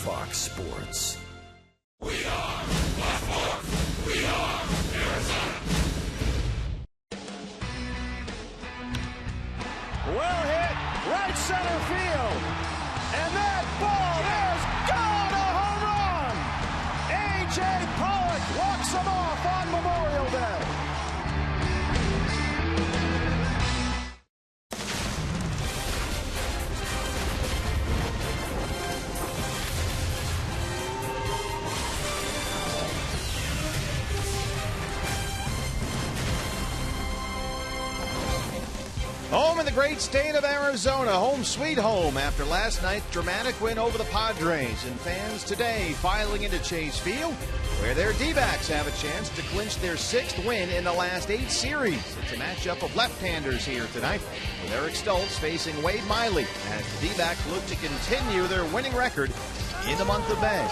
Fox Sports. We are Baltimore. We are Arizona. Well hit, right center field. And that ball is gone, a home run. A.J. Pollock walks him off on Memorial Day. Home in the great state of Arizona, home sweet home after last night's dramatic win over the Padres. And fans today filing into Chase Field, where their D-backs have a chance to clinch their 6th win in the last 8 series. It's a matchup of left-handers here tonight, with Eric Stoltz facing Wade Miley as the D-backs look to continue their winning record in the month of May.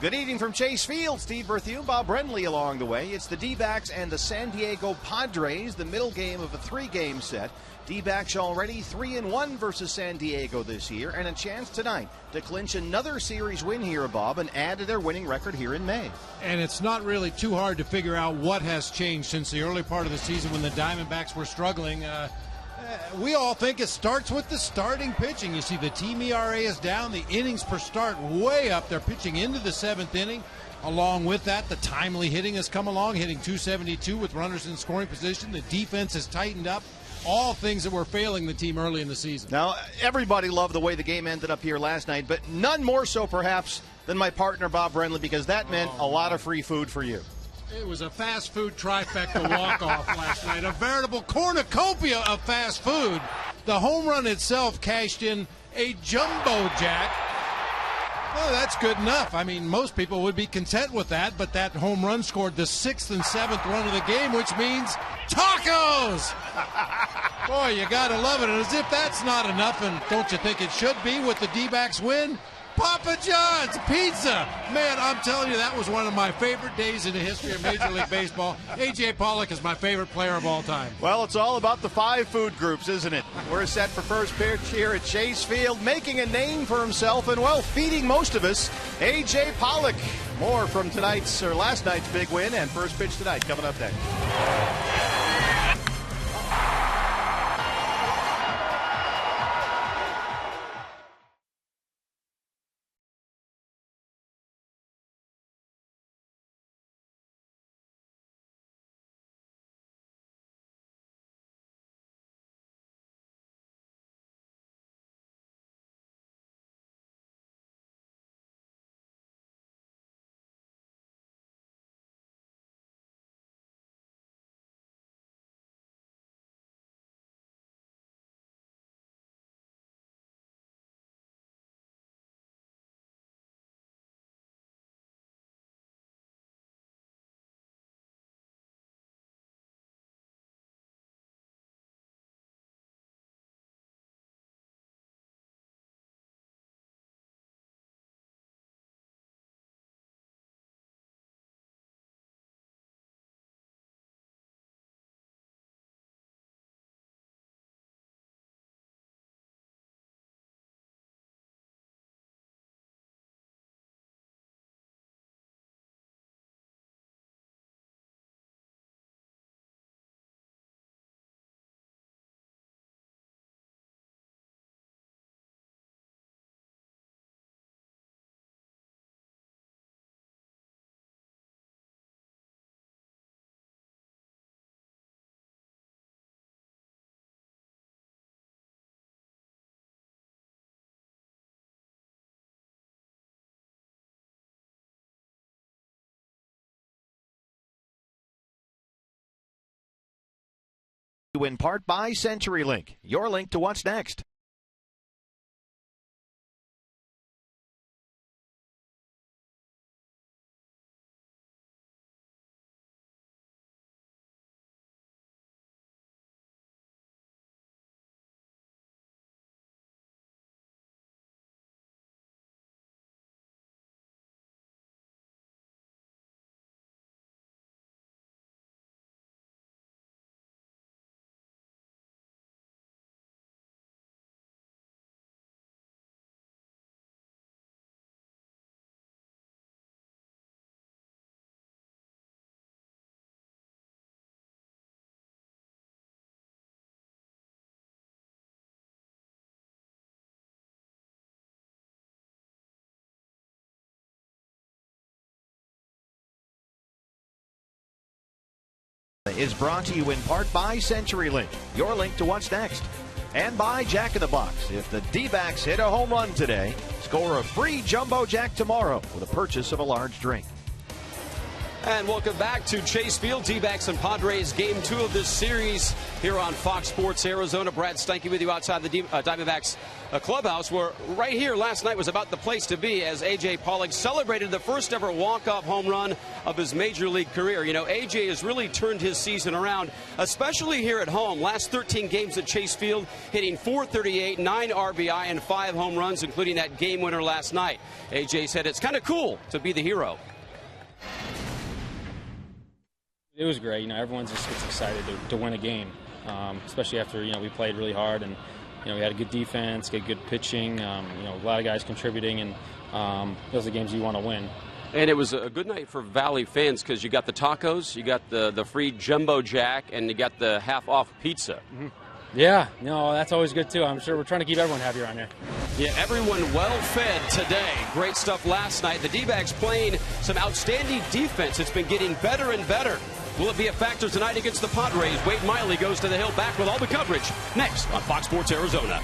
Good evening from Chase Field. Steve Berthew, Bob Brenly along the way. It's the D-backs and the San Diego Padres, the middle game of a 3-game set. D-backs already 3-1 versus San Diego this year, and a chance tonight to clinch another series win here, Bob, and add to their winning record here in May. And it's not really too hard to figure out what has changed since the early part of the season when the Diamondbacks were struggling. We all think it starts with the starting pitching. You see the team ERA is down, the innings per start way up. They're pitching into the 7th inning. Along with that, the timely hitting has come along, hitting .272 with runners in scoring position. The defense has tightened up. All things that were failing the team early in the season. Now, everybody loved the way the game ended up here last night, but none more so perhaps than my partner Bob Brenly, because that meant a lot of free food for you. It was a fast food trifecta walk-off last night, a veritable cornucopia of fast food. The home run itself cashed in a jumbo jack. Well, that's good enough. I mean, most people would be content with that, but that home run scored the 6th and 7th run of the game, which means tacos! Boy, you gotta love it. And as if that's not enough, and don't you think it should be with the D-backs win? Papa John's Pizza. Man, I'm telling you, that was one of my favorite days in the history of Major League Baseball. A.J. Pollock is my favorite player of all time. Well, it's all about the 5 food groups, isn't it? We're set for first pitch here at Chase Field, making a name for himself and, well, feeding most of us, A.J. Pollock. More from last night's big win and first pitch tonight coming up next. In part by CenturyLink, your link to what's next. Is brought to you in part by CenturyLink, your link to what's next, and by Jack in the Box. If the D-backs hit a home run today, score a free Jumbo Jack tomorrow with a purchase of a large drink. And welcome back to Chase Field. D-backs and Padres, game 2 of this series here on Fox Sports Arizona. Brad Steinke with you outside the Diamondbacks clubhouse, where right here last night was about the place to be as A.J. Pollock celebrated the first ever walk-off home run of his major league career. You know, A.J. has really turned his season around, especially here at home. Last 13 games at Chase Field, hitting .438, 9 RBI, and 5 home runs, including that game winner last night. A.J. said it's kind of cool to be the hero. It was great. You know, everyone just gets excited to win a game, especially after, you know, we played really hard and, you know, we had a good defense, good pitching, you know, a lot of guys contributing, and those are the games you want to win. And it was a good night for Valley fans because you got the tacos, you got the free Jumbo Jack, and you got the half-off pizza. Mm-hmm. Yeah, no, that's always good, too. I'm sure we're trying to keep everyone happy around here. Yeah, everyone well-fed today. Great stuff last night. The D-backs playing some outstanding defense. It's been getting better and better. Will it be a factor tonight against the Padres? Wade Miley goes to the hill, back with all the coverage next on Fox Sports Arizona.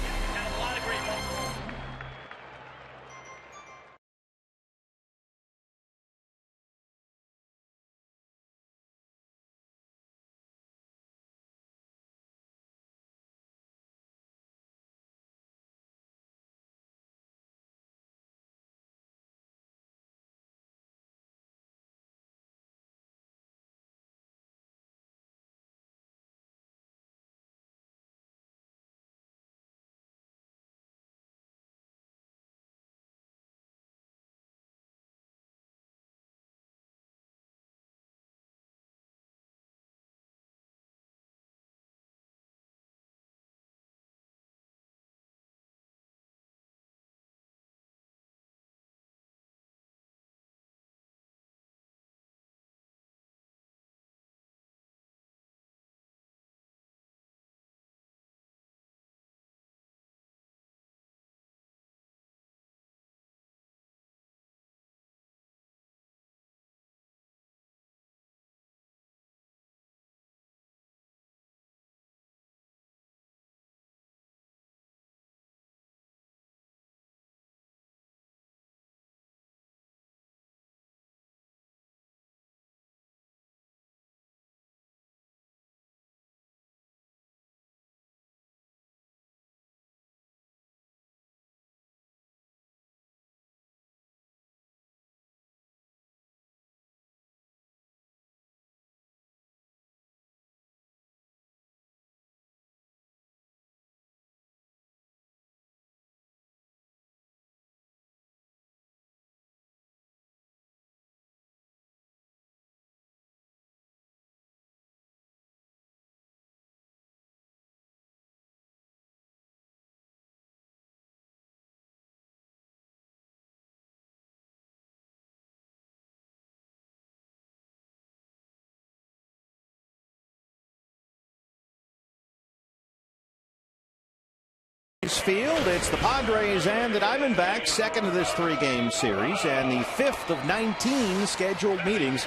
Field. It's the Padres and the Diamondbacks, second of this 3-game series and the 5th of 19 scheduled meetings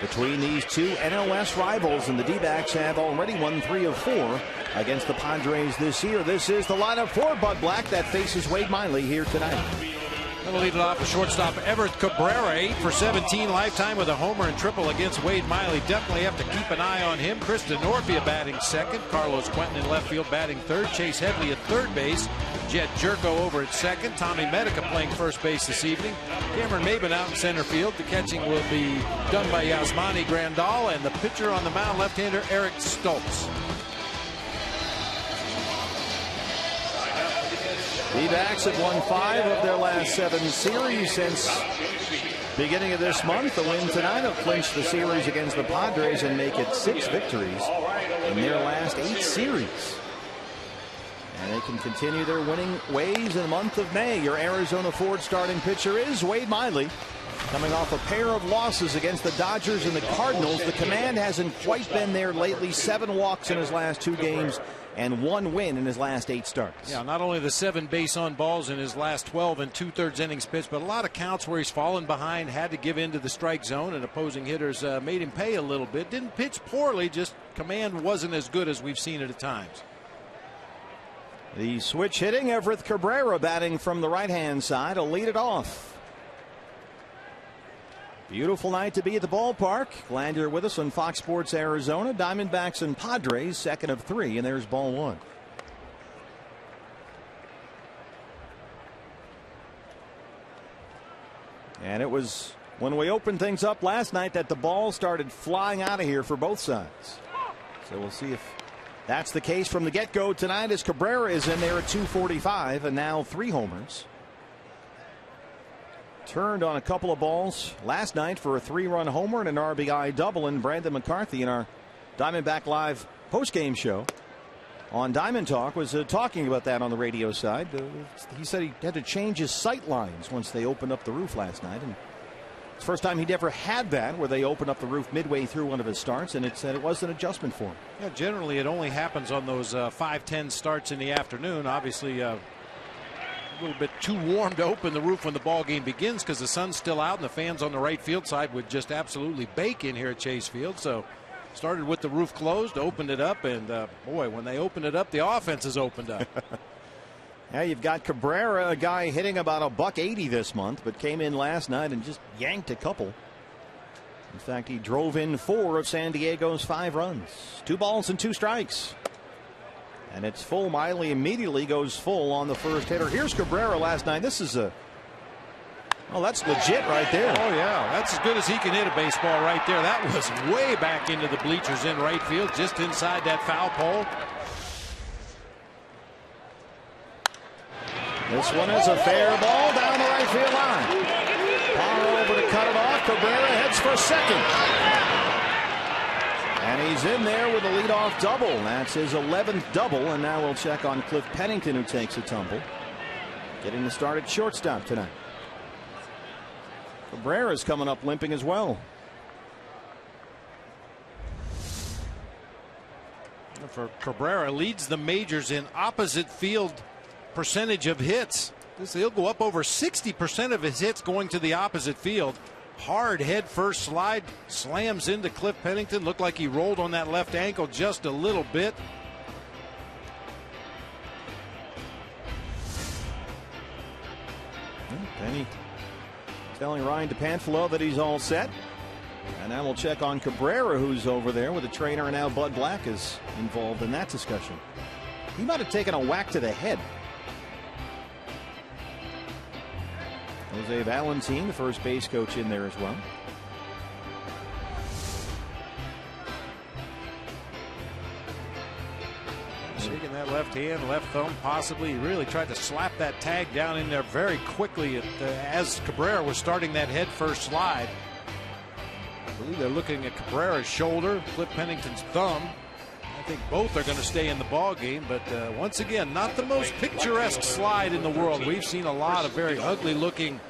between these two NLS rivals, and the D-backs have already won 3 of 4 against the Padres this year. This is the lineup for Bud Black that faces Wade Miley here tonight. We'll lead it off with shortstop Everett Cabrera, 8 for 17 lifetime with a homer and triple against Wade Miley. Definitely have to keep an eye on him. Chris Denorfia batting second. Carlos Quentin in left field batting third. Chase Headley at third base. Jed Jerko over at second. Tommy Medica playing first base this evening. Cameron Maben out in center field. The catching will be done by Yasmani Grandal, and the pitcher on the mound, left-hander Eric Stoltz. D-backs have won 5 of their last 7 series since beginning of this month. The win tonight will clinch the series against the Padres and make it 6 victories in their last 8 series. And they can continue their winning ways in the month of May. Your Arizona Ford starting pitcher is Wade Miley, coming off a pair of losses against the Dodgers and the Cardinals. The command hasn't quite been there lately. 7 walks in his last 2 games and 1 win in his last 8 starts. Yeah, not only the 7 base on balls in his last 12 and 2/3 innings pitched, but a lot of counts where he's fallen behind, had to give into the strike zone, and opposing hitters made him pay a little bit. Didn't pitch poorly, just command wasn't as good as we've seen it at times. The switch hitting, Everett Cabrera batting from the right-hand side. He'll lead it off. Beautiful night to be at the ballpark. Glad you're with us on Fox Sports Arizona. Diamondbacks and Padres, second of 3, and there's ball 1. And it was when we opened things up last night that the ball started flying out of here for both sides. So we'll see if that's the case from the get-go tonight, as Cabrera is in there at 245 and now 3 homers. Turned on a couple of balls last night for a 3-run homer and an RBI double. And Brandon McCarthy in our Diamondback Live postgame show on Diamond Talk was talking about that on the radio side. He said he had to change his sight lines once they opened up the roof last night. And it's the first time he'd ever had that, where they opened up the roof midway through one of his starts, and it said it was an adjustment for him. Yeah, generally it only happens on those 5-10 starts in the afternoon. Obviously, a little bit too warm to open the roof when the ball game begins because the sun's still out and the fans on the right field side would just absolutely bake in here at Chase Field. So started with the roof closed, opened it up, and boy, when they opened it up, the offense has opened up. Yeah, you've got Cabrera, a guy hitting about $180 this month, but came in last night and just yanked a couple. In fact, he drove in 4 of San Diego's 5 runs. 2 balls and 2 strikes. And it's full. Miley immediately goes full on the first hitter. Here's Cabrera last night. This is a... Oh, that's legit right there. Oh, yeah. That's as good as he can hit a baseball right there. That was way back into the bleachers in right field, just inside that foul pole. This one is a fair ball down the right field line. Power over to cut it off. Cabrera heads for second. And he's in there with a leadoff double. That's his 11th double. And now we'll check on Cliff Pennington, who takes a tumble. Getting the start at shortstop tonight. Cabrera's coming up limping as well. For Cabrera, leads the majors in opposite field percentage of hits. He'll go up over 60% of his hits going to the opposite field. Hard head first slide, slams into Cliff Pennington. Looked like he rolled on that left ankle just a little bit. Penny telling Ryan DePanfilo that he's all set. And now we'll check on Cabrera, who's over there with the trainer, and now Bud Black is involved in that discussion. He might have taken a whack to the head. Jose Valentin, the first base coach, in there as well. Shaking that left hand, left thumb, possibly. He really tried to slap that tag down in there very quickly as Cabrera was starting that head first slide. I believe they're looking at Cabrera's shoulder, Cliff Pennington's thumb. I think both are going to stay in the ball game, but once again, not the most picturesque slide in the world. We've seen a lot of very ugly looking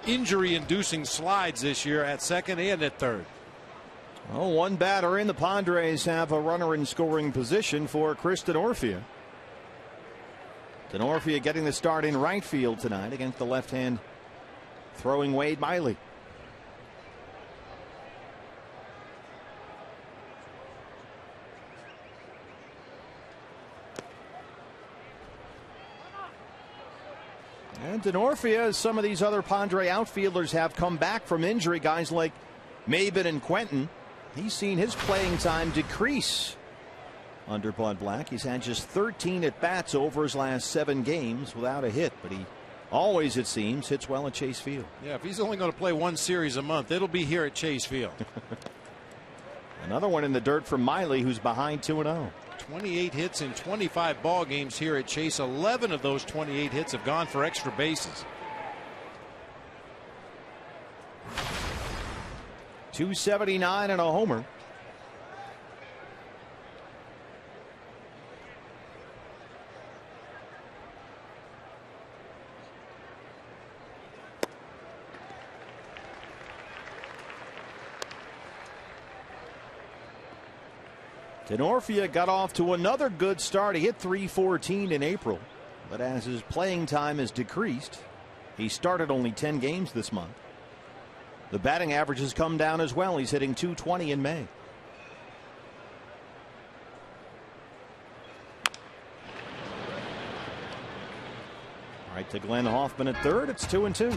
injury-inducing slides this year at second and at third. Well, 1 batter in. The Padres have a runner in scoring position for Chris Denorfia. Denorfia getting the start in right field tonight against the left-hand throwing Wade Miley. And Denorfia, as some of these other Padre outfielders have come back from injury, guys like Maben and Quentin, he's seen his playing time decrease under Bud Black. He's had just 13 at-bats over his last 7 games without a hit, but he always, it seems, hits well at Chase Field. Yeah, if he's only going to play 1 series a month, it'll be here at Chase Field. Another one in the dirt from Miley, who's behind 2-0. 28 hits in 25 ball games here at Chase. 11 of those 28 hits have gone for extra bases. 279 and a homer. Denorfia got off to another good start. He hit .314 in April, but as his playing time has decreased, he started only 10 games this month. The batting average has come down as well. He's hitting .220 in May. All right, to Glenn Hoffman at third. It's 2-2.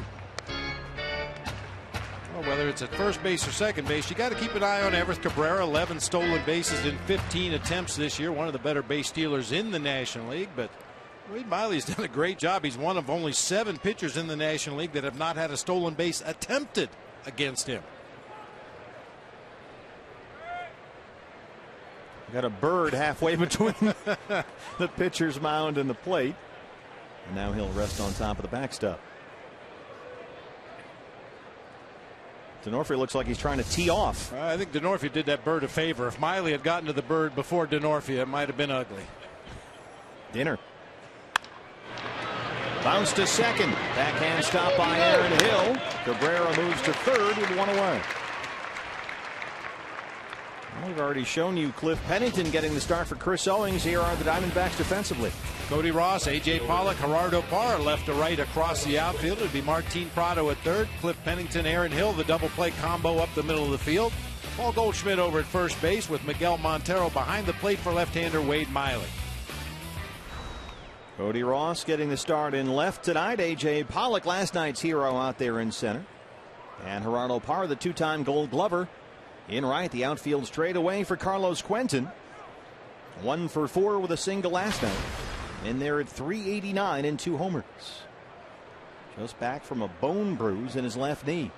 Well, whether it's at first base or second base, you got to keep an eye on Everett Cabrera. 11 stolen bases in 15 attempts this year. One of the better base stealers in the National League. But Wade Miley's done a great job. He's one of only 7 pitchers in the National League that have not had a stolen base attempted against him. Got a bird halfway between the pitcher's mound and the plate. And now he'll rest on top of the backstop. Denorfia looks like he's trying to tee off. I think Denorfia did that bird a favor. If Miley had gotten to the bird before Denorfia, it might have been ugly. Dinner. Bounce to second. Backhand stop by Aaron Hill. Cabrera moves to third with 1 away. Well, we've already shown you Cliff Pennington getting the start for Chris Owings. Here are the Diamondbacks defensively. Cody Ross, A.J. Pollock, Gerardo Parra left to right across the outfield. It would be Martin Prado at third. Cliff Pennington, Aaron Hill, the double play combo up the middle of the field. Paul Goldschmidt over at first base with Miguel Montero behind the plate for left-hander Wade Miley. Cody Ross getting the start in left tonight. A.J. Pollock, last night's hero, out there in center. And Gerardo Parra, the 2-time Gold Glover, in right. The outfield straight away for Carlos Quentin. 1 for 4 with a single last night. In there at .389 and 2 homers. Just back from a bone bruise in his left knee.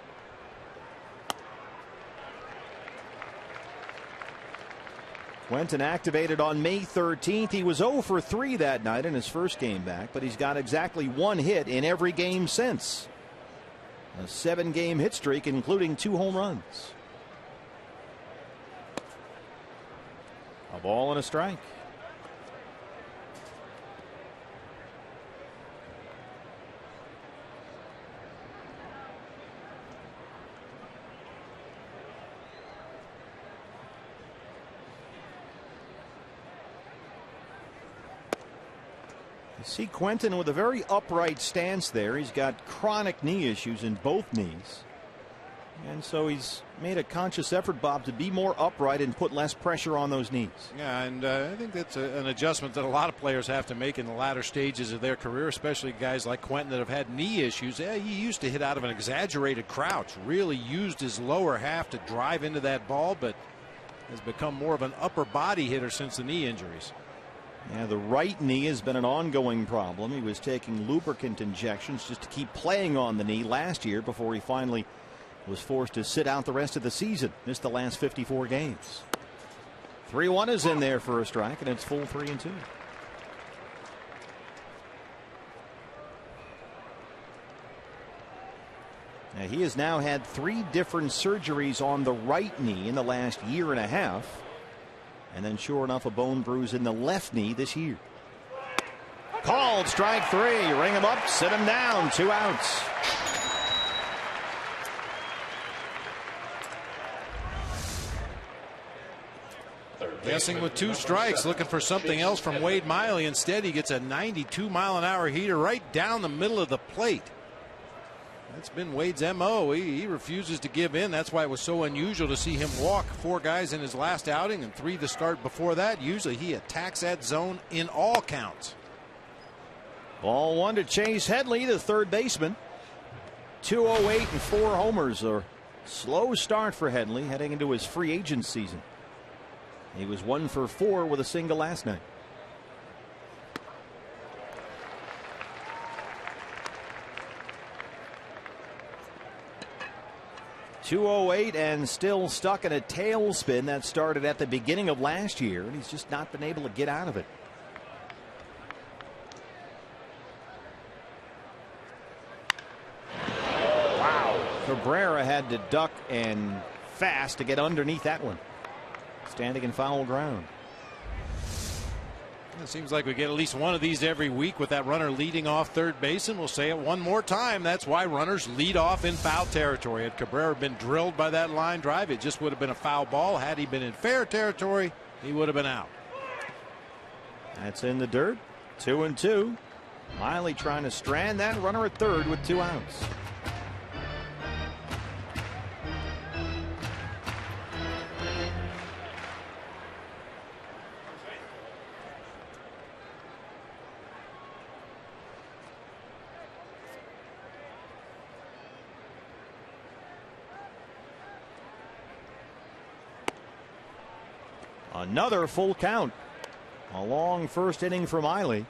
Quentin activated on May 13th. He was 0 for 3 that night in his first game back, but he's got exactly 1 hit in every game since. A 7-game hit streak, including 2 home runs. A ball and a strike. You see Quentin with a very upright stance there. He's got chronic knee issues in both knees. And so he's made a conscious effort, Bob, to be more upright and put less pressure on those knees. Yeah, and I think that's an adjustment that a lot of players have to make in the latter stages of their career, especially guys like Quentin that have had knee issues. Yeah, he used to hit out of an exaggerated crouch, really used his lower half to drive into that ball, but has become more of an upper body hitter since the knee injuries. Yeah, the right knee has been an ongoing problem. He was taking lubricant injections just to keep playing on the knee last year before he finally was forced to sit out the rest of the season. Missed the last 54 games. 3-1 is in there for a strike, and it's full 3-2. Now, he has now had 3 different surgeries on the right knee in the last year and a half. And then, sure enough, a bone bruise in the left knee this year. Called strike 3. Ring him up, sit him down. 2 outs. Guessing with 2 strikes, looking for something else from Wade Miley. Instead, he gets a 92-mile-an-hour heater right down the middle of the plate. That's been Wade's M.O. He refuses to give in. That's why it was so unusual to see him walk 4 guys in his last outing and 3 to start before that. Usually he attacks that zone in all counts. Ball 1 to Chase Headley, the third baseman. 208 and 4 homers. A slow start for Headley heading into his free agent season. He was 1 for 4 with a single last night. .208 and still stuck in a tailspin that started at the beginning of last year, and he's just not been able to get out of it. Wow. Cabrera had to duck and fast to get underneath that one. Standing in foul ground. It seems like we get at least one of these every week with that runner leading off third base, and we'll say it one more time. That's why runners lead off in foul territory. Had Cabrera been drilled by that line drive, it just would have been a foul ball. Had he been in fair territory, he would have been out. That's in the dirt. 2-2. Miley trying to strand that runner at third with 2 outs. Another full count. A long first inning for Miley.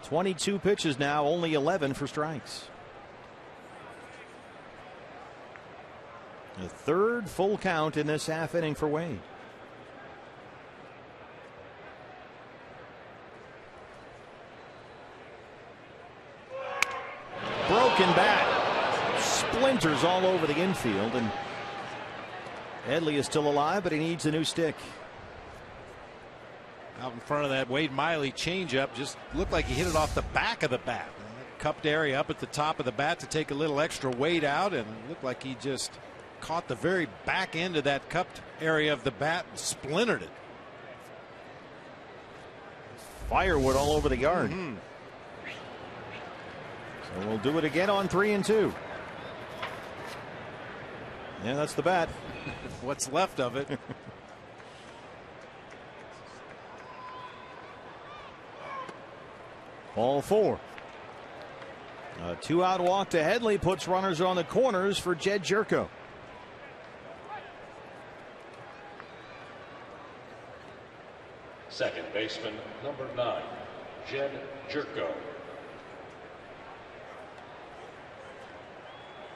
22 pitches now, only 11 for strikes. The third full count in this half inning for Wade. Broken bat. Splinters all over the infield, and Headley is still alive, but he needs a new stick. Out in front of that Wade Miley changeup, just looked like he hit it off the back of the bat. Cupped area up at the top of the bat to take a little extra weight out, and it looked like he just caught the very back end of that cupped area of the bat and splintered it. Firewood all over the yard. So we'll do it again on 3-2. Yeah, that's the bat. What's left of it. Ball 4. A 2-out walk to Headley puts runners on the corners for Jed Jerko. Second baseman, number 9, Jed Jerko.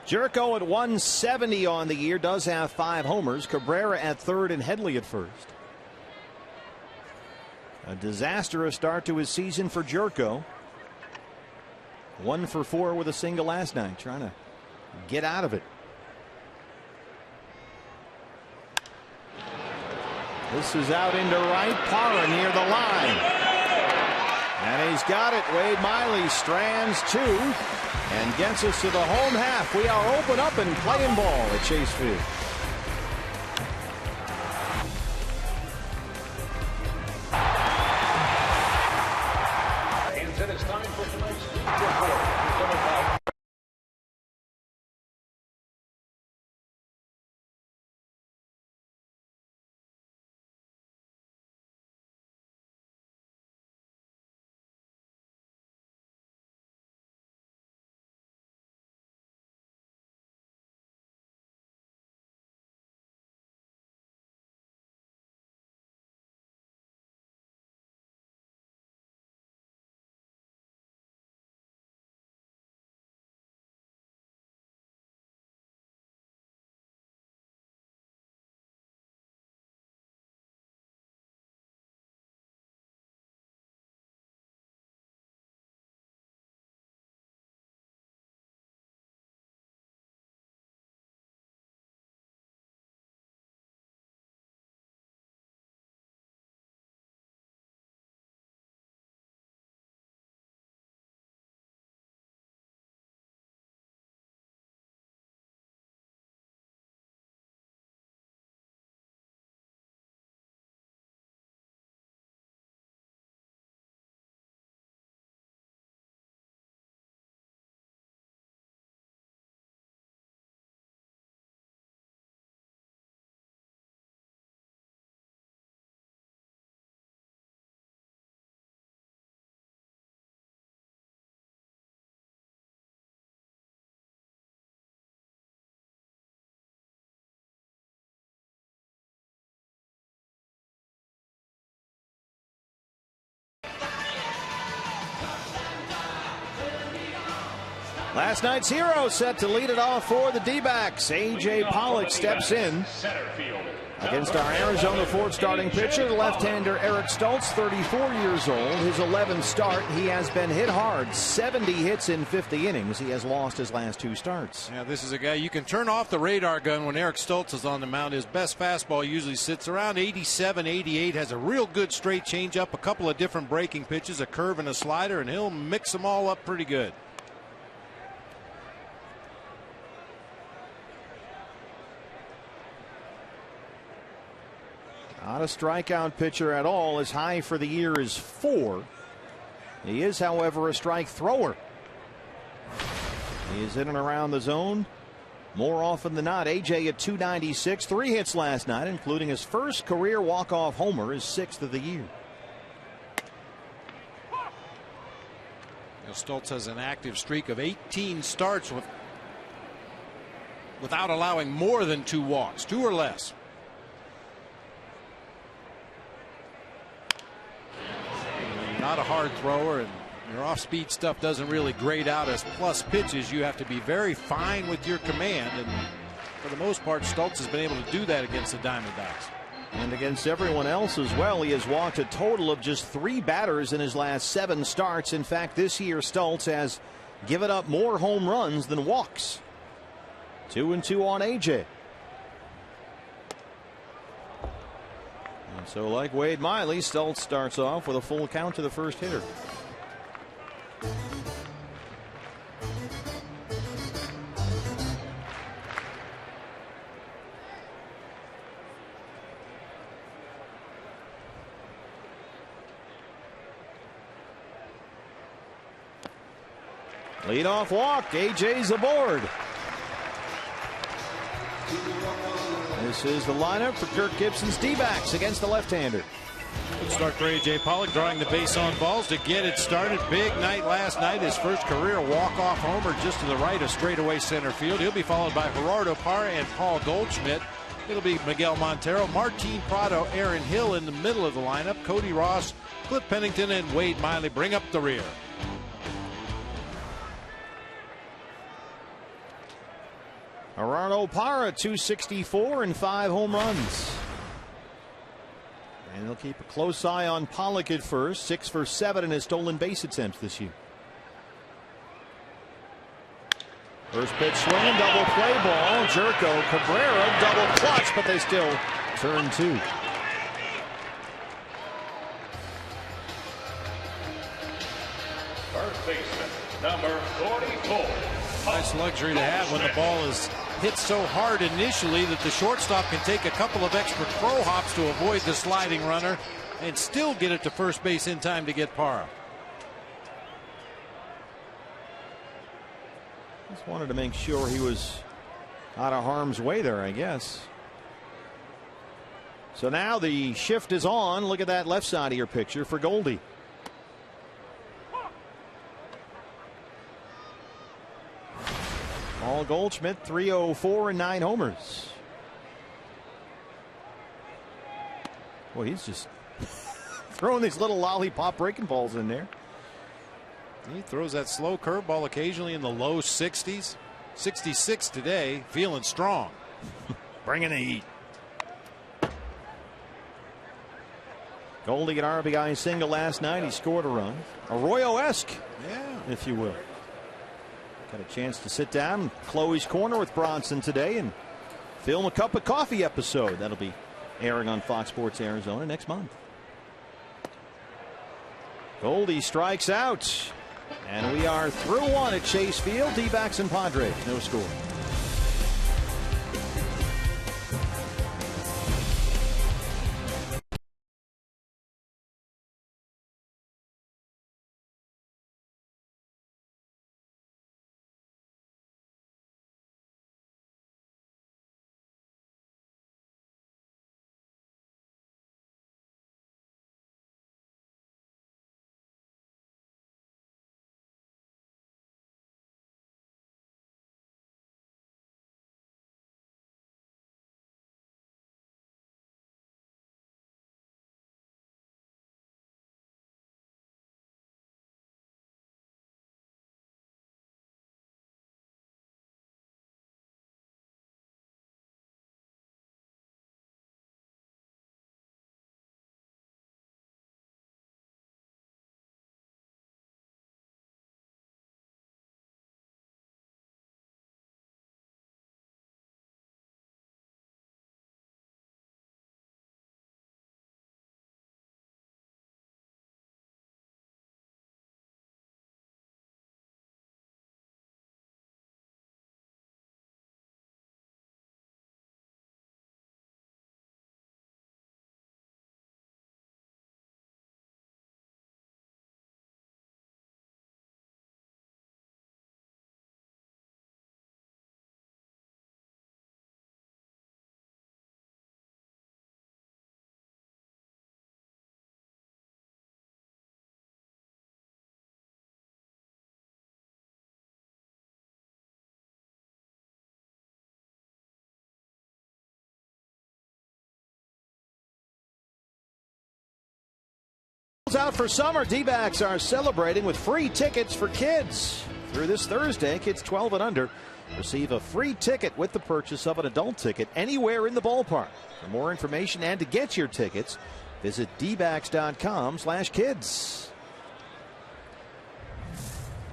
Jerko at 170 on the year, does have 5 homers. Cabrera at third and Headley at first. A disastrous start to his season for Jerko. 1 for 4 with a single last night, trying to get out of it. This is out into right, Parra near the line. And he's got it. Wade Miley strands 2 and gets us to the home half. We are open up and playing ball at Chase Field. And it's time for tonight's report. Presented by Last night's hero set to lead it off for the D-backs. A.J. Pollock steps in against our Arizona fourth starting pitcher, the left-hander Eric Stoltz, 34 years old. His 11th start, he has been hit hard. 70 hits in 50 innings. He has lost his last 2 starts. Yeah, this is a guy you can turn off the radar gun when Eric Stoltz is on the mound. His best fastball usually sits around 87, 88. Has a real good straight changeup, a couple of different breaking pitches, a curve and a slider, and he'll mix them all up pretty good. Not a strikeout pitcher at all. His high for the year is 4. He is, however, a strike thrower. He is in and around the zone more often than not. AJ at 296, 3 hits last night, including his first career walk-off homer, his 6th of the year. Stoltz has an active streak of 18 starts without allowing more than 2 walks, 2 or less. You're not a hard thrower, and your off-speed stuff doesn't really grade out as plus pitches. You have to be very fine with your command, and for the most part, Stoltz has been able to do that against the Diamondbacks. And against everyone else as well. He has walked a total of just 3 batters in his last 7 starts. In fact, this year Stoltz has given up more home runs than walks. 2-2 on AJ. And so, like Wade Miley, Stoltz starts off with a full count to the first hitter. Leadoff walk. AJ's aboard. This is the lineup for Kirk Gibson's D-backs against the left-hander. Good start for A.J. Pollock, drawing the base on balls to get it started. Big night last night. His first career walk-off homer just to the right of straightaway center field. He'll be followed by Gerardo Parra and Paul Goldschmidt. It'll be Miguel Montero, Martin Prado, Aaron Hill in the middle of the lineup. Cody Ross, Cliff Pennington, and Wade Miley bring up the rear. Gerardo Parra, 264 and 5 home runs. And they'll keep a close eye on Pollock at first. 6 for 7 in his stolen base attempts this year. First pitch swing, double play ball. Jerko Cabrera, double clutch, but they still turn 2. First baseman, number 44. Nice luxury to have when the ball is hit so hard initially that the shortstop can take a couple of extra throw hops to avoid the sliding runner and still get it to first base in time to get Parra. Just wanted to make sure he was out of harm's way there, I guess. So now the shift is on. Look at that left side of your picture for Goldie. Paul Goldschmidt, 304 and 9 homers. Boy, he's just throwing these little lollipop breaking balls in there. He throws that slow curveball occasionally in the low 60s. 66 today, feeling strong. Bringing the heat. Goldie, an RBI single last night. He scored a run. Arroyo-esque, if you will. Got a chance to sit down in Chloe's Corner with Bronson today and film a cup of coffee episode. That'll be airing on Fox Sports Arizona next month. Goldie strikes out. And we are through 1 at Chase Field. D-backs and Padres. No score. Out for summer, D-backs are celebrating with free tickets for kids. Through this Thursday, kids 12 and under receive a free ticket with the purchase of an adult ticket anywhere in the ballpark. For more information and to get your tickets, visit dbacks.com/kids.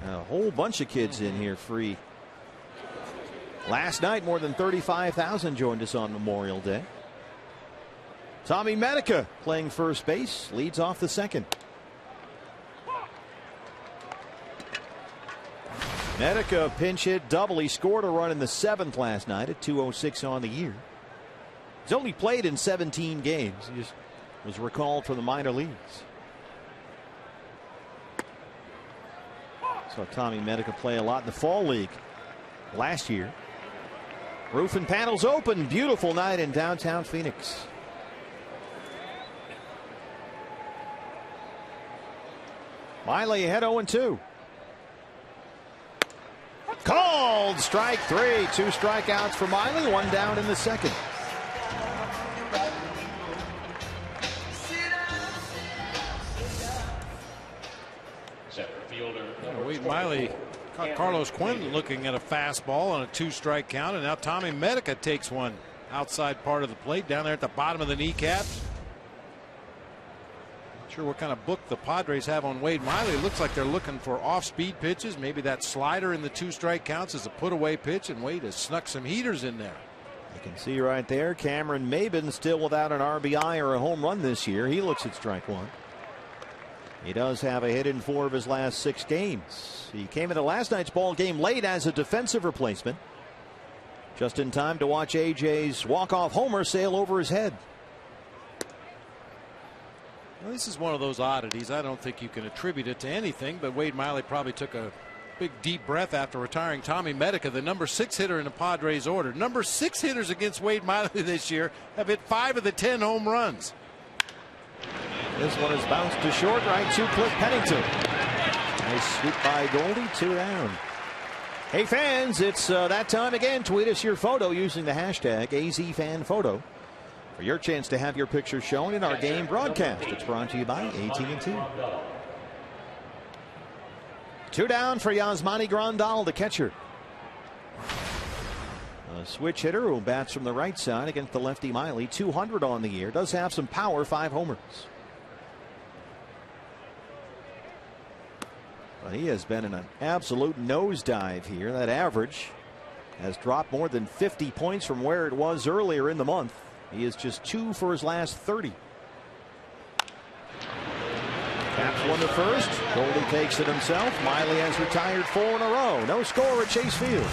A whole bunch of kids in here free. Last night, more than 35,000 joined us on Memorial Day. Tommy Medica playing first base, leads off the second. Medica pinch hit double. He scored a run in the 7th last night at 2:06 on the year. He's only played in 17 games. He just was recalled from the minor leagues. Saw Tommy Medica play a lot in the fall league last year. Roof and panels open. Beautiful night in downtown Phoenix. Miley ahead 0-2. Called strike 3. 2 strikeouts for Miley. 1 down in the second. Center fielder. Wade Miley caught Carlos Quinn looking at a fastball on a 2-strike count, and now Tommy Medica takes one outside part of the plate down there at the bottom of the kneecaps. Not sure what kind of book the Padres have on Wade Miley. It looks like they're looking for off-speed pitches. Maybe that slider in the 2-strike counts as a put-away pitch, and Wade has snuck some heaters in there. You can see right there Cameron Maben still without an RBI or a home run this year. He looks at strike 1. He does have a hit in 4 of his last 6 games. He came into last night's ball game late as a defensive replacement, just in time to watch AJ's walk-off homer sail over his head. Well, this is one of those oddities. I don't think you can attribute it to anything, but Wade Miley probably took a big deep breath after retiring Tommy Medica, the number 6 hitter in the Padres order. Number 6 hitters against Wade Miley this year have hit 5 of the 10 home runs. This one is bounced to short right to Cliff Pennington. Nice sweep by Goldie. 2 down. Hey fans, it's that time again. Tweet us your photo using the hashtag AZFanPhoto for your chance to have your picture shown in our game broadcast. It's brought to you by AT&T. 2 down for Yasmani Grandal, the catcher. A switch hitter who bats from the right side against the lefty Miley. 200 on the year. Does have some power. 5 homers. But he has been in an absolute nosedive here. That average has dropped more than 50 points from where it was earlier in the month. He is just 2 for his last 30. Caps 1 to first. Goldie takes it himself. Miley has retired 4 in a row. No score at Chase Field.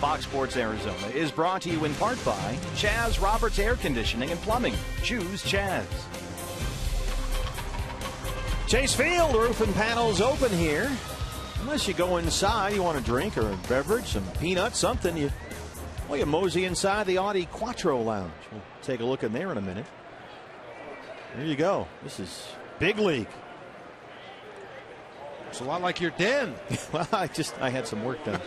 Fox Sports Arizona is brought to you in part by Chaz Roberts Air Conditioning and Plumbing. Choose Chaz. Chase Field, roof and panels open here. Unless you go inside, you want a drink or a beverage, some peanuts, something, you mosey inside the Audi Quattro Lounge. We'll take a look in there in a minute. There you go. This is big league. It's a lot like your den. Well, I had some work done.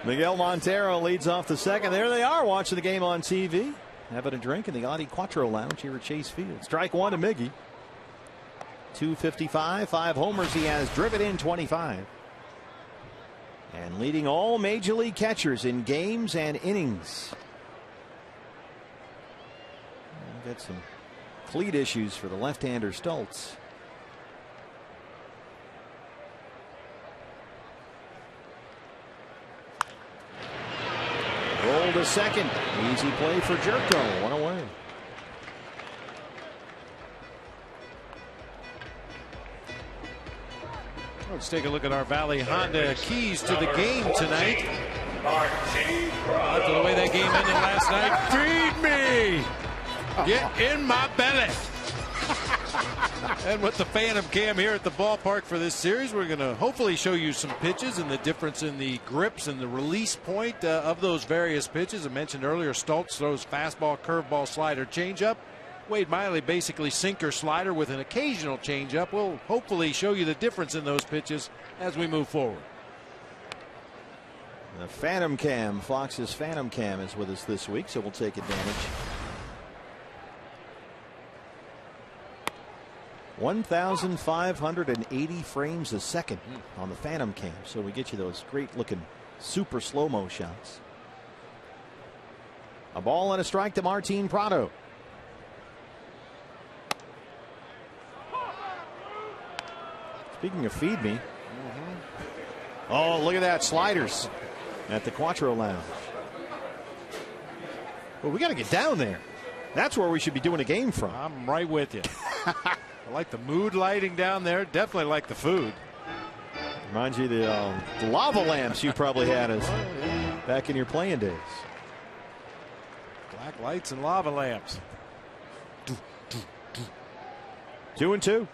Miguel Montero leads off the second. There they are watching the game on TV. Having a drink in the Audi Quattro Lounge here at Chase Field. Strike one to Miggy. 255, 5 homers he has, driven in 25. And leading all major league catchers in games and innings. We've got some cleat issues for the left-hander Stultz. Roll to second. Easy play for Jerko. One away. Let's take a look at our Valley Honda keys to the game tonight. After the way that game ended last night, feed me! Get in my belly! And with the Phantom Cam here at the ballpark for this series, we're going to hopefully show you some pitches and the difference in the grips and the release point of those various pitches. I mentioned earlier, Stultz throws fastball, curveball, slider, changeup. Wade Miley basically sinker slider with an occasional changeup. We'll hopefully show you the difference in those pitches as we move forward. The Phantom Cam, Fox's Phantom Cam is with us this week, so we'll take advantage. 1,580 frames a second on the Phantom Cam, so we get you those great looking super slow-mo shots. A ball and a strike to Martin Prado. Speaking of feed me. Oh, look at that. Sliders at the Quattro Lounge. Well, we got to get down there. That's where we should be doing a game from. I'm right with you. I like the mood lighting down there. Definitely like the food. Reminds you of the lava lamps you probably had as back in your playing days. Black lights and lava lamps. 2-2.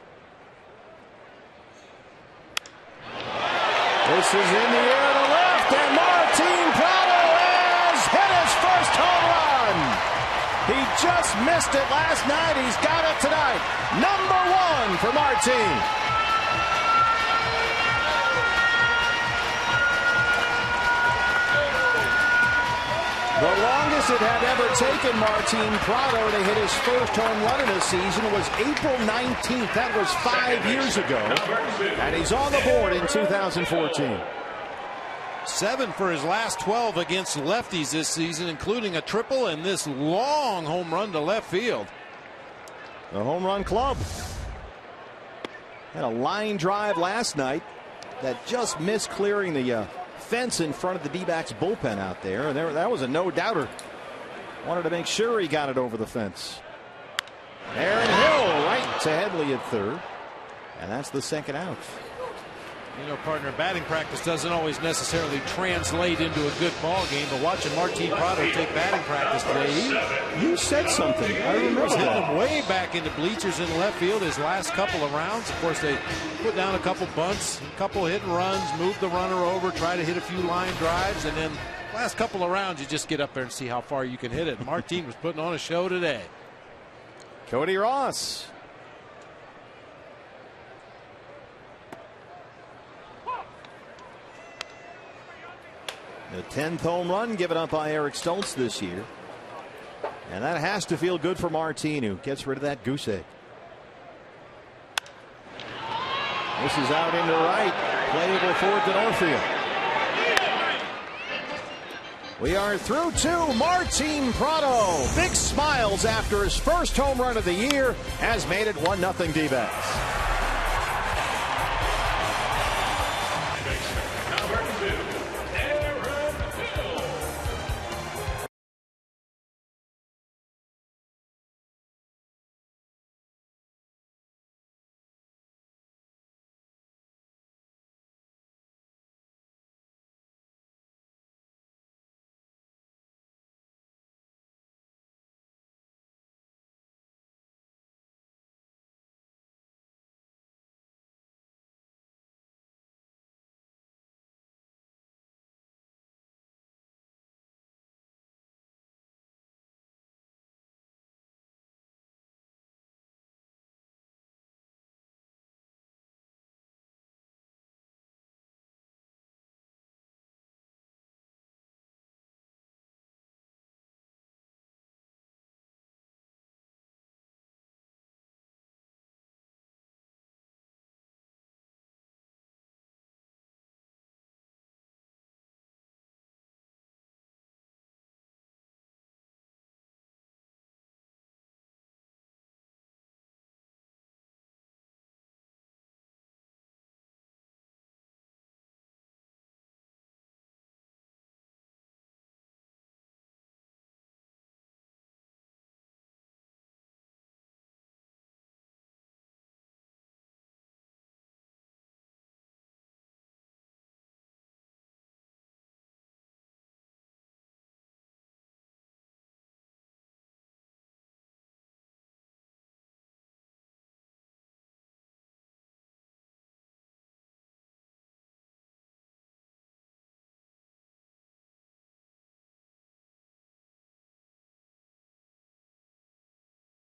This is in the air to left, and Martin Prado has hit his first home run. He just missed it last night. He's got it tonight. Number 1 for Martin. The longest it had ever taken Martin Prado to hit his first home run in a season was April 19th. That was 5 years ago. And he's on the board in 2014. 7 for his last 12 against lefties this season, including a triple and this long home run to left field. The home run club. Had a line drive last night that just missed clearing the fence in front of the D-backs bullpen out there, and that was a no-doubter. Wanted to make sure he got it over the fence. Aaron Hill right to Headley at third, and that's the second out. You know, partner, batting practice doesn't always necessarily translate into a good ball game, but watching Martin Prado take batting practice today, you said something. I remember was hitting that. him way back into bleachers in left field his last couple of rounds. Of course, they put down a couple bunts, a couple hit and runs, moved the runner over, try to hit a few line drives, and then last couple of rounds you just get up there and see how far you can hit it. Martin was putting on a show today. Cody Ross. The 10th home run given up by Eric Stultz this year. And that has to feel good for Martin, who gets rid of that goose egg. This is out into right. Playable forward to Norfield. We are through to Martin Prado. Big smiles after his first home run of the year has made it 1-0 D-backs.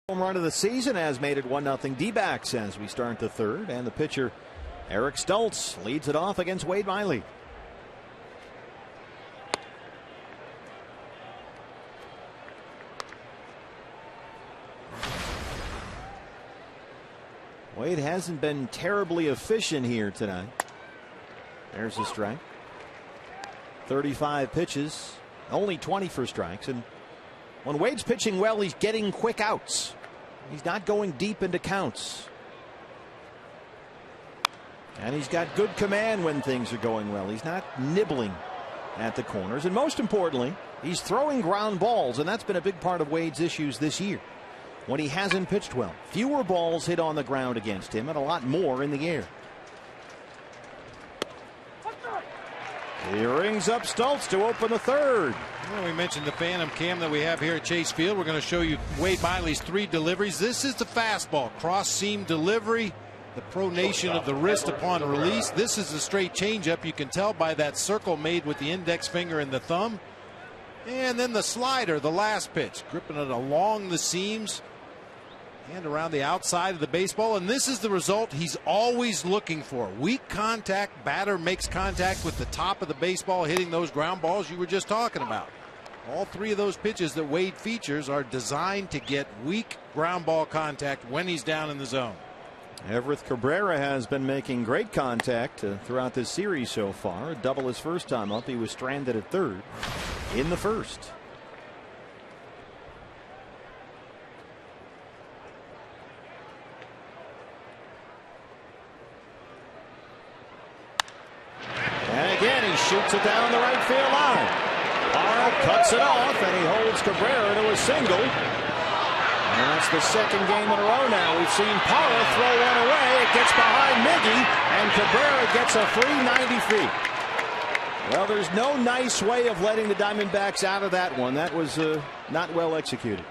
Home run of the season has made it 1-0 D-backs as we start the third, and the pitcher Eric Stoltz leads it off against Wade Miley. Wade hasn't been terribly efficient here tonight. There's a strike. 35 pitches, only 20 for strikes, and when Wade's pitching well, he's getting quick outs. He's not going deep into counts. And he's got good command when things are going well. He's not nibbling at the corners. And most importantly, he's throwing ground balls, and that's been a big part of Wade's issues this year when he hasn't pitched well. Fewer balls hit on the ground against him and a lot more in the air. He rings up Stoltz to open the third. Well, we mentioned the Phantom cam that we have here at Chase Field. We're going to show you Wade Miley's 3 deliveries. This is the fastball, cross seam delivery, the pronation of the wrist upon release. This is the straight changeup. You can tell by that circle made with the index finger and the thumb. And then the slider, the last pitch, gripping it along the seams and around the outside of the baseball. And this is the result he's always looking for. Weak contact. Batter makes contact with the top of the baseball, hitting those ground balls you were just talking about. All 3 of those pitches that Wade features are designed to get weak ground ball contact when he's down in the zone. Everett Cabrera has been making great contact throughout this series so far. A double his first time up. He was stranded at third in the first. And again, he shoots it down the right field line. Parra cuts it off, and he holds Cabrera to a single. And that's the second game in a row now. We've seen Parra throw one away. It gets behind Miggy, and Cabrera gets a free 90 feet. Well, there's no nice way of letting the Diamondbacks out of that one. That was not well executed.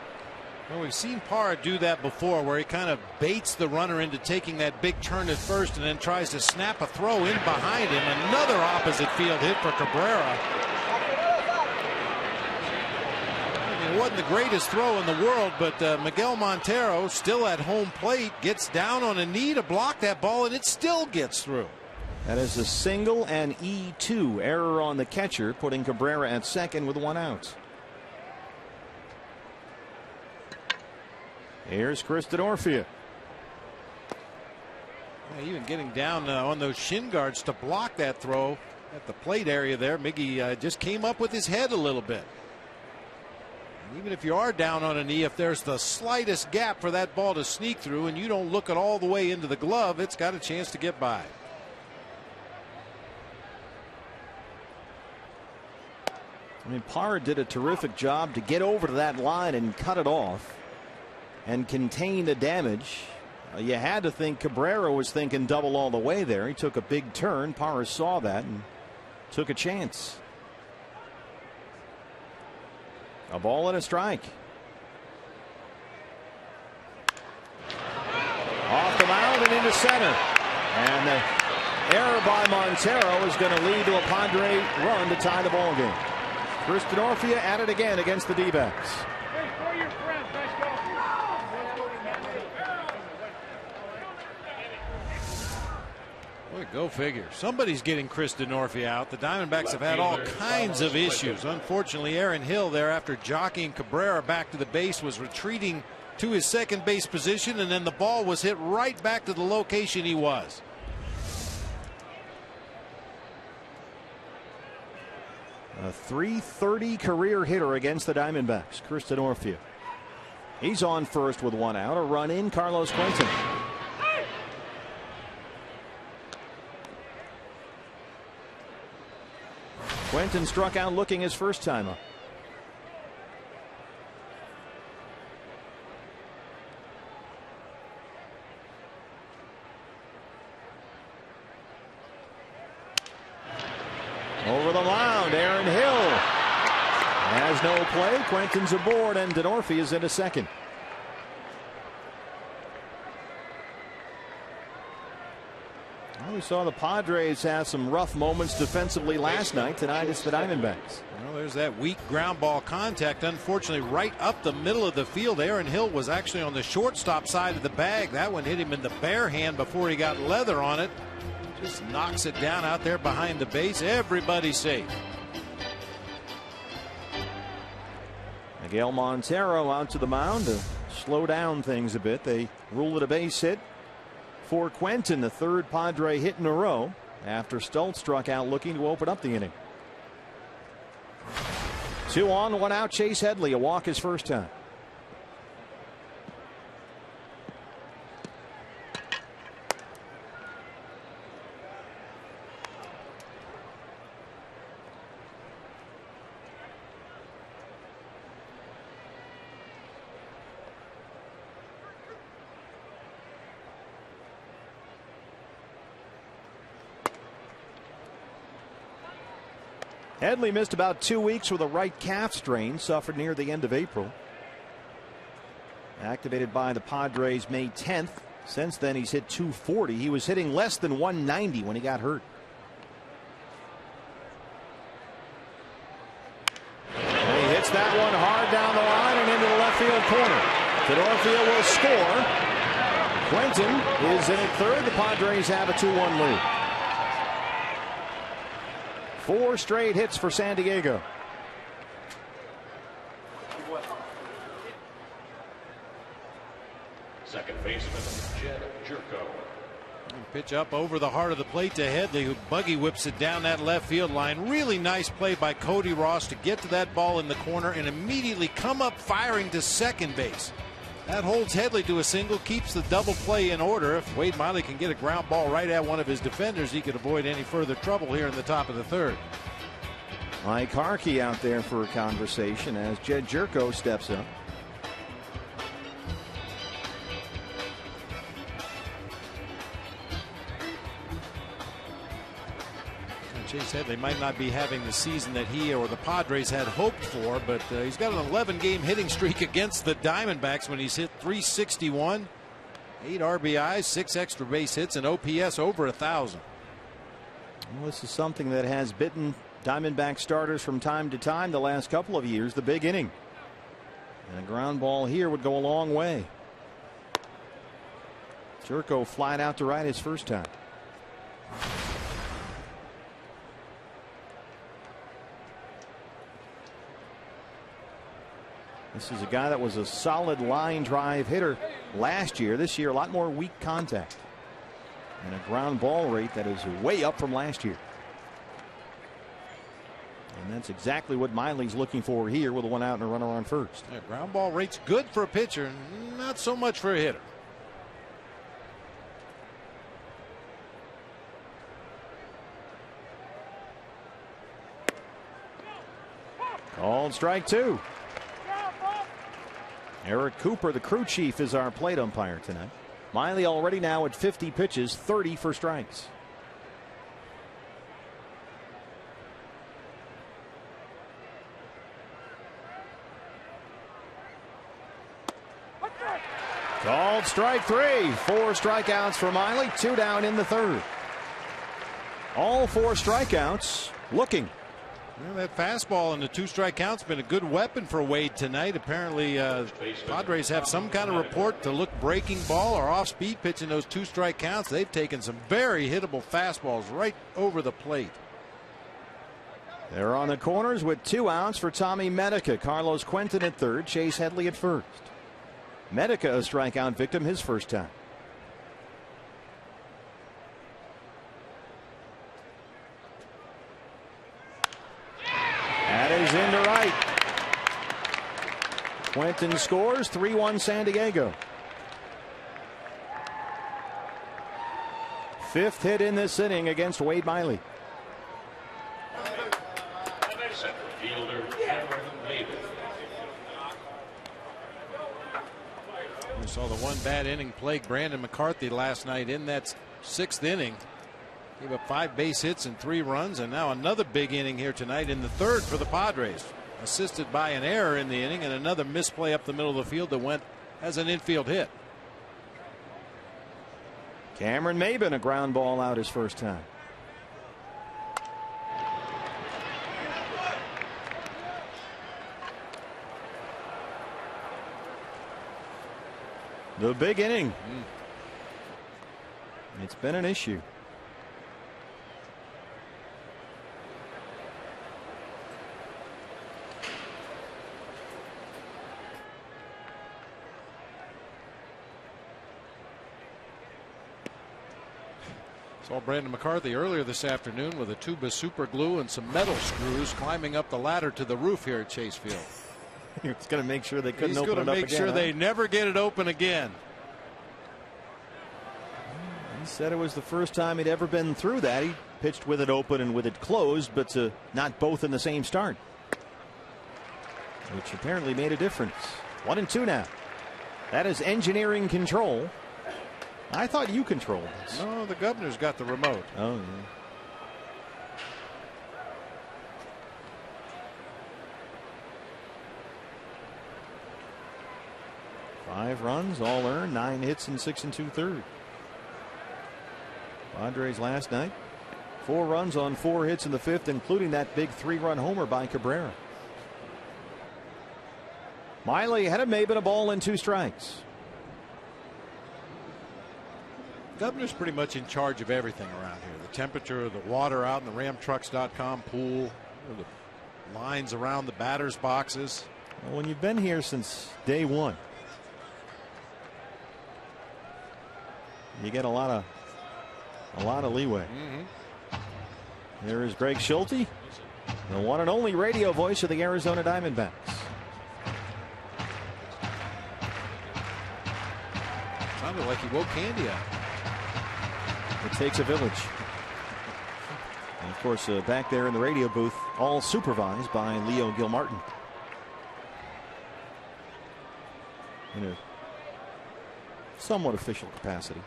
Well, we've seen Parra do that before, where he kind of baits the runner into taking that big turn at first and then tries to snap a throw in behind him. Another opposite field hit for Cabrera. It wasn't the greatest throw in the world, but Miguel Montero, still at home plate, gets down on a knee to block that ball, and it still gets through. That is a single and E2 error on the catcher, putting Cabrera at second with 1 out. Here's Chris Denorfia. Even getting down on those shin guards to block that throw at the plate area there. Miggy just came up with his head a little bit. And even if you are down on a knee, if there's the slightest gap for that ball to sneak through and you don't look it all the way into the glove, it's got a chance to get by. I mean, Parra did a terrific job to get over to that line and cut it off and contain the damage. You had to think Cabrera was thinking double all the way there. He took a big turn. Parra saw that and took a chance. A ball and a strike. Off the mound and into center. And the error by Montero is going to lead to a Padre run to tie the ball game. Chris Denorfia at it again against the D-backs. Boy, go figure. Somebody's getting Chris Denorfia out. The Diamondbacks have had all kinds of issues. Unfortunately, Aaron Hill there, after jockeying Cabrera back to the base, was retreating to his second base position, and then the ball was hit right back to the location he was. A .330 career hitter against the Diamondbacks, Chris Denorfia. He's on first with 1 out. A run in, Carlos Quentin. Quentin struck out looking his first time up. Over the mound, Aaron Hill has no play. Quentin's aboard, and Denorfia is into second. We saw the Padres have some rough moments defensively last night. Tonight it's the Diamondbacks. Well, there's that weak ground ball contact. Unfortunately, right up the middle of the field. Aaron Hill was actually on the shortstop side of the bag. That one hit him in the bare hand before he got leather on it. Just knocks it down out there behind the base. Everybody's safe. Miguel Montero out to the mound to slow down things a bit. They rule it a base hit for Quentin, the third Padre hit in a row after Stoltz struck out looking to open up the inning. 2 on, 1 out. Chase Headley, a walk his first time. Headley missed about 2 weeks with a right calf strain, suffered near the end of April. Activated by the Padres May 10th. Since then, he's hit .240. He was hitting less than .190 when he got hurt. And he hits that one hard down the line and into the left field corner. Tedorfield will score. Quentin is in at third. The Padres have a 2-1 lead. 4 straight hits for San Diego. Second baseman, Jed Jerko. Pitch up over the heart of the plate to Headley, who buggy whips it down that left field line. Really nice play by Cody Ross to get to that ball in the corner and immediately come up firing to second base. That holds Headley to a single, keeps the double play in order. If Wade Miley can get a ground ball right at one of his defenders, he could avoid any further trouble here in the top of the third. Mike Harkey out there for a conversation as Jed Jerko steps up. Chase Headley might not be having the season that he or the Padres had hoped for, but he's got an 11-game hitting streak against the Diamondbacks when he's hit .361, 8 RBIs, 6 extra base hits, and OPS over 1,000. Well, this is something that has bitten Diamondback starters from time to time the last couple of years, the big inning. And a ground ball here would go a long way. Jerko flied out to right his first time. This is a guy that was a solid line drive hitter last year. This year, a lot more weak contact. And a ground ball rate that is way up from last year. And that's exactly what Miley's looking for here with a 1 out and a runner on first. Yeah, ground ball rate's good for a pitcher, not so much for a hitter. Called strike 2. Eric Cooper, the crew chief, is our plate umpire tonight. Miley already now at 50 pitches, 30 for strikes. Called strike 3. 4 strikeouts for Miley, 2 down in the third. All 4 strikeouts looking. Well, that fastball and the 2 strike count's been a good weapon for Wade tonight. Apparently, Padres have some kind of report to look breaking ball or off speed pitch in those 2 strike counts. They've taken some very hittable fastballs right over the plate. They're on the corners with 2 outs for Tommy Medica. Carlos Quentin at third, Chase Headley at first. Medica a strikeout victim his first time. That is into right. Quentin scores, 3-1 San Diego. 5th hit in this inning against Wade Miley. Center fielder, Cameron Davis. We saw the one bad inning plague Brandon McCarthy last night in that 6th inning. Gave up 5 base hits and 3 runs, and now another big inning here tonight in the 3rd for the Padres. Assisted by an error in the inning and another misplay up the middle of the field that went as an infield hit. Cameron Maybin, a ground ball out his first time. The big inning. It's been an issue. Saw Brandon McCarthy earlier this afternoon with a tube of super glue and some metal screws climbing up the ladder to the roof here at Chase Field. He's going to make sure they couldn't open it up again. He's going to make sure they never get it open again. He said it was the first time he'd ever been through that. He pitched with it open and with it closed, but not both in the same start, which apparently made a difference. 1-2 now. That is engineering control. I thought you controlled this. No, the governor's got the remote. Oh, yeah. Five runs, all earned, 9 hits and 6 2/3. Padres last night, 4 runs on 4 hits in the 5th, including that big 3-run homer by Cabrera. Miley had a Maybin, a ball and 2 strikes. Governor's pretty much in charge of everything around here. The temperature, the water out in the ramtrucks.com pool, the lines around the batters boxes. Well, when you've been here since day one, you get a lot of leeway. There is Greg Schulte, the one and only radio voice of the Arizona Diamondbacks. Sounded like he woke Candy up. It takes a village. And of course, back there in the radio booth, all supervised by Leo Gilmartin. In a somewhat official capacity.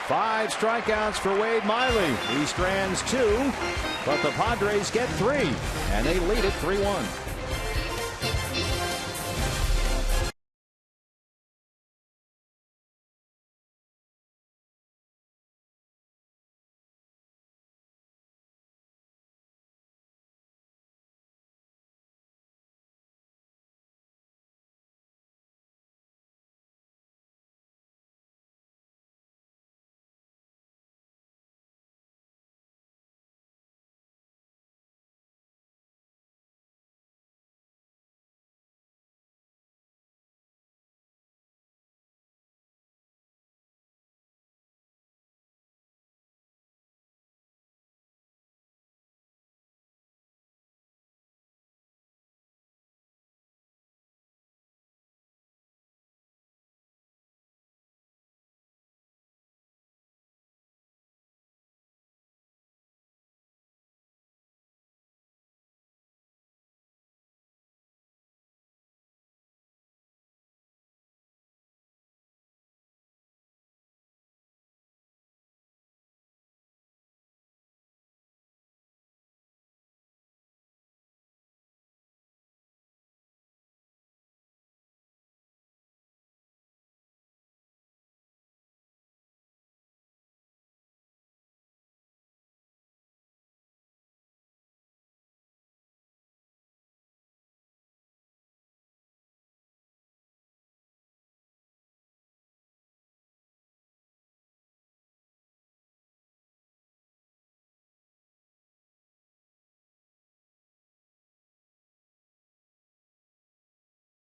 Five strikeouts for Wade Miley. He strands 2, but the Padres get 3, and they lead it 3-1.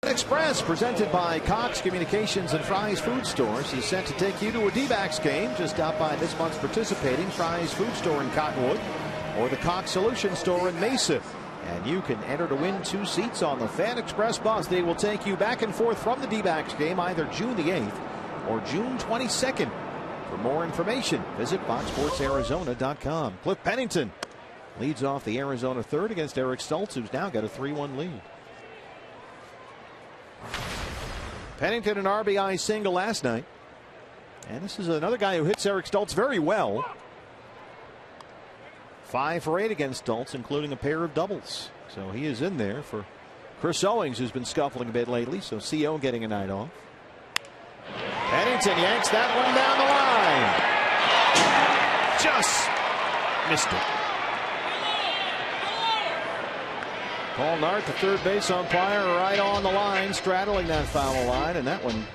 Express, presented by Cox Communications and Fry's Food Stores, is set to take you to a D-backs game. Just stop by this month's participating Fry's Food Store in Cottonwood or the Cox Solution Store in Mesa, and you can enter to win 2 seats on the Fan Express bus. They will take you back and forth from the D-backs game either June the 8th or June 22nd. For more information, visit foxsportsarizona.com. Cliff Pennington leads off the Arizona third against Eric Stultz, who's now got a 3-1 lead. Pennington, an RBI single last night. And this is another guy who hits Eric Stultz very well. 5 for 8 against Stultz, including a pair of doubles. So he is in there for Chris Owings, who's been scuffling a bit lately, so CO getting a night off. Pennington yanks that one down the line. Just missed it. Paul Nart, the third base umpire, right on the line, straddling that foul line, and that one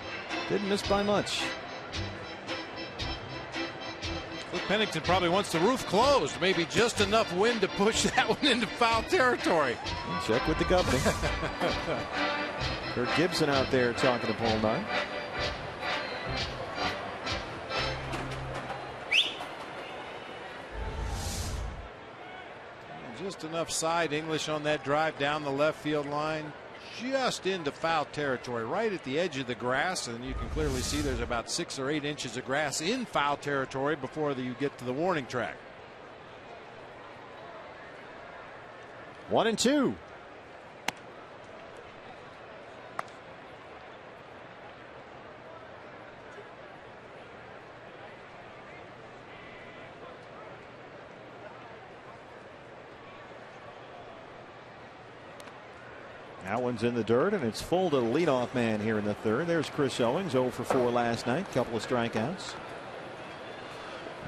didn't miss by much. Cliff Pennington probably wants the roof closed. Maybe just enough wind to push that one into foul territory. And check with the governor. Kurt Gibson out there talking to Paul Nart. Just enough side English on that drive down the left field line, just into foul territory, right at the edge of the grass, and you can clearly see there's about 6 or 8 inches of grass in foul territory before you get to the warning track. 1-2. That one's in the dirt, and it's full to the leadoff man here in the third. There's Chris Owings, 0 for 4 last night, couple of strikeouts.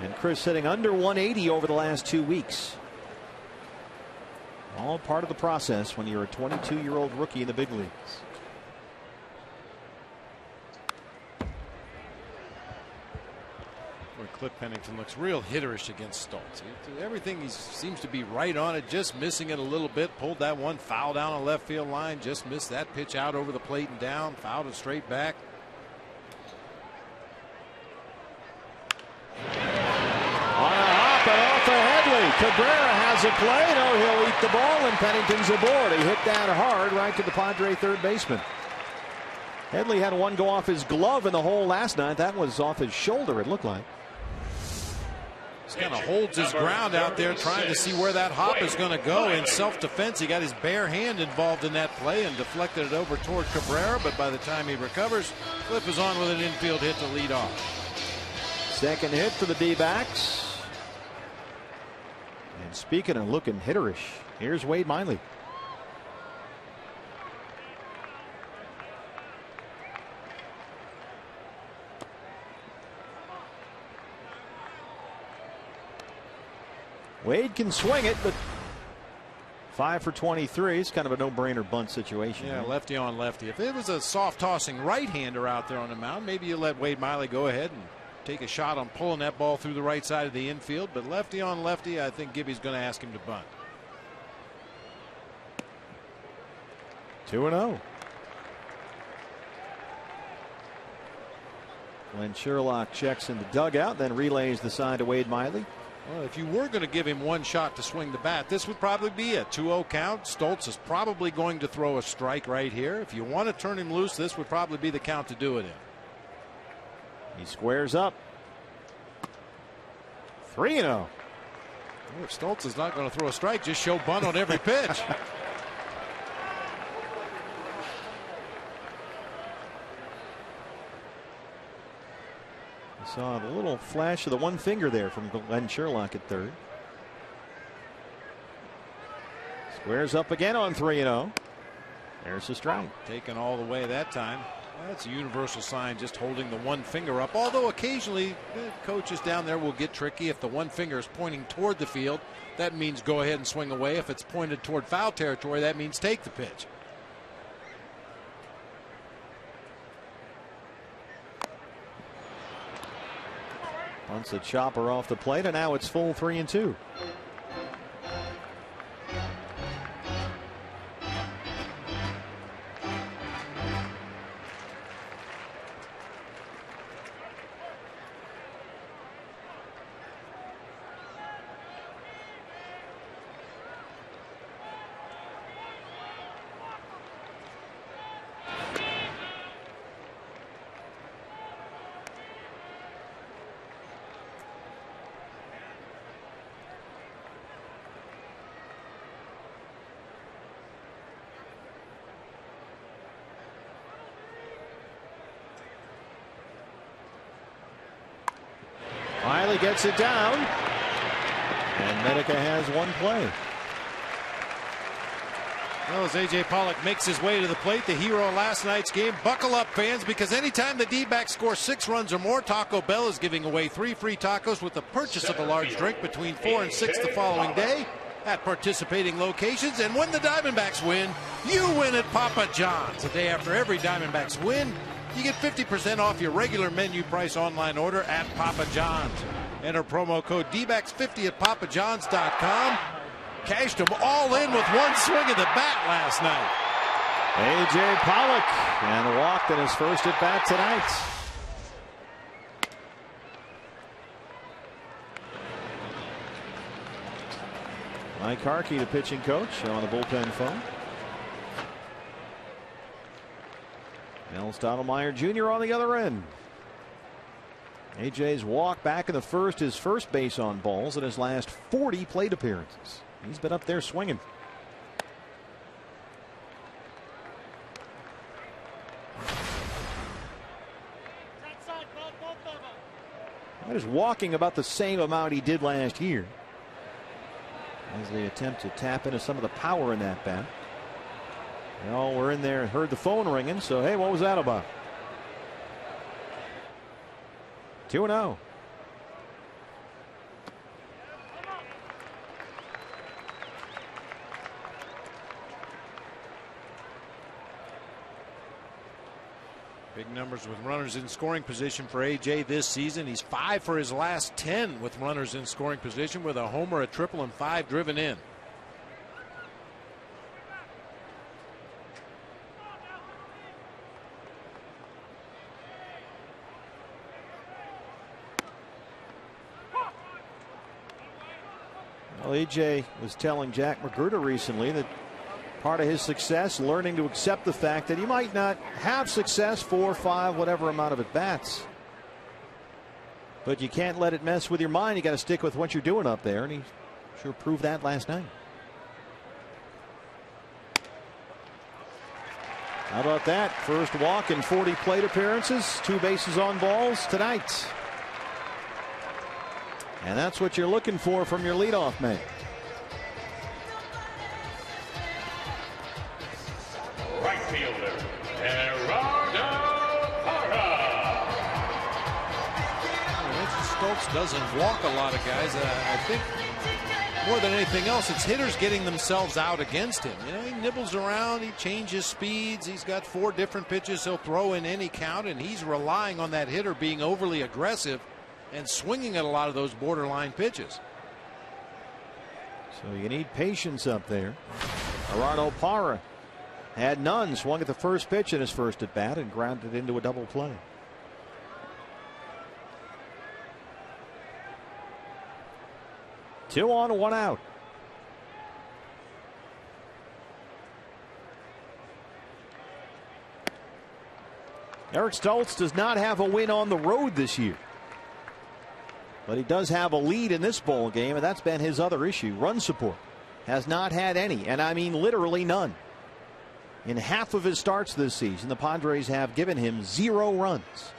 And Chris hitting under 180 over the last 2 weeks. All part of the process when you're a 22-year-old rookie in the big leagues. Cliff Pennington looks real hitterish against Stoltz. Everything he seems to be right on it, just missing it a little bit. Pulled that one foul down on left field line, just missed that pitch out over the plate and down, fouled it straight back. On a hop and off of Headley. Cabrera has a play. No, he'll eat the ball, and Pennington's aboard. He hit that hard right to the Padre third baseman. Headley had one go off his glove in the hole last night. That was off his shoulder, it looked like. He kind of holds his ground out there, trying to see where that hop is going to go. In self-defense, he got his bare hand involved in that play and deflected it over toward Cabrera, but by the time he recovers, Cliff is on with an infield hit to lead off. Second hit for the D-backs. And speaking of looking hitterish, here's Wade Miley. Wade can swing it, but 5 for 23 is kind of a no-brainer bunt situation. Yeah, lefty on lefty. If it was a soft tossing right-hander out there on the mound, maybe you let Wade Miley go ahead and take a shot on pulling that ball through the right side of the infield. But lefty on lefty, I think Gibby's going to ask him to bunt. 2-0. Glenn Sherlock checks in the dugout, then relays the sign to Wade Miley. Well, if you were going to give him one shot to swing the bat, this would probably be a 2-0 count. Stoltz is probably going to throw a strike right here. If you want to turn him loose, this would probably be the count to do it in. He squares up. 3-0. If Stoltz is not going to throw a strike, just show bunt on every pitch. Saw a little flash of the one finger there from Glenn Sherlock at third. Squares up again on 3-0. There's the strike. Taken all the way that time. That's a universal sign, just holding the one finger up. Although occasionally coaches down there will get tricky. If the one finger is pointing toward the field, that means go ahead and swing away. If it's pointed toward foul territory, that means take the pitch. Once the chopper off the plate, and now it's full 3-2. Miley gets it down, and Medica has one play. Well, as A.J. Pollock makes his way to the plate, the hero of last night's game, buckle up, fans, because anytime the D-backs score 6 runs or more, Taco Bell is giving away 3 free tacos with the purchase of a large drink between 4 and 6 the following day at participating locations. And when the Diamondbacks win, you win at Papa John's. The day after every Diamondbacks win, you get 50% off your regular menu price online order at Papa John's. Enter promo code DBACKS50 at papajohns.com. Cashed them all in with one swing of the bat last night. A.J. Pollock, and walked in his first at bat tonight. Mike Harkey, the pitching coach, on the bullpen phone. Mel Stottlemyre Jr. on the other end. A.J.'s walk back in the first, his first base on balls in his last 40 plate appearances. He's been up there swinging. That is walking about the same amount he did last year, as they attempt to tap into some of the power in that bat. Well, we're in there and heard the phone ringing, so hey, what was that about? 2-0. Big numbers with runners in scoring position for A.J. this season. He's 5 for his last 10 with runners in scoring position, with a homer, a triple, and 5 driven in. Well, A.J. was telling Jack Magruder recently that part of his success, learning to accept the fact that he might not have success 4, 5, whatever amount of at bats. But you can't let it mess with your mind. You got to stick with what you're doing up there, and he sure proved that last night. How about that? First walk in 40 plate appearances, 2 bases on balls tonight. And that's what you're looking for from your leadoff man. Right fielder, Stoltz doesn't walk a lot of guys. I think more than anything else, it's hitters getting themselves out against him. You know, he nibbles around, he changes speeds. He's got 4 different pitches he'll throw in any count, and he's relying on that hitter being overly aggressive and swinging at a lot of those borderline pitches. So you need patience up there. Gerardo Parra had none, swung at the first pitch in his first at bat and grounded into a double play. Two on, 1 out. Eric Stoltz does not have a win on the road this year, but he does have a lead in this ball game, and that's been his other issue. Run support has not had any, and I mean literally none. In half of his starts this season, the Padres have given him 0 runs.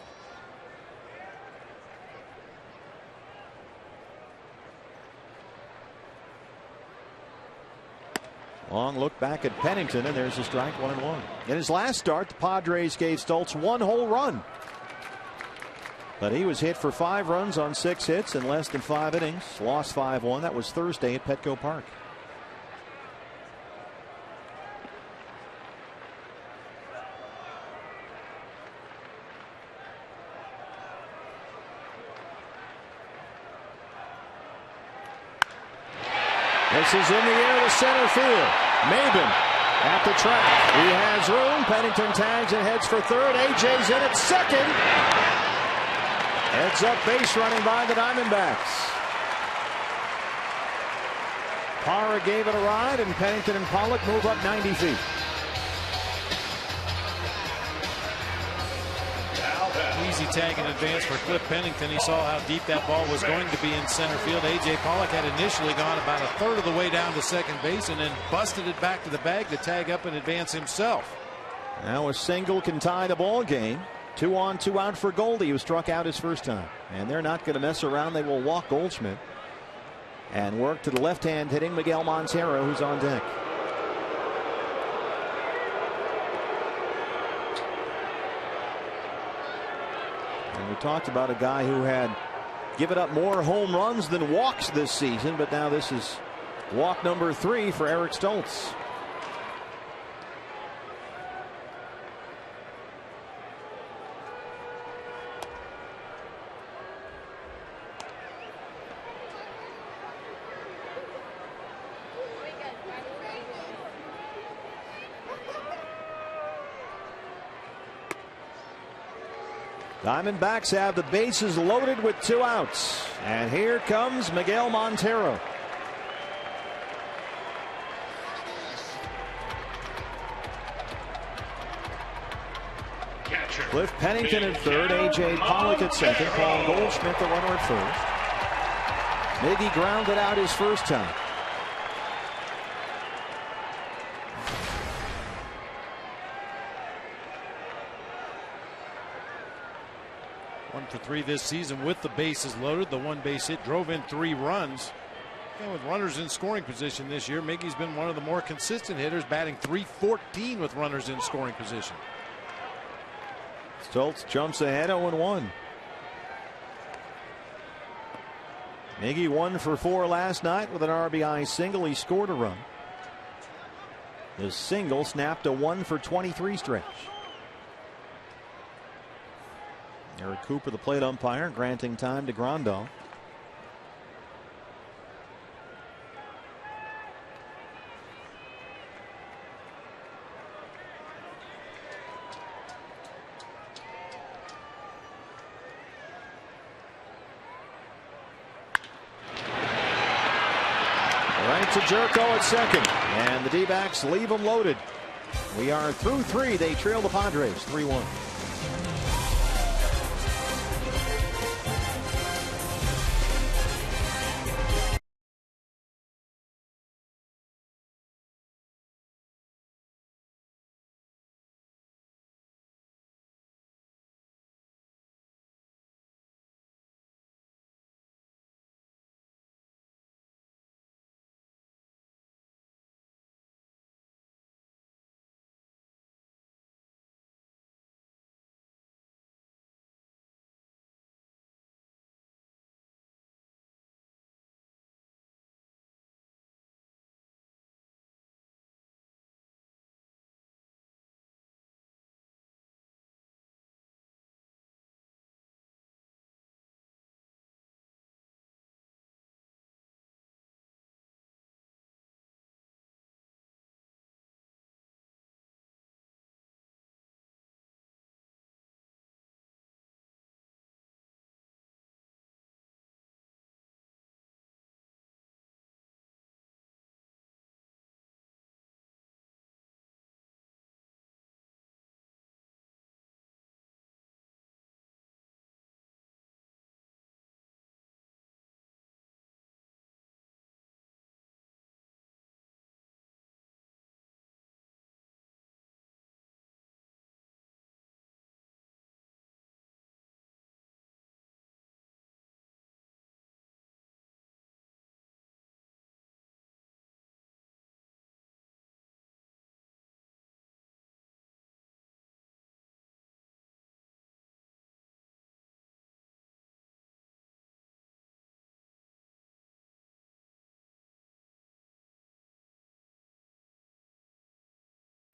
Long look back at Pennington, and there's a strike, 1-1. In his last start, the Padres gave Stoltz 1 whole run, but he was hit for 5 runs on 6 hits in less than 5 innings. Lost 5-1. That was Thursday at Petco Park. This is in the air to center field. Maben at the track. He has room. Pennington tags and heads for third. A.J.'s in at second. Heads up base running by the Diamondbacks. Parra gave it a ride, and Pennington and Pollock move up 90 feet. Easy tag in advance for Cliff Pennington. He saw how deep that ball was going to be in center field. A.J. Pollock had initially gone about a third of the way down to second base and then busted it back to the bag to tag up and advance himself. Now a single can tie the ball game. 2 on, 2 out for Goldie, who struck out his first time. And they're not going to mess around. They will walk Goldschmidt and work to the left-hand hitting Miguel Montero, who's on deck. talked about a guy who had given up more home runs than walks this season, but now this is walk number 3 for Eric Stoltz. Diamondbacks have the bases loaded with 2 outs. And here comes Miguel Montero. Catcher. Cliff Pennington at third, A.J. Pollock at second, Paul Goldschmidt the runner at first. Miggy grounded out his first time. One for 3 this season with the bases loaded. The 1 base hit drove in 3 runs. And with runners in scoring position this year, Miggy's been one of the more consistent hitters, batting .314 with runners in scoring position. Stoltz jumps ahead 0-1. Miggy 1 for 4 last night with an RBI single. He scored a run. His single snapped a 1 for 23 stretch. Eric Cooper, the plate umpire, granting time to Grandal. Right to Jerko at second, and the D-backs leave them loaded. We are through 3. They trail the Padres 3-1.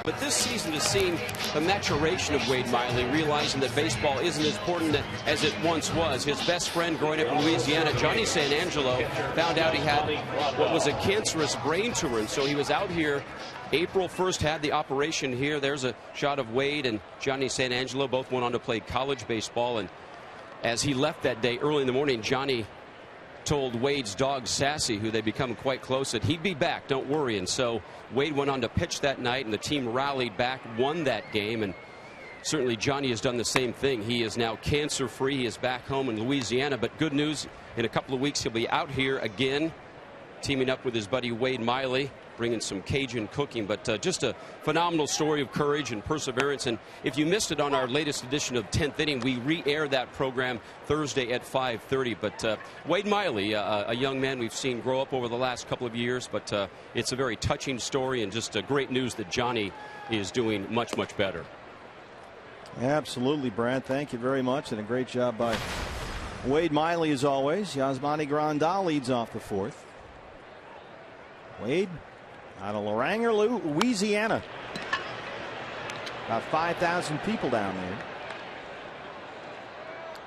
But this season has seen the maturation of Wade Miley, realizing that baseball isn't as important as it once was. His best friend growing up in Louisiana, Johnny San Angelo, found out he had what was a cancerous brain tumor, and so he was out here. April 1st had the operation here. There's a shot of Wade and Johnny San Angelo. Both went on to play college baseball, and as he left that day early in the morning, Johnny told Wade's dog Sassy, who they become quite close, that he'd be back, don't worry. And so Wade went on to pitch that night, and the team rallied back, won that game, and certainly Johnny has done the same thing. He is now cancer-free. He is back home in Louisiana, but good news, in a couple of weeks he'll be out here again, teaming up with his buddy Wade Miley, bringing some Cajun cooking. But just a phenomenal story of courage and perseverance. And if you missed it on our latest edition of 10th Inning, we re-air that program Thursday at 5:30. But Wade Miley, a young man we've seen grow up over the last couple of years, but it's a very touching story, and just great news that Johnny is doing much, much better. Absolutely, Brad. Thank you very much, and a great job by Wade Miley as always. Yasmani Grandal leads off the fourth. Wade out of Larenger, Louisiana. About 5,000 people down there.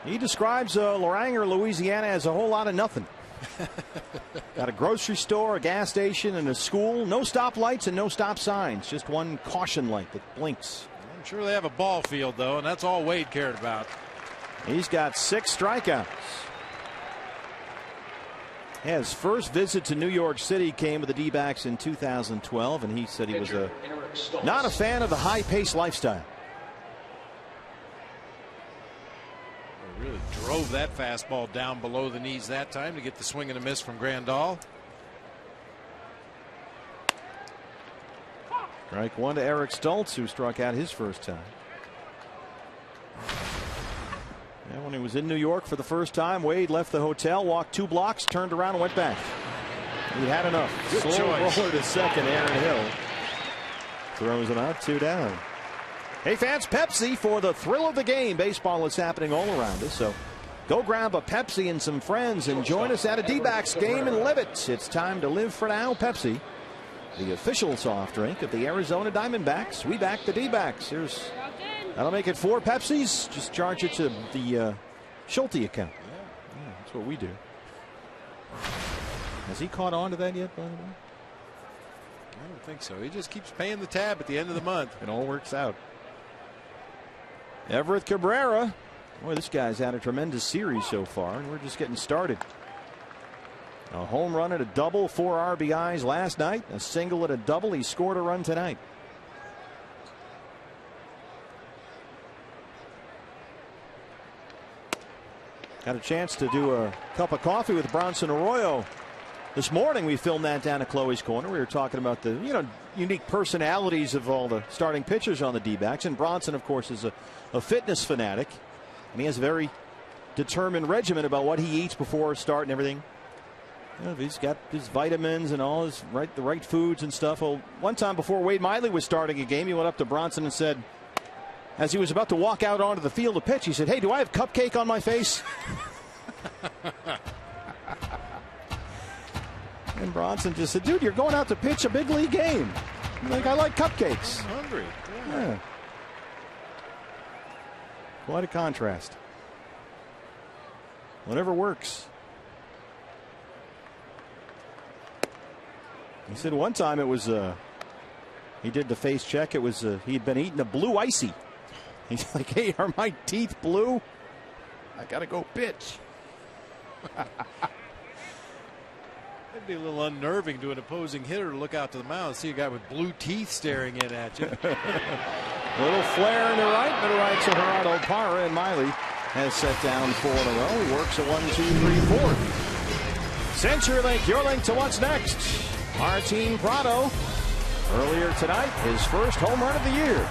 He describes Larenger, Louisiana as a whole lot of nothing. Got a grocery store, a gas station, and a school. No stoplights and no stop signs. Just one caution light that blinks. I'm sure they have a ball field, though, and that's all Wade cared about. He's got 6 strikeouts. His first visit to New York City came with the D-backs in 2012, and he said he was not a fan of the high-paced lifestyle. They really drove that fastball down below the knees that time to get the swing and a miss from Grandal. Strike one to Eric Stoltz, who struck out his first time. And when he was in New York for the first time, Wade left the hotel, walked 2 blocks, turned around and went back. He had enough. Good Slow choice. roller to second. Aaron Hill throws him out, 2 down. Hey fans, Pepsi for the thrill of the game. Baseball is happening all around us, so go grab a Pepsi and some friends and join us at a D-backs game and live it. It's time to live for now. Pepsi, the official soft drink of the Arizona Diamondbacks. We back the D-backs. That'll make it 4 Pepsis. Just charge it to the Schulte account. Yeah, that's what we do. Has he caught on to that yet, by the way? I don't think so. He just keeps paying the tab at the end of the month. It all works out. Everett Cabrera. Boy, this guy's had a tremendous series so far, and we're just getting started. A home run and a double, 4 RBIs last night, a single and a double. He scored a run tonight. Got a chance to do a cup of coffee with Bronson Arroyo this morning. We filmed that down at Chloe's Corner. We were talking about the unique personalities of all the starting pitchers on the D-backs, and Bronson, of course, is a fitness fanatic, and he has a very determined regimen about what he eats before a start and everything. He's got his vitamins and all his the right foods and stuff. Well, one time before Wade Miley was starting a game, he went up to Bronson and said, as he was about to walk out onto the field to pitch, he said, "Hey, do I have cupcake on my face?" And Bronson just said, "Dude, you're going out to pitch a big league game. Like, I like cupcakes." I'm hungry. Yeah. Quite a contrast. Whatever works. He said one time it was he did the face check. It was he'd been eating a blue icy. He's like, "Hey, are my teeth blue? I gotta go pitch." It'd be a little unnerving to an opposing hitter to look out to the mound and see a guy with blue teeth staring in at you. A little flare in the right, but right to Gerardo Parra, and Miley has set down 4 in a row. He works a 1, 2, 3, 4. CenturyLink, your link to what's next. Martin Prado, earlier tonight, his first home run of the year.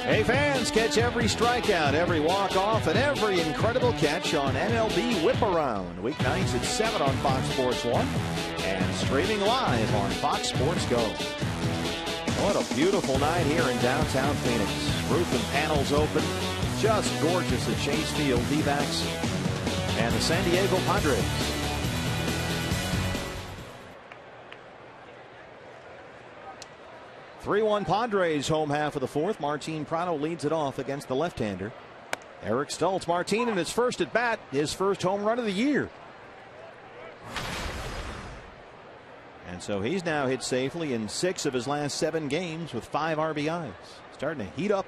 Hey fans, catch every strikeout, every walk-off, and every incredible catch on MLB Whip Around. Weeknights at 7 on Fox Sports 1 and streaming live on Fox Sports Go. What a beautiful night here in downtown Phoenix. Roof and panels open. Just gorgeous at Chase Field. D-backs and the San Diego Padres. (3-1) Padres, home half of the fourth. Martin Prado leads it off against the left-hander. Eric Stultz. Martin in his first at bat, his first home run of the year. And so he's now hit safely in 6 of his last 7 games with 5 RBIs. Starting to heat up.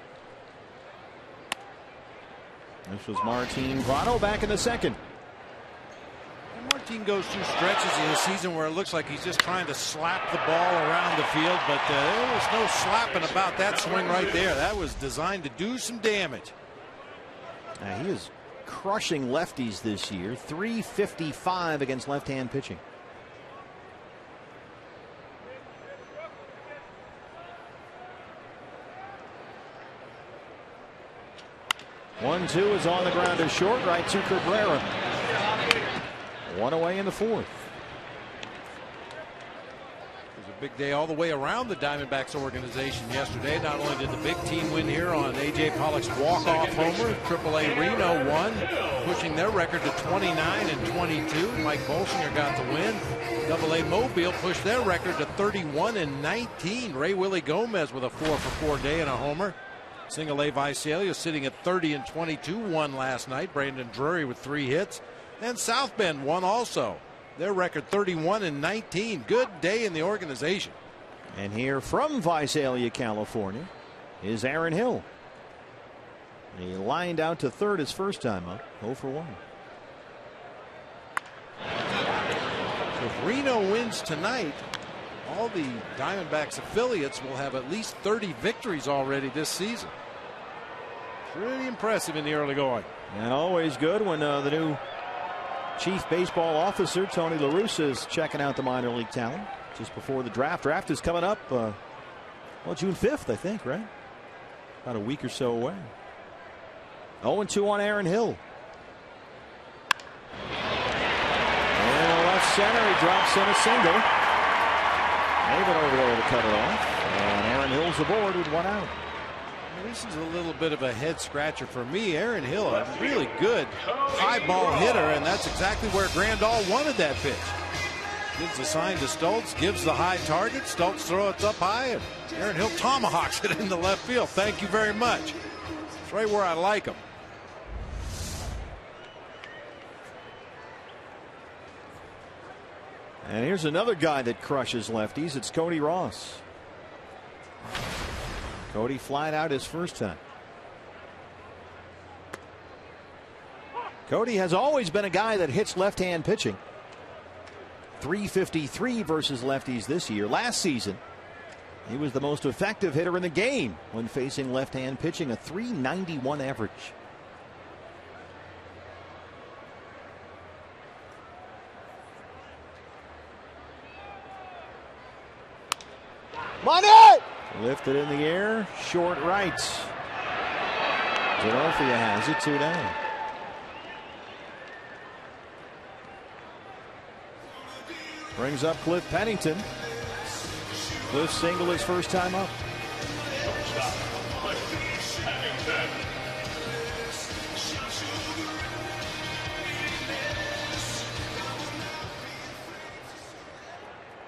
This was Martin Prado back in the second. Martin goes through stretches in the season where it looks like he's just trying to slap the ball around the field, but there was no slapping about that swing right there. That was designed to do some damage. Now he is crushing lefties this year. .355 against left-hand pitching. One-two is on the ground to short, right to Cabrera. 1 away in the fourth. It was a big day all the way around the Diamondbacks organization yesterday. Not only did the big team win here on A.J. Pollock's walk-off homer, AAA Reno won, pushing their record to 29-22. Mike Bolsinger got the win. AA Mobile pushed their record to 31-19. Ray Willie Gomez with a 4-for-4 day and a homer. Single A Visalia sitting at 30-22, won last night. Brandon Drury with 3 hits. And South Bend won also. Their record 31-19. Good day in the organization. And here from Visalia, California, is Aaron Hill. He lined out to third his first time up. 0 for 1. So if Reno wins tonight, all the Diamondbacks affiliates will have at least 30 victories already this season. Pretty impressive in the early going. And always good when the new Chief Baseball Officer Tony La Russa is checking out the minor league talent just before the draft. Draft is coming up, well, June 5th, I think, right? About a week or so away. 0-2 on Aaron Hill. And left center, he drops in a single. Maven over there to cut it off. And Aaron Hill's aboard with 1 out. This is a little bit of a head scratcher for me. Aaron Hill, a really good high ball hitter, and that's exactly where Grandal wanted that pitch. Gives the sign to Stultz, gives the high target. Stultz throws it up high, and Aaron Hill tomahawks it into left field. Thank you very much. It's right where I like him. And here's another guy that crushes lefties. It's Cody Ross. Cody flied out his first time. Cody has always been a guy that hits left-hand pitching. .353 versus lefties this year. Last season, he was the most effective hitter in the game when facing left-hand pitching, a .391 average. Money! Lifted in the air, short right. Zanoffia has it, 2 down. Brings up Cliff Pennington. Cliff single his first time up.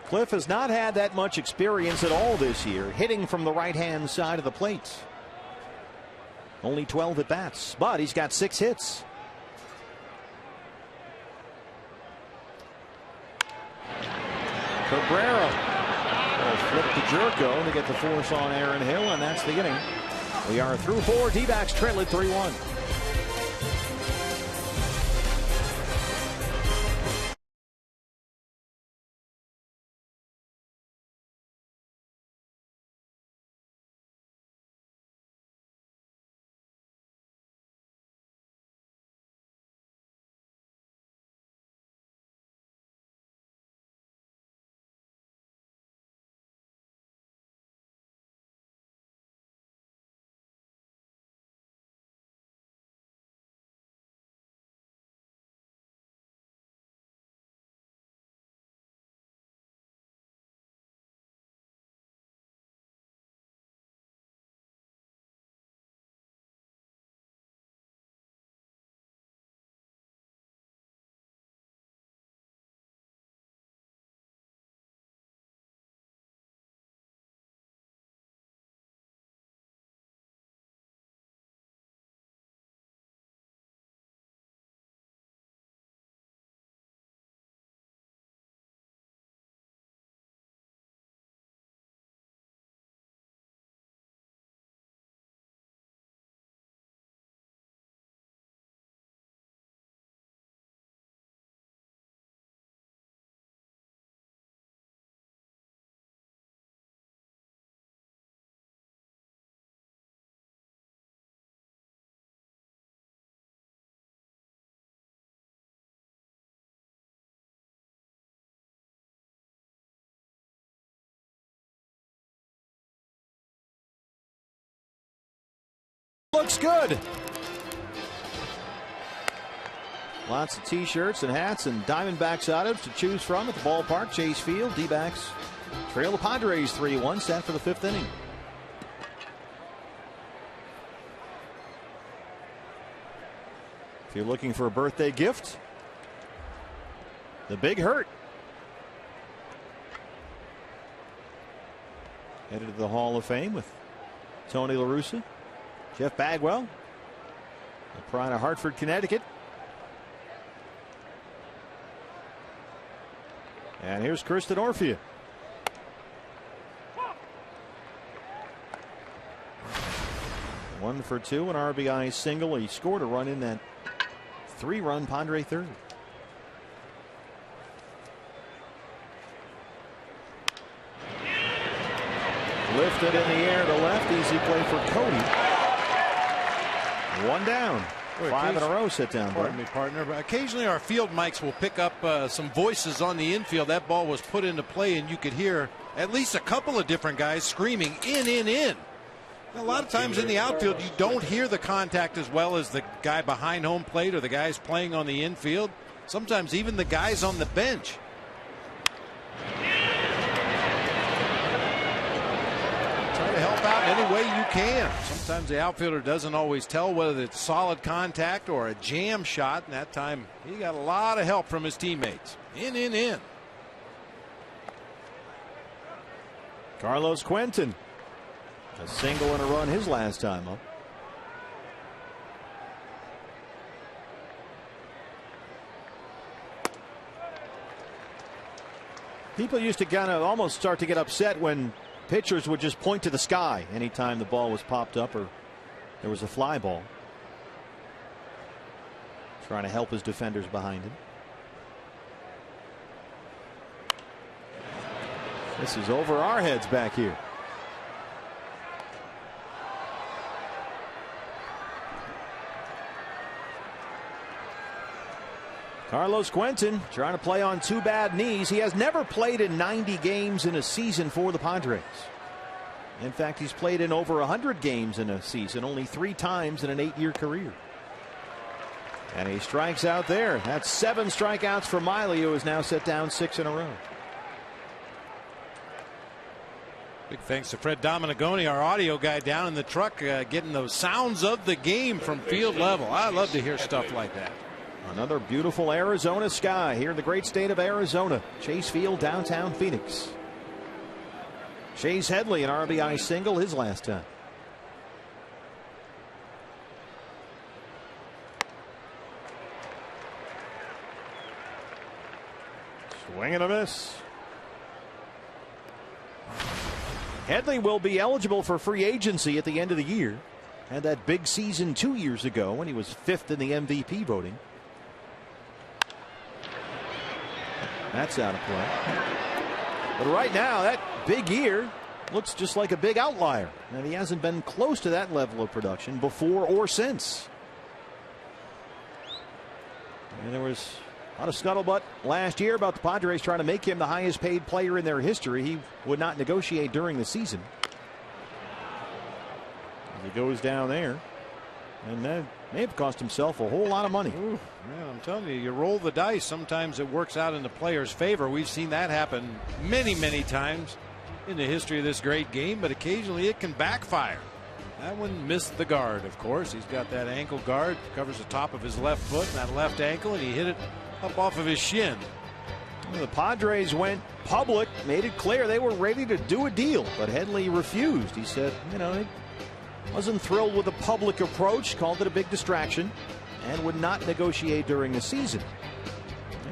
Cliff has not had that much experience at all this year, hitting from the right-hand side of the plate. Only 12 at-bats, but he's got 6 hits. Cabrera will flip the Jerko to get the force on Aaron Hill, and that's the inning. We are through 4. D-backs trail at 3-1. Looks good. Lots of t-shirts and hats and Diamondbacks items to choose from at the ballpark. Chase Field. D-backs trail the Padres 3-1, set for the 5th inning. If you're looking for a birthday gift, the Big Hurt. Headed to the Hall of Fame with Tony La Russa, Jeff Bagwell, the pride of Hartford, Connecticut. And here's Kristen Orfia. One for two, an RBI single. He scored a run in that 3-run Padre third. Lifted in the air to left. Easy play for Cody. One down. 5 in a row sit down. Pardon me, partner. But occasionally our field mics will pick up some voices on the infield. That ball was put into play, and you could hear at least a couple of different guys screaming in. A lot of times in the outfield, you don't hear the contact as well as the guy behind home plate or the guys playing on the infield. Sometimes even the guys on the bench. Try to help out any way you can. Sometimes the outfielder doesn't always tell whether it's solid contact or a jam shot. And that time he got a lot of help from his teammates. In. Carlos Quentin. A single and a run his last time up. People used to kind of almost start to get upset when pitchers would just point to the sky anytime the ball was popped up or there was a fly ball. Trying to help his defenders behind him. This is over our heads back here. Carlos Quentin trying to play on 2 bad knees. He has never played in 90 games in a season for the Padres. In fact, he's played in over 100 games in a season, only 3 times in an 8-year career. And he strikes out there. That's 7 strikeouts for Miley, who is now set down 6 in a row. Big thanks to Fred Dominigoni, our audio guy down in the truck, getting those sounds of the game from field level. I love to hear stuff like that. Another beautiful Arizona sky here in the great state of Arizona. Chase Field, downtown Phoenix. Chase Headley, an RBI single his last time. Swing and a miss. Headley will be eligible for free agency at the end of the year. Had that big season 2 years ago when he was 5th in the MVP voting. That's out of play. But right now, that big year looks just like a big outlier. And he hasn't been close to that level of production before or since. And there was a lot of scuttlebutt last year about the Padres trying to make him the highest paid player in their history. He would not negotiate during the season. He goes down there. And that may have cost himself a whole lot of money. Ooh, yeah, I'm telling you, you roll the dice. Sometimes it works out in the player's favor. We've seen that happen many times in the history of this great game, but occasionally it can backfire. That one missed the guard, of course. He's got that ankle guard, covers the top of his left foot and that left ankle, and he hit it up off of his shin. The Padres went public, made it clear they were ready to do a deal, but Headley refused. He said, he wasn't thrilled with the public approach, called it a big distraction, and would not negotiate during the season.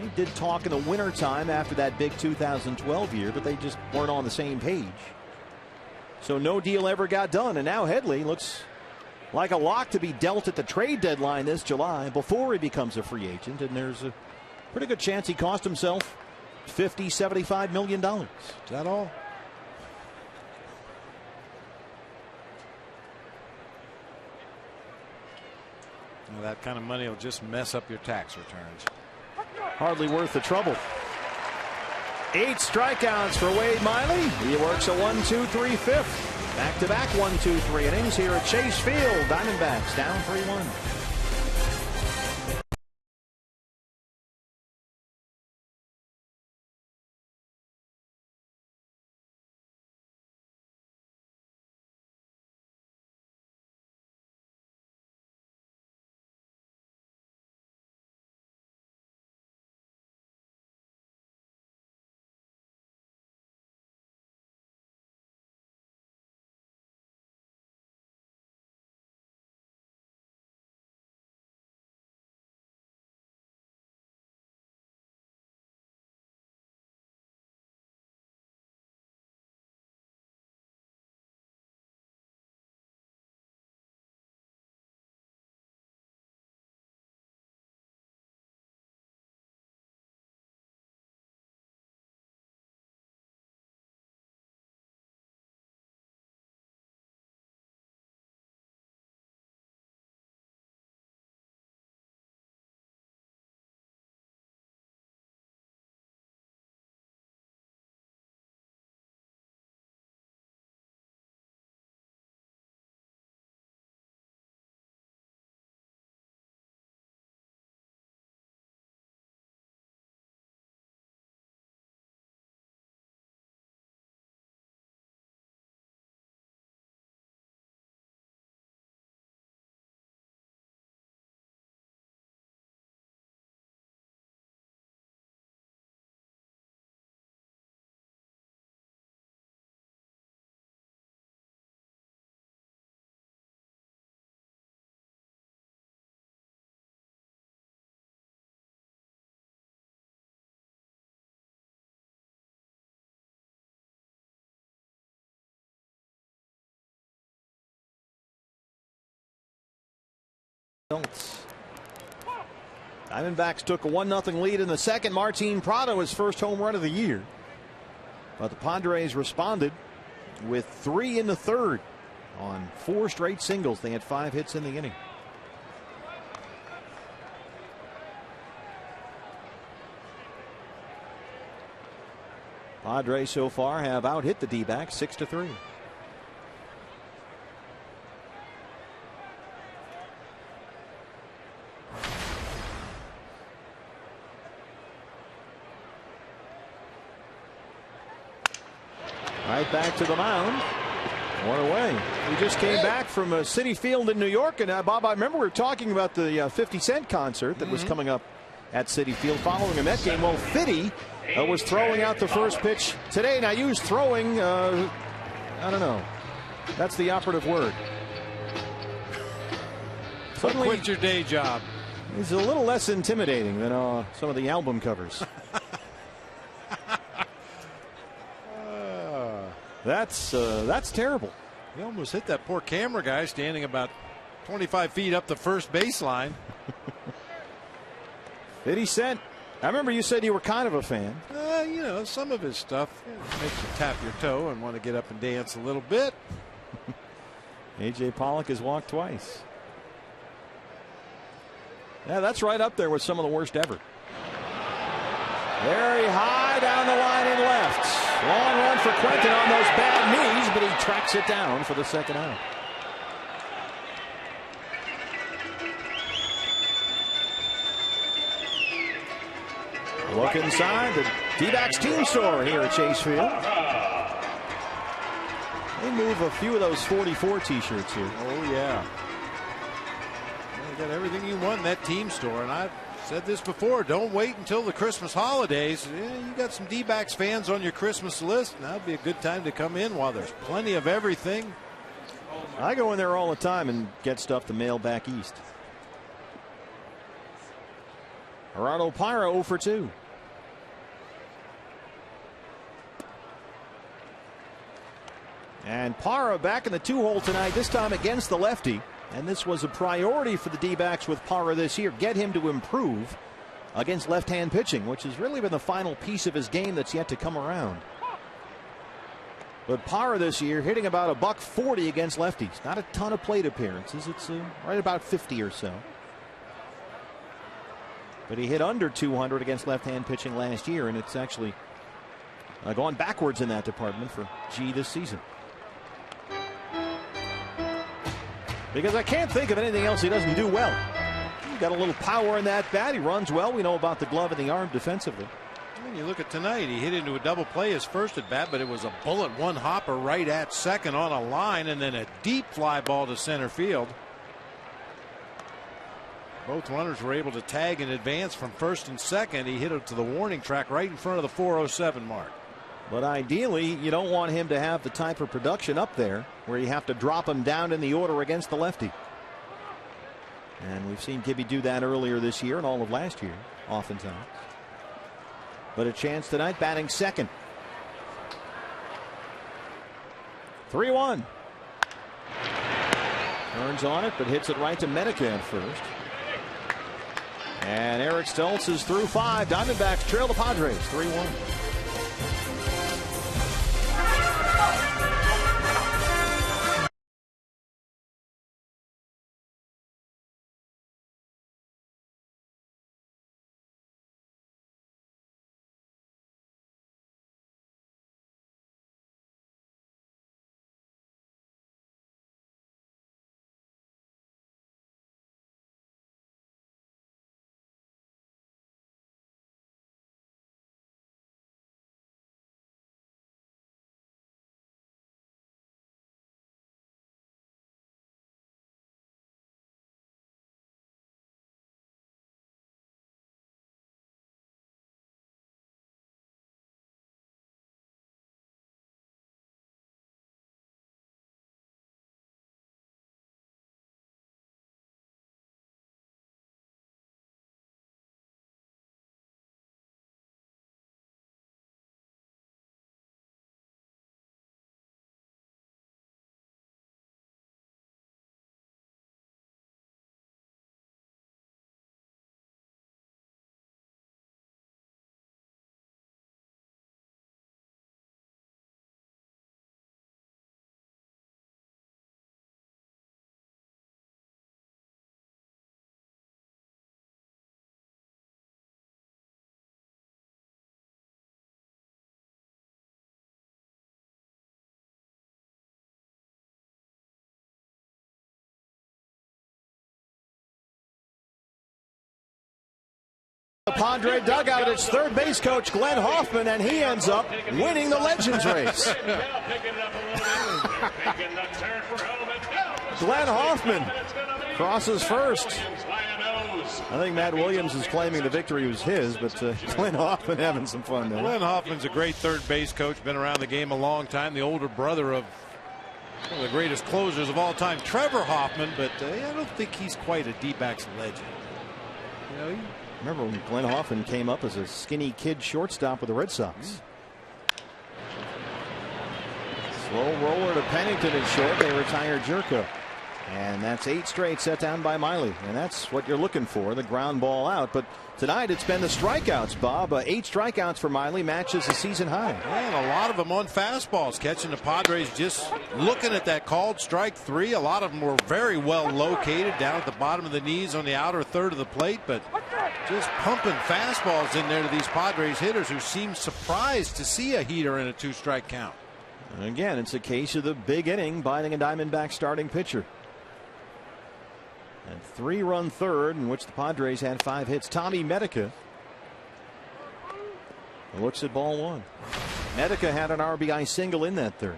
He did talk in the wintertime after that big 2012 year, but they just weren't on the same page. So no deal ever got done, and now Headley looks like a lock to be dealt at the trade deadline this July before he becomes a free agent, and there's a pretty good chance he cost himself $50–75 million. Is that all? That kind of money will just mess up your tax returns. Hardly worth the trouble. 8 strikeouts for Wade Miley. He works a 1-2-3 fifth. Back-to-back 1-2-3 innings here at Chase Field. Diamondbacks down 3-1. Diamondbacks took a 1-0 lead in the second. Martin Prado, his first home run of the year. But the Padres responded with 3 in the third on 4 straight singles. They had 5 hits in the inning. Padres so far have out-hit the D-backs 6-3. Right back to the mound. One away. We just came back from Citi Field in New York, and Bob, I remember we were talking about the 50 Cent concert that was coming up at Citi Field following a Met game. Well, Fitty was throwing out the first pitch today. Now, used throwing, I don't know. That's the operative word. Suddenly, quit your day job. He's a little less intimidating than some of the album covers. That's terrible. He almost hit that poor camera guy standing about 25 feet up the first baseline. 50 Cent. I remember you said you were kind of a fan. You know, some of his stuff makes you tap your toe and want to get up and dance a little bit. A.J. Pollock has walked twice. Yeah, that's right up there with some of the worst ever. Very high down the line and left. Long run for Quentin on those bad knees, but he tracks it down for the second out. Look inside the D-backs team store here at Chase Field. They move a few of those 44 t-shirts here. Oh, yeah. Well, you got everything you want in that team store, and I've said this before, don't wait until the Christmas holidays. Yeah, you got some D-backs fans on your Christmas list. Now would be a good time to come in while there's plenty of everything. I go in there all the time and get stuff to mail back east. Gerardo Parra 0 for 2. And Parra back in the 2-hole tonight, this time against the lefty. And this was a priority for the D-backs with Parra this year. Get him to improve against left-hand pitching, which has really been the final piece of his game that's yet to come around. But Parra this year hitting about $140 against lefties. Not a ton of plate appearances. It's right about 50 or so. But he hit under 200 against left-hand pitching last year, and it's actually gone backwards in that department for G this season. Because I can't think of anything else he doesn't do well. He's got a little power in that bat. He runs well. We know about the glove and the arm defensively. When you look at tonight, he hit into a double play his first at bat, but it was a bullet one hopper right at second on a line, and then a deep fly ball to center field. Both runners were able to tag in advance from first and second. He hit it to the warning track right in front of the 407 mark. But ideally, you don't want him to have the type of production up there where you have to drop him down in the order against the lefty. And we've seen Gibby do that earlier this year and all of last year, oftentimes. But a chance tonight, batting second. 3-1. Turns on it, but hits it right to Medica at first. And Eric Stoltz is through 5. Diamondbacks trail the Padres 3-1. The Padre dugout, it's third base coach Glenn Hoffman, and he ends up winning the Legends race. Glenn Hoffman crosses first. I think Matt Williams is claiming the victory was his, but Glenn Hoffman having some fun there. Glenn Hoffman's a great third base coach, been around the game a long time, the older brother of one of the greatest closers of all time, Trevor Hoffman, but I don't think he's quite a D-backs legend. You know, remember when Glenn Hoffman came up as a skinny kid shortstop with the Red Sox. Slow roller to Pennington in short. They retire Jerko. And that's 8 straight set down by Miley. And that's what you're looking for, the ground ball out. But tonight it's been the strikeouts, Bob. 8 strikeouts for Miley matches the season high. And a lot of them on fastballs, catching the Padres just looking at that called strike 3. A lot of them were very well located down at the bottom of the knees on the outer third of the plate, but just pumping fastballs in there to these Padres hitters who seem surprised to see a heater in a 2-strike count. And again, it's a case of the big inning biting a Diamondback starting pitcher. And 3-run third in which the Padres had 5 hits. Tommy Medica looks at ball 1. Medica had an RBI single in that third.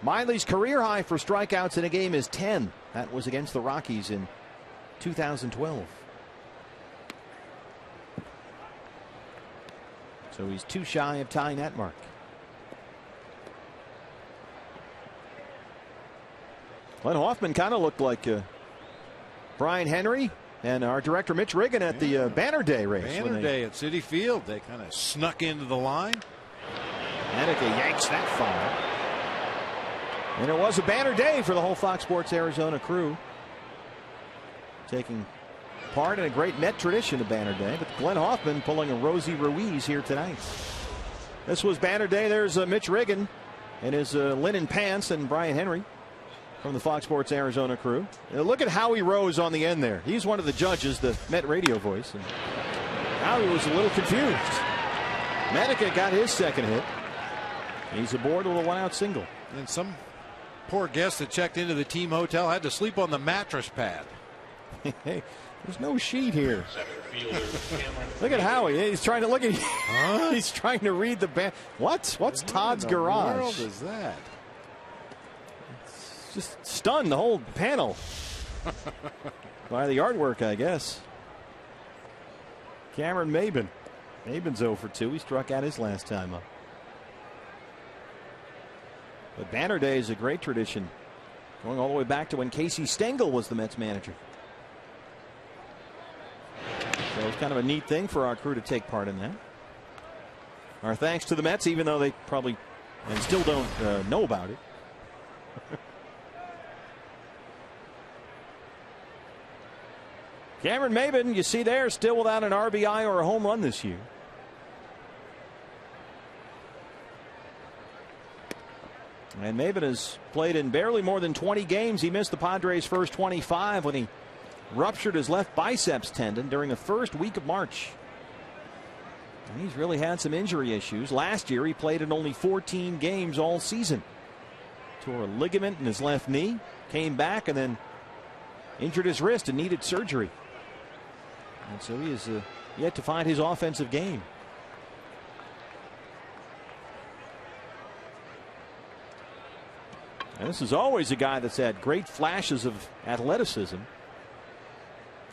Miley's career high for strikeouts in a game is 10. That was against the Rockies in 2012. So he's 2 shy of tying that mark. Glenn Hoffman kind of looked like Brian Henry and our director Mitch Riggin at the Banner Day race. Banner Day at Citi Field. They kind of snuck into the line. Medica yanks that foul. And it was a banner day for the whole Fox Sports Arizona crew. Taking part in a great Met tradition of Banner Day. But Glenn Hoffman pulling a Rosie Ruiz here tonight. This was Banner Day. There's Mitch Riggin in his linen pants and Brian Henry from the Fox Sports Arizona crew. Look at Howie Rose on the end there. He's one of the judges, the Met radio voice. And Howie was a little confused. Medica got his second hit. He's aboard with a 1-out single. And some Poor guest that checked into the team hotel had to sleep on the mattress pad. Hey, there's no sheet here. Look at Howie. He's trying to look at. He's trying to read the band. What's Todd's garage? What is that? It's just stunned the whole panel by the artwork, I guess. Cameron Maben. Maben's 0 for 2. He struck out his last time up. But Banner Day is a great tradition, going all the way back to when Casey Stengel was the Mets manager. So it's kind of a neat thing for our crew to take part in that. Our thanks to the Mets, even though they probably and still don't know about it. Cameron Maben, you see there, still without an RBI or a home run this year. And Maben has played in barely more than 20 games. He missed the Padres' first 25 when he ruptured his left biceps tendon during the first week of March. And he's really had some injury issues. Last year, he played in only 14 games all season. Tore a ligament in his left knee, came back, and then injured his wrist and needed surgery. And so he is yet to find his offensive game. And this is always a guy that's had great flashes of athleticism.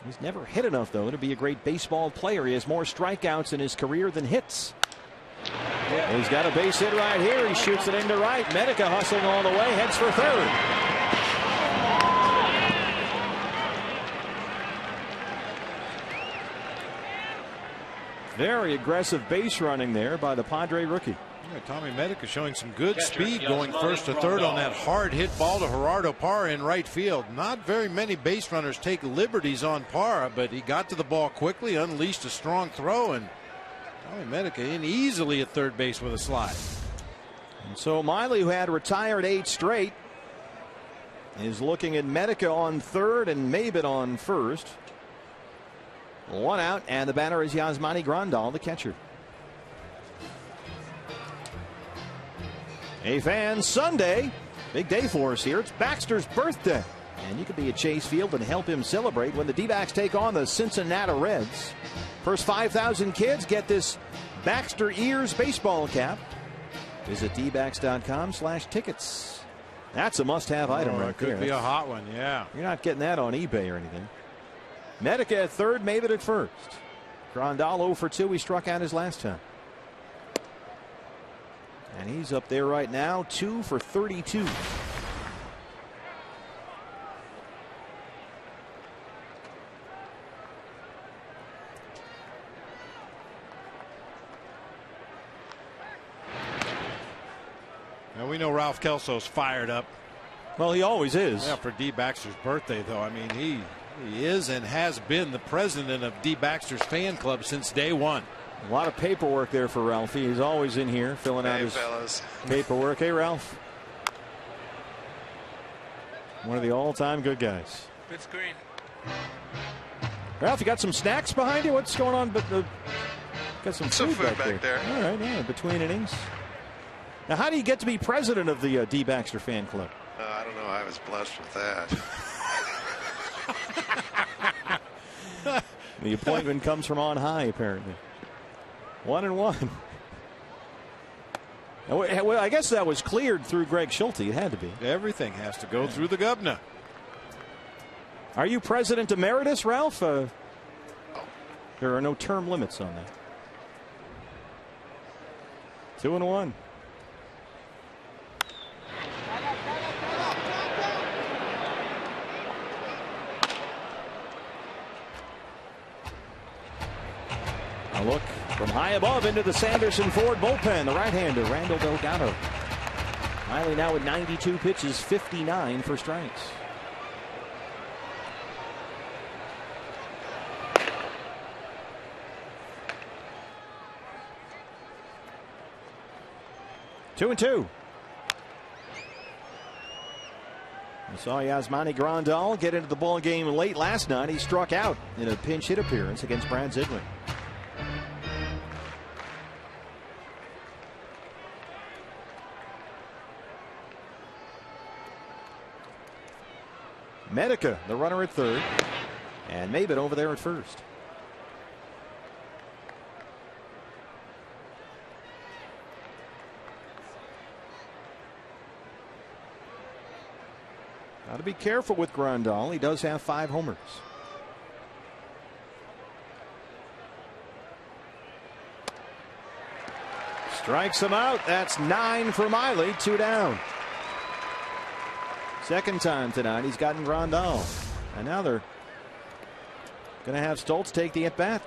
He's never hit enough, though, to be a great baseball player. He has more strikeouts in his career than hits. Yeah. He's got a base hit right here. He shoots it into right. Medica hustling all the way, heads for third. Very aggressive base running there by the Padre rookie. Yeah, Tommy Medica showing some good speed going first to third on that hard hit ball to Gerardo Parra in right field. Not very many base runners take liberties on Parra, but he got to the ball quickly, unleashed a strong throw, and Tommy Medica in easily at third base with a slide. And so Miley, who had retired 8 straight, is looking at Medica on third and Maben on first. 1 out, and the batter is Yasmani Grandal, the catcher. Hey fans, Sunday, big day for us here. It's Baxter's birthday, and you could be at Chase Field and help him celebrate when the D-backs take on the Cincinnati Reds. First 5,000 kids get this Baxter Ears baseball cap. Visit dbacks.com/tickets. That's a must-have item right there. Could be a hot one, yeah. You're not getting that on eBay or anything. Medica at third, Maben at first. Grandal 0 for 2. He struck out his last time. And he's up there right now, 2 for 32. Now we know Ralph Kelso's fired up. Well, he always is. Yeah, for D. Baxter's birthday, though. I mean, he is and has been the president of D. Baxter's fan club since day one. A lot of paperwork there for Ralphie. He's always in here filling out his paperwork. Hey, Ralph. One of the all-time good guys. Good screen. Ralph, you got some snacks behind you? What's going on? But got some food back there. All right, yeah, between innings. Now, how do you get to be president of the D. Baxter fan club? I don't know. I was blessed with that. The appointment comes from on high, apparently. 1-1. Well, I guess that was cleared through Greg Schulte. It had to be. Everything has to go through the governor. Are you president emeritus, Ralph? There are no term limits on that. 2-1. A look from high above into the Sanderson Ford bullpen. The right-hander, Randall Delgado. Miley now with 92 pitches, 59 for strikes. Two and two. We saw Yasmani Grandal get into the ball game late last night. He struck out in a pinch hit appearance against Brad Ziegler. Medica, the runner at third, and Maben over there at first. Got to be careful with Grandal. He does have 5 homers. Strikes him out. That's 9 for Miley. 2 down. Second time tonight he's gotten Grandal. And now they're going to have Stoltz take the at-bat.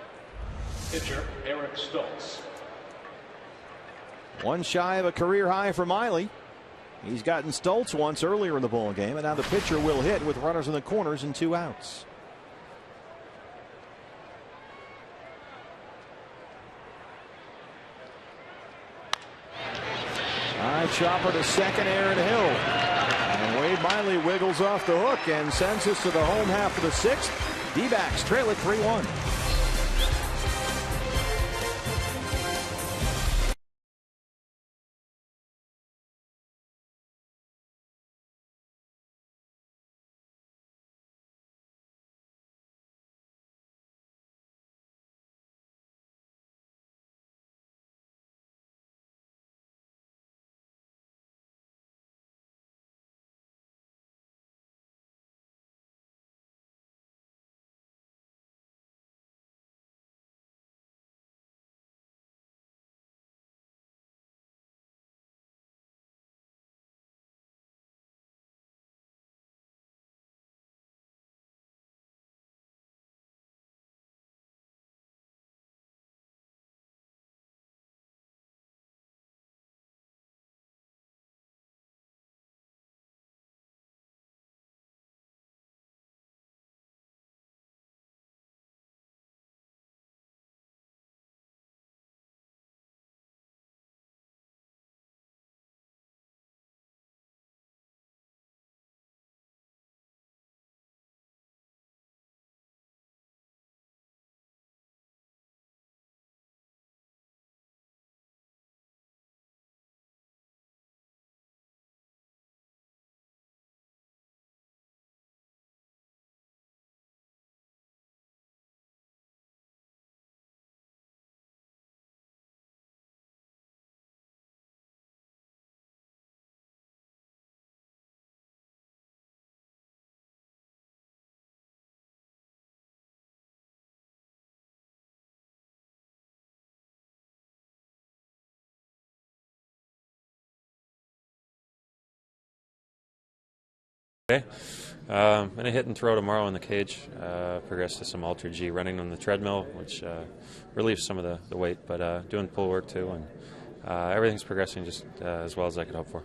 Pitcher Eric Stoltz. One shy of a career high for Miley. He's gotten Stoltz once earlier in the ball game, and now the pitcher will hit with runners in the corners and 2 outs. High chopper to second, Aaron Hill. And Wade Miley wiggles off the hook and sends us to the home half of the 6th. D-backs trail it 3-1. Okay. Gonna hit and throw tomorrow in the cage. Progress to some altered G running on the treadmill, which relieves some of the weight, but doing pull work too, and everything's progressing just as well as I could hope for.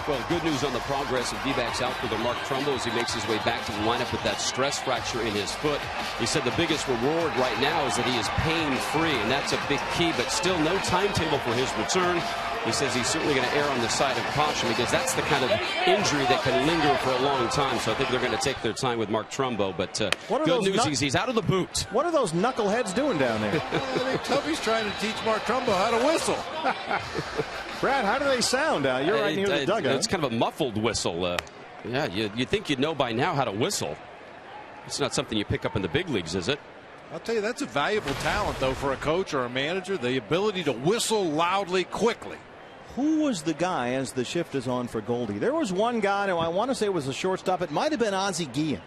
Well, good news on the progress of D-backs outfielder Mark Trumbo as he makes his way back to the lineup with that stress fracture in his foot. He said the biggest reward right now is that he is pain-free, and that's a big key, but still no timetable for his return. He says he's certainly going to err on the side of caution because that's the kind of injury that can linger for a long time. So I think they're going to take their time with Mark Trumbo. But good news is he's out of the boot. What are those knuckleheads doing down there? I think Tubby's trying to teach Mark Trumbo how to whistle. Brad, how do they sound? You're right near the dugout. It's kind of a muffled whistle. Yeah, you'd think you'd know by now how to whistle. It's not something you pick up in the big leagues, is it? I'll tell you, that's a valuable talent, though, for a coach or a manager, the ability to whistle loudly, quickly. Who was the guy as the shift is on for Goldie? There was one guy who I want to say was a shortstop. It might have been Ozzie Guillen,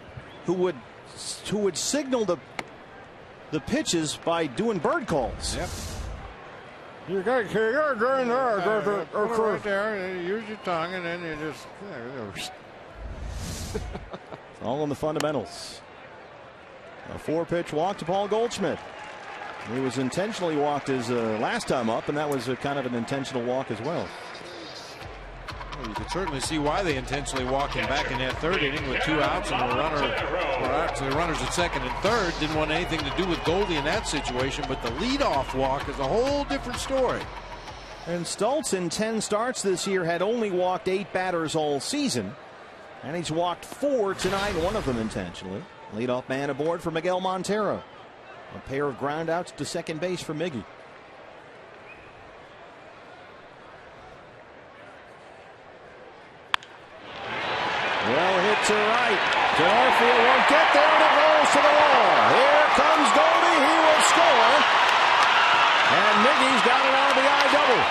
who would signal the pitches by doing bird calls. Yep. You're going there. Right there. Use your tongue, and then you just. It's all in the fundamentals. A 4-pitch walk to Paul Goldschmidt. He was intentionally walked his last time up, and that was kind of an intentional walk as well. You could certainly see why they intentionally walked him back in that 3rd inning with 2 outs and a runner, or actually runners at 2nd and 3rd. Didn't want anything to do with Goldie in that situation, but the leadoff walk is a whole different story. And Stoltz in 10 starts this year had only walked 8 batters all season, and he's walked 4 tonight, one of them intentionally. Leadoff man aboard for Miguel Montero. A pair of groundouts to second base for Miggy. Well hit to right. Denorfia won't get there, and it rolls to the wall. Here comes Goldie. He will score. And Miggy's got an RBI double.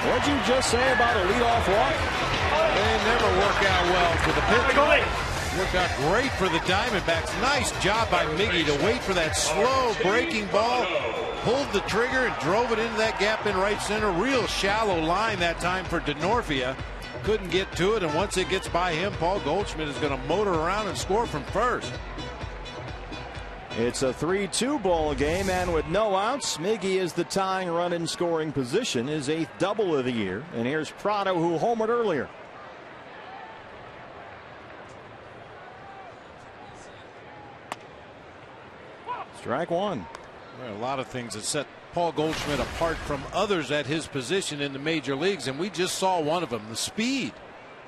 What'd you just say about a leadoff walk? They never work out well for the pitcher. Worked out great for the Diamondbacks. Nice job by Miggy to wait for that slow breaking ball. Pulled the trigger and drove it into that gap in right center. Real shallow line that time for Denorfia. Couldn't get to it, and once it gets by him, Paul Goldschmidt is going to motor around and score from first. It's a 3-2 ball game, and with no outs, Miggy is the tying run in scoring position, his 8th double of the year. And here's Prado, who homered earlier. Strike one. There are a lot of things that set Paul Goldschmidt apart from others at his position in the major leagues, and we just saw one of them, the speed.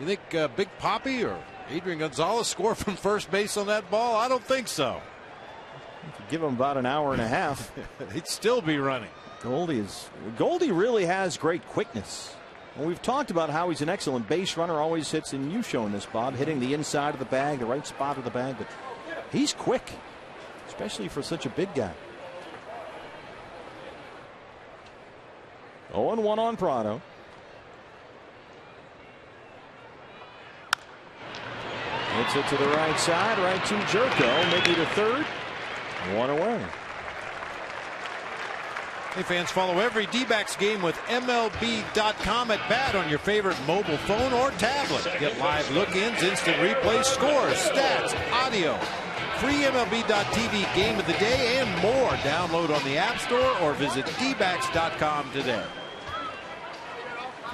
You think Big Papi or Adrian Gonzalez score from first base on that ball? I don't think so. If you give him about an hour and a half, he'd still be running. Goldie really has great quickness. And we've talked about how he's an excellent base runner, always hits, and you've shown this, Bob, hitting the inside of the bag, the right spot of the bag, but he's quick, especially for such a big guy. 0-1 on Prado. Hits it to the right side, right to Jerko, Miggy to third. One away. Hey fans, follow every D-backs game with MLB.com at bat on your favorite mobile phone or tablet. Get live look-ins, instant replays, scores, stats, audio, free MLB.tv game of the day, and more. Download on the App Store or visit dbacks.com today.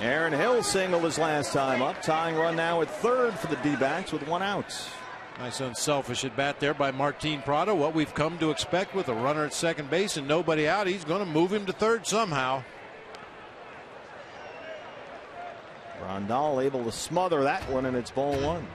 Aaron Hill singled his last time up. Tying run now at third for the D-backs with one out. Nice unselfish at bat there by Martin Prado. What we've come to expect with a runner at second base and nobody out. He's going to move him to third somehow. Rondal able to smother that one, and it's ball one.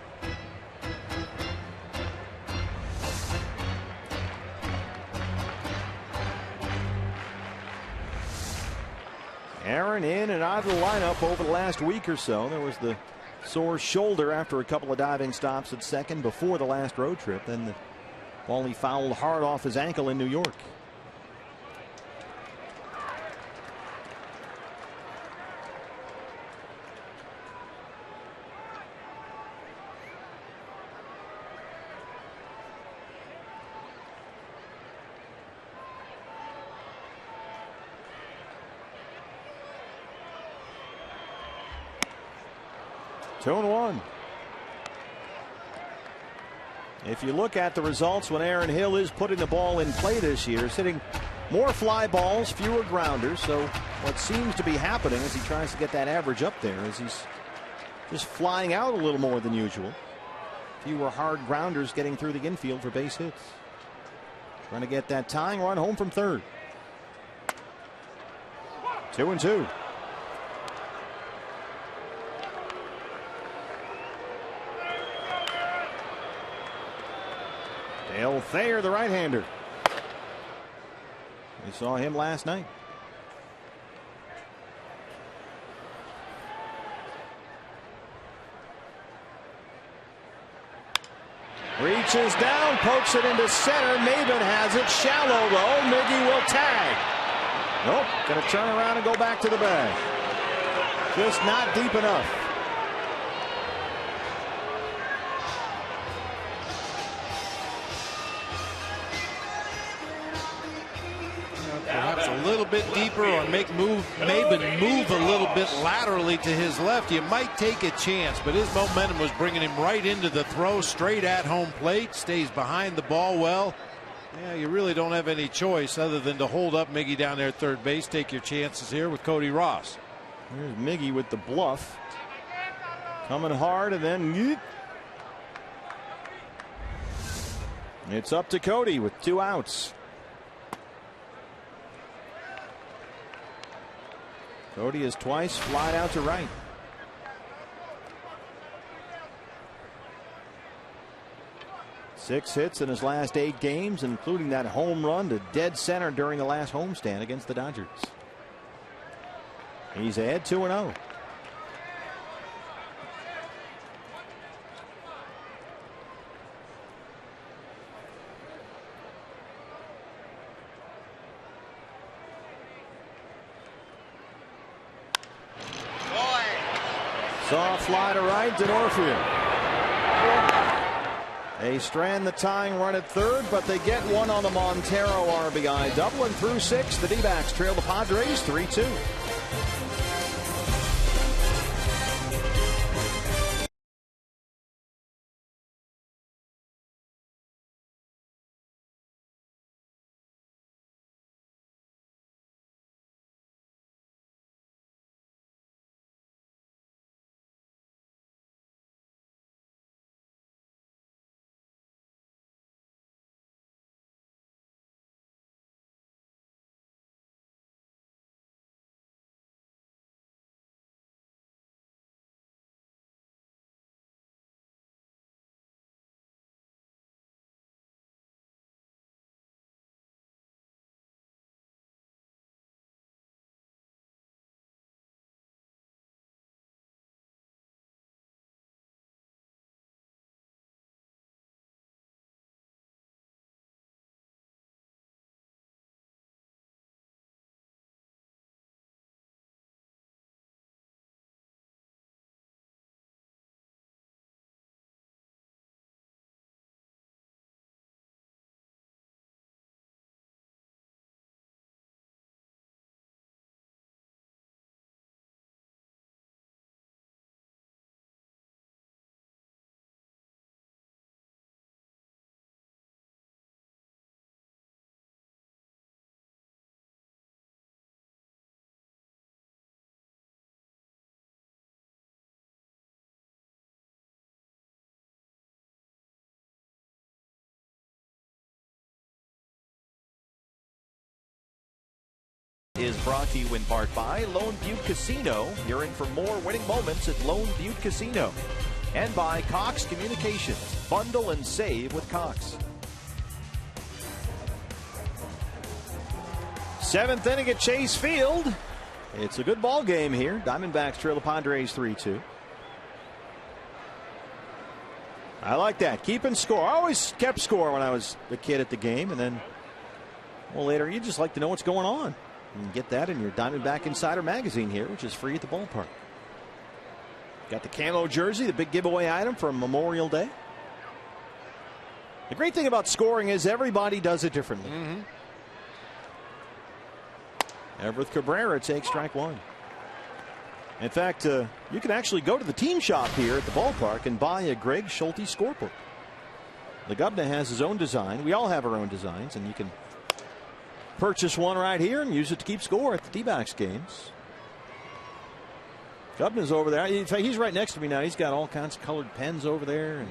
Aaron in and out of the lineup over the last week or so. There was the sore shoulder after a couple of diving stops at second before the last road trip. Then the ball he fouled hard off his ankle in New York. Two and one. If you look at the results when Aaron Hill is putting the ball in play this year, he's hitting more fly balls, fewer grounders. So what seems to be happening as he tries to get that average up there is he's just flying out a little more than usual. Fewer hard grounders getting through the infield for base hits. Trying to get that tying run home from third. 2-2. Dale Thayer, the right-hander. We saw him last night. Reaches down, pokes it into center. Maven has it. Shallow though. Miggy will tag. Nope. Going to turn around and go back to the bag. Just not deep enough. Perhaps a little bit deeper, or maybe move a little bit laterally to his left. You might take a chance, but his momentum was bringing him right into the throw, straight at home plate. Stays behind the ball well. Yeah, you really don't have any choice other than to hold up Miggy down there at third base. Take your chances here with Cody Ross. Here's Miggy with the bluff. Coming hard, and then it's up to Cody with two outs. Cody has twice flied out to right. 6 hits in his last 8 games, including that home run to dead center during the last homestand against the Dodgers. He's ahead 2-0. Soft fly to right to Orfield. They strand the tying run at third, but they get one on the Montero RBI double, and through 6, the D-backs trail the Padres 3-2. Is brought to you in part by Lone Butte Casino. You're in for more winning moments at Lone Butte Casino. And by Cox Communications. Bundle and save with Cox. 7th inning at Chase Field. It's a good ball game here. Diamondbacks trail the Padres 3-2. I like that. Keeping score. I always kept score when I was a kid at the game. And then, well, later, you just like to know what's going on. You can get that in your Diamondback Insider magazine here, which is free at the ballpark. Got the camo jersey, the big giveaway item from Memorial Day. The great thing about scoring is everybody does it differently. Everett Cabrera takes strike 1. In fact, you can actually go to the team shop here at the ballpark and buy a Greg Schulte scorebook. The Gubna has his own design. We all have our own designs, and you can purchase one right here and use it to keep score at the D-backs games. Gubna's over there. In fact, he's right next to me now. He's got all kinds of colored pens over there and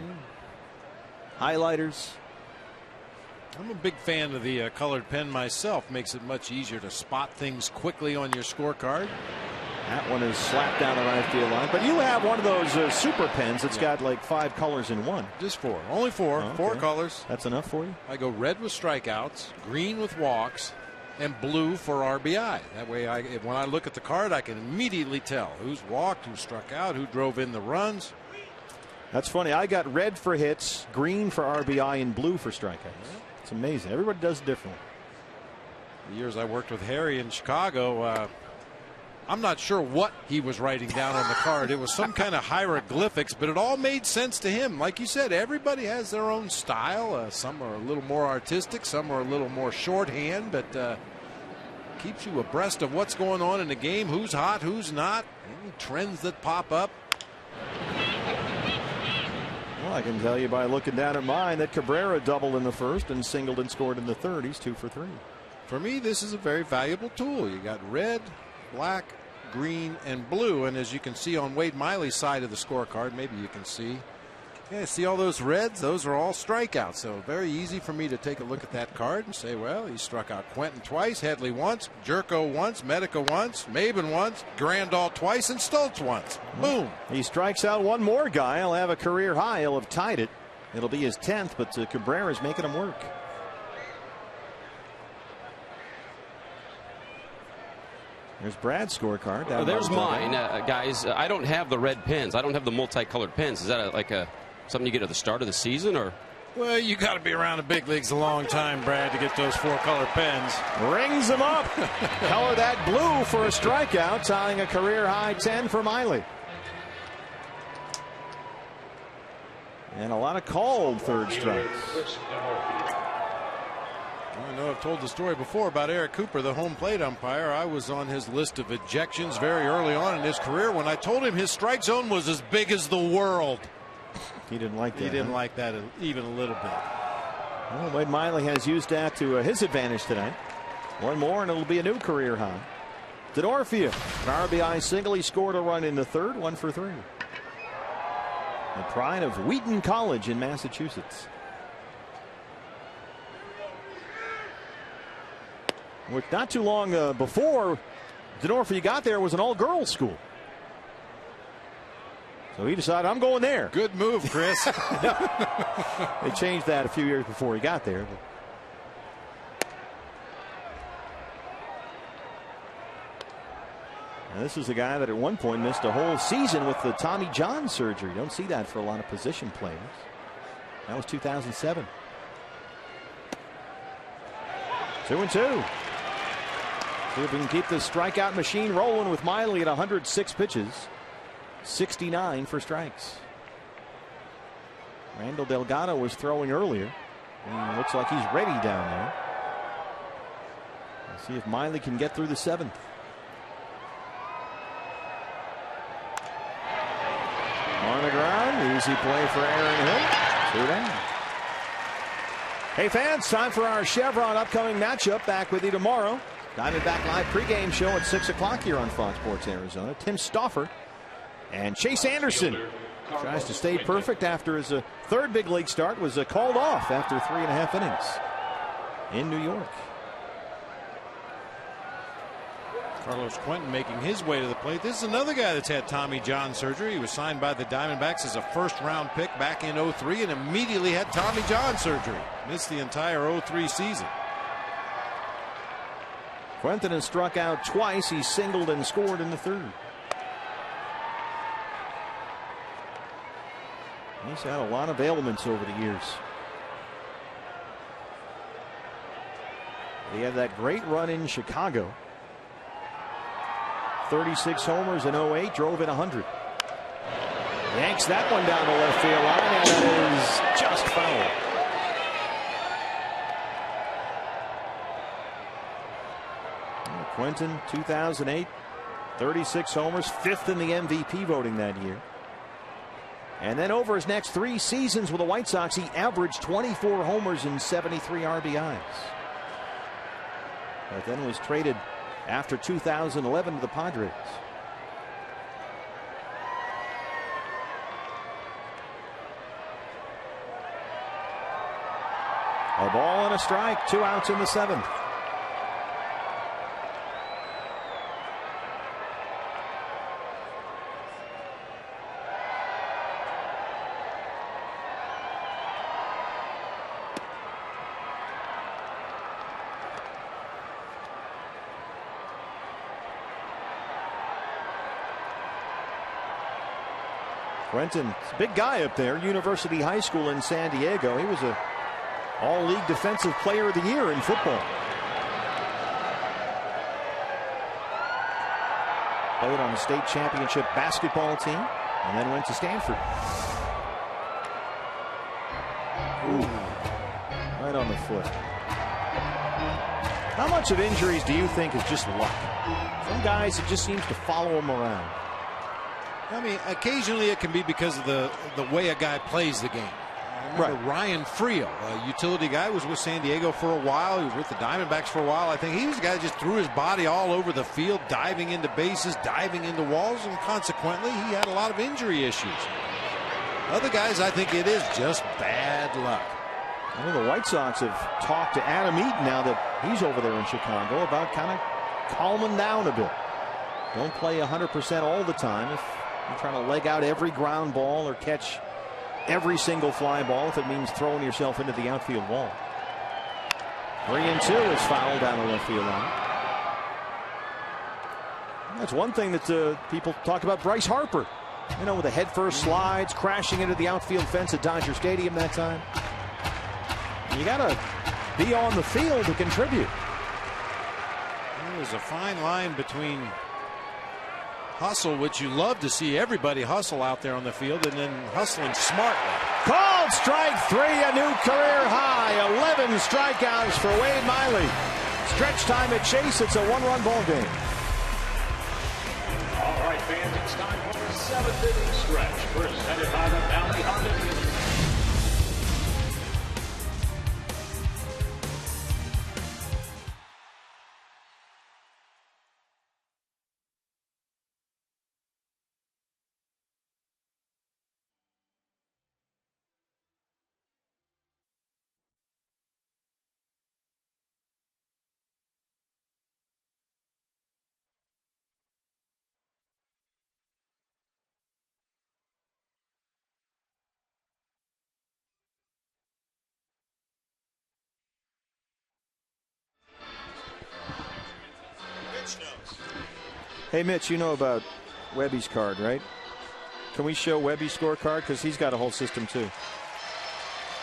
highlighters. I'm a big fan of the colored pen myself. Makes it much easier to spot things quickly on your scorecard. That one is slapped down the right field line. But you have one of those super pens that's got like 5 colors in one. Just 4. Only 4. Oh, okay. 4 colors. That's enough for you? I go red with strikeouts, green with walks, and blue for RBI. That way, when I look at the card, I can immediately tell who's walked, who struck out, who drove in the runs. That's funny. I got red for hits, green for RBI, and blue for strikeouts. It's amazing. Everybody does it differently. The years I worked with Harry in Chicago, I'm not sure what he was writing down on the card. It was some kind of hieroglyphics, but it all made sense to him. Like you said, everybody has their own style. Some are a little more artistic, some are a little more shorthand, but keeps you abreast of what's going on in the game, who's hot, who's not, any trends that pop up. Well, I can tell you by looking down at mine that Cabrera doubled in the first and singled and scored in the third. He's 2 for 3. For me, this is a very valuable tool. You got red, black, green, and blue, and as you can see on Wade Miley's side of the scorecard, maybe you can see, see all those reds? Those are all strikeouts. So very easy for me to take a look at that card and say, well, he struck out Quentin twice, Headley once, Jerko once, Medica once, Maben once, Grandal twice, and Stoltz once. Boom. He strikes out one more guy. He'll have a career high. He'll have tied it It'll be his 10th, but Cabrera's making him work. There's Brad's scorecard. There's mine, guys. I don't have the red pins. I don't have the multicolored pins. Is that something you get at the start of the season, or? Well, you got to be around the big leagues a long time, Brad, to get those 4-color pens. Rings them up. Color that blue for a strikeout, tying a career high 10 for Miley. And a lot of called third strikes. I know I've told the story before about Eric Cooper, the home plate umpire. I was on his list of ejections very early on in his career when I told him his strike zone was as big as the world. He didn't like that. He didn't like that even a little bit. Well, Wade Miley has used that to his advantage tonight. One more and it'll be a new career high. Denorfia, an RBI single. He scored a run in the third, 1 for 3. The pride of Wheaton College in Massachusetts. Which not too long before Denorfia got there was an all-girls school. So he decided, I'm going there. Good move, Chris. They changed that a few years before he got there. And this is a guy that at one point missed a whole season with the Tommy John surgery. You don't see that for a lot of position players. That was 2007. 2-2. See if we can keep the strikeout machine rolling with Miley at 106 pitches. 69 for strikes. Randall Delgado was throwing earlier. And looks like he's ready down there. Let's see if Miley can get through the 7th. On the ground, easy play for Aaron Hill. 2 down. Hey fans, time for our Chevron upcoming matchup. Back with you tomorrow. Diamondback Live pregame show at 6 o'clock here on Fox Sports Arizona. Tim Stauffer and Chase Anderson tries to stay perfect after his third big league start was called off after 3.5 innings in New York. Carlos Quentin making his way to the plate. This is another guy that's had Tommy John surgery. He was signed by the Diamondbacks as a first-round pick back in 03 and immediately had Tommy John surgery. Missed the entire 03 season. Quentin has struck out twice. He singled and scored in the third. He's had a lot of ailments over the years. He had that great run in Chicago. 36 homers in 08, drove in 100. Yanks that one down the left field line, and it is just foul. Quentin, 2008, 36 homers, 5th in the MVP voting that year. And then over his next 3 seasons with the White Sox, he averaged 24 homers and 73 RBIs. But then was traded after 2011 to the Padres. A ball and a strike, 2 outs in the 7th. Quentin, big guy up there, University High School in San Diego. He was a all-league defensive player of the year in football. Played on the state championship basketball team and then went to Stanford. Ooh, right on the foot. How much of injuries do you think is just luck? Some guys, it just seems to follow them around. I mean, occasionally it can be because of the way a guy plays the game. Right. Ryan Frio, a utility guy, was with San Diego for a while. He was with the Diamondbacks for a while. I think he was a guy that just threw his body all over the field, diving into bases, diving into walls, and consequently he had a lot of injury issues. Other guys, I think it is just bad luck. Well, the White Sox have talked to Adam Eaton now that he's over there in Chicago about kind of calming down a bit. Don't play 100% all the time. If you're trying to leg out every ground ball or catch every single fly ball if it means throwing yourself into the outfield wall. 3-2 is fouled down the left field line. That's one thing that people talk about Bryce Harper. You know, with the headfirst slides, crashing into the outfield fence at Dodger Stadium that time. You got to be on the field to contribute. There's a fine line between hustle, which you love to see everybody hustle out there on the field, and then hustling smartly. Called strike 3, a new career high. 11 strikeouts for Wade Miley. Stretch time at Chase. It's a 1-run ball game. All right, fans, it's time for the 7th-inning stretch, presented by the Valley Honda Dealer. Hey, Mitch, you know about Webby's card, right? Can we show Webby's scorecard? Because he's got a whole system, too.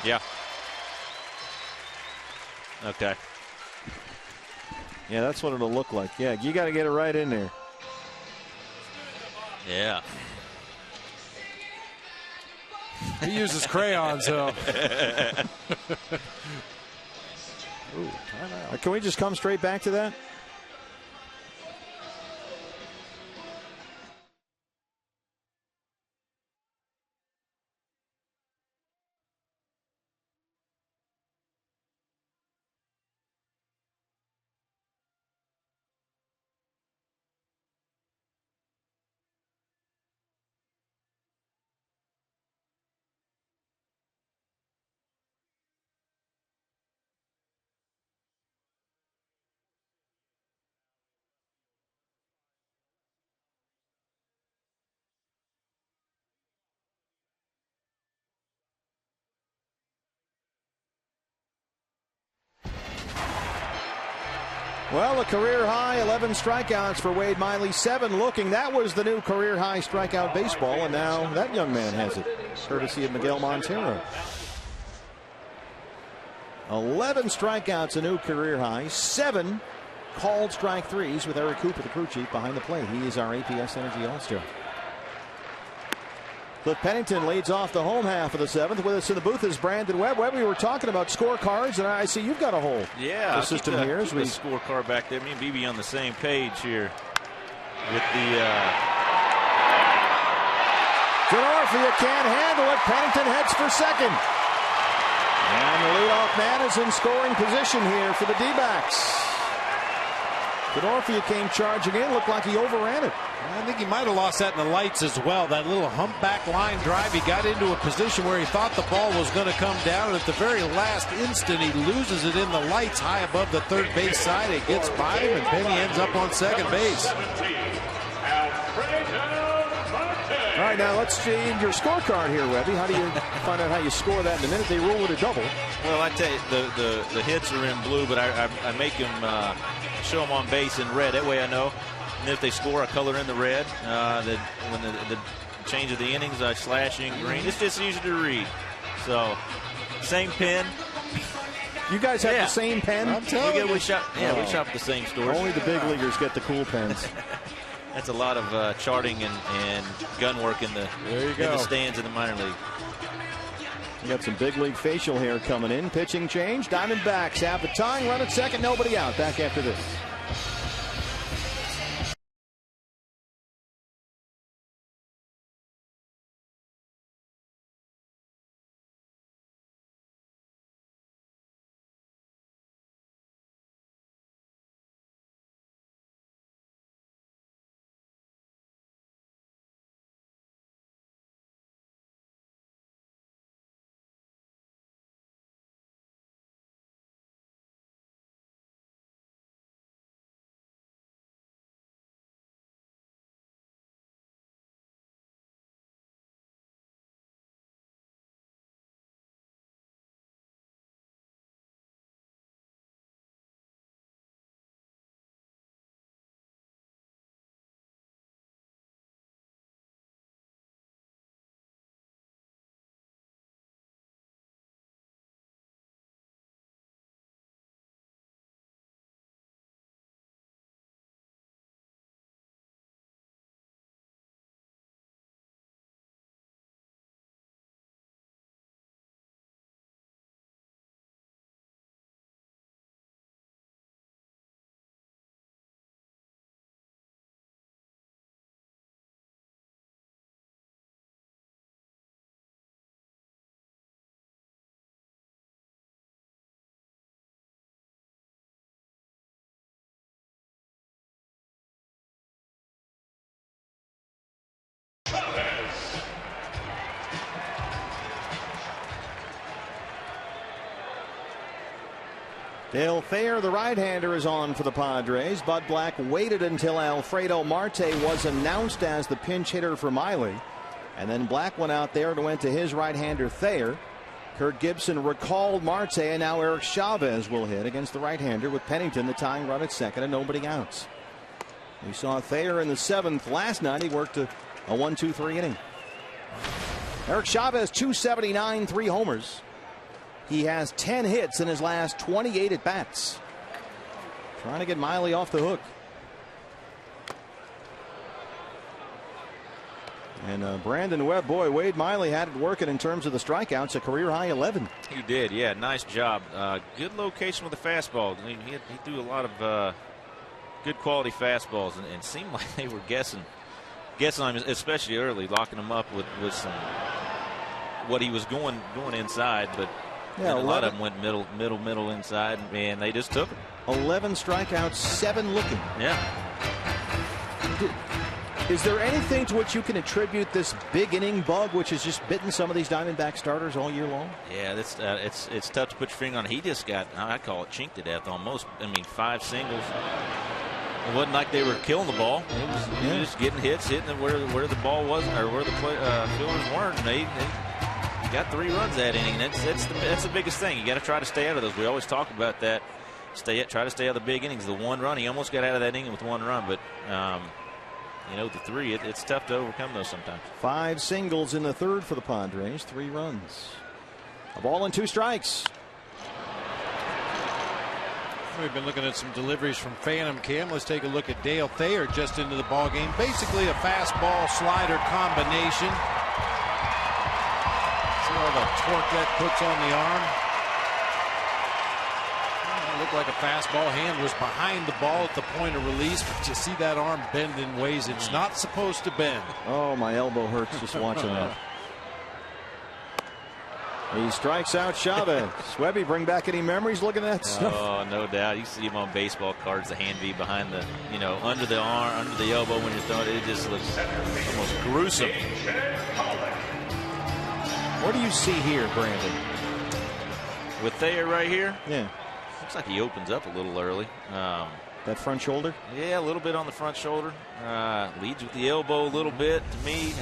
Yeah. Okay. Yeah, that's what it'll look like. Yeah, you got to get it right in there. Yeah. He uses crayons, so. Ooh, can we just come straight back to that? Well, a career high, 11 strikeouts for Wade Miley, 7 looking. That was the new career high strikeout baseball, and now that young man has it, courtesy of Miguel Montero. 11 strikeouts, a new career high, 7 called strike threes with Eric Cooper, the crew chief, behind the plate. He is our APS Energy All-Star. Cliff Pennington leads off the home half of the 7th. With us in the booth is Brandon Webb. Webb, we were talking about scorecards, and I see you've got a whole system here. Keep the scorecard back there. Me and BB on the same page here with the. Philadelphia can't handle it. Pennington heads for second. And the leadoff man is in scoring position here for the D-backs. Philadelphia came charging in. Looked like he overran it. I think he might have lost that in the lights as well. That little humpback line drive. He got into a position where he thought the ball was going to come down. And at the very last instant, he loses it in the lights high above the third base side. It gets by him, and Penny ends up on second base. All right, now let's change your scorecard here, Webby. How do you find out how you score that in a minute? They rule it a double. Well, I tell you, the hits are in blue, but I make them show them on base in red. That way I know. And if they score, I color in the red. When the change of the innings, I slash in green. It's just easy to read. So, same pen. You guys have the same pen? I'm telling you. We shop at the same store. Only the big leaguers get the cool pens. That's a lot of charting and gun work in the stands in the minor league. You got some big league facial hair coming in. Pitching change. Diamondbacks have the tying run at second. Nobody out. Back after this. Dale Thayer, the right-hander, is on for the Padres. Bud Black waited until Alfredo Marte was announced as the pinch hitter for Miley. And then Black went out there and went to his right-hander Thayer. Kurt Gibson recalled Marte, and now Eric Chavez will hit against the right-hander with Pennington the tying run at second and nobody outs. We saw Thayer in the 7th last night. He worked a 1-2-3 inning. Eric Chavez, 279, 3 homers. He has 10 hits in his last 28 at bats. Trying to get Miley off the hook. And Brandon Webb, boy, Wade Miley had it working in terms of the strikeouts, a career high 11. He did, yeah, nice job. Good location with the fastball. I mean, he threw a lot of good quality fastballs, and seemed like they were guessing on him, especially early, locking him up with some what he was going inside, but. Yeah, a lot of them went middle inside, and they just took him. 11 strikeouts, 7 looking. Yeah. Is there anything to which you can attribute this big inning bug, which has just bitten some of these Diamondback starters all year long? Yeah, that's it's tough to put your finger on. He just got, I call it chinked to death almost. I mean, 5 singles. It wasn't like they were killing the ball. It was just getting hits, hitting it where the ball wasn't, or where the fielders weren't. And they got 3 runs that inning. That's the biggest thing. You got to try to stay out of those. We always talk about that. Try to stay out of the big innings. The 1 run, he almost got out of that inning with 1 run, but the 3, it's tough to overcome those sometimes. 5 singles in the 3rd for the Padres, 3 runs. A ball and 2 strikes. We've been looking at some deliveries from Phantom Cam. Let's take a look at Dale Thayer just into the ball game. Basically a fastball slider combination. All the torque that puts on the arm. It looked like a fastball. Hand was behind the ball at the point of release, but you see that arm bend in ways it's not supposed to bend. Oh, my elbow hurts just watching that. He strikes out Chavez. Webby, bring back any memories looking at that stuff? Oh, no doubt. You see him on baseball cards, the hand be behind the, under the arm, under the elbow when you're throwing it. It just looks almost gruesome. What do you see here, Brandon? With Thayer right here? Yeah. Looks like he opens up a little early. That front shoulder? Yeah, a little bit on the front shoulder. Leads with the elbow a little bit. To me,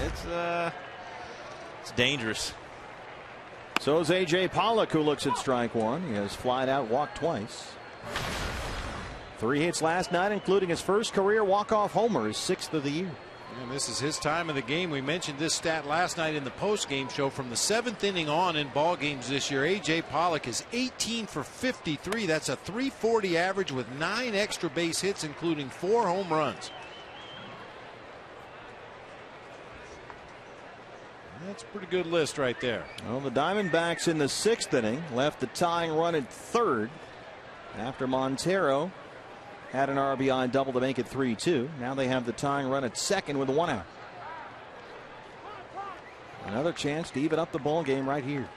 it's dangerous. So is A.J. Pollock, who looks at strike 1. He has flied out, walked twice. 3 hits last night, including his first career walk-off homer, his 6th of the year. And this is his time of the game. We mentioned this stat last night in the post-game show. From the 7th inning on in ball games this year, A.J. Pollock is 18 for 53. That's a .340 average with 9 extra base hits, including 4 home runs. That's a pretty good list right there. Well, the Diamondbacks in the 6th inning left the tying run at 3rd after Montero had an RBI double to make it 3-2. Now they have the tying run at 2nd with 1 out. Another chance to even up the ball game right here.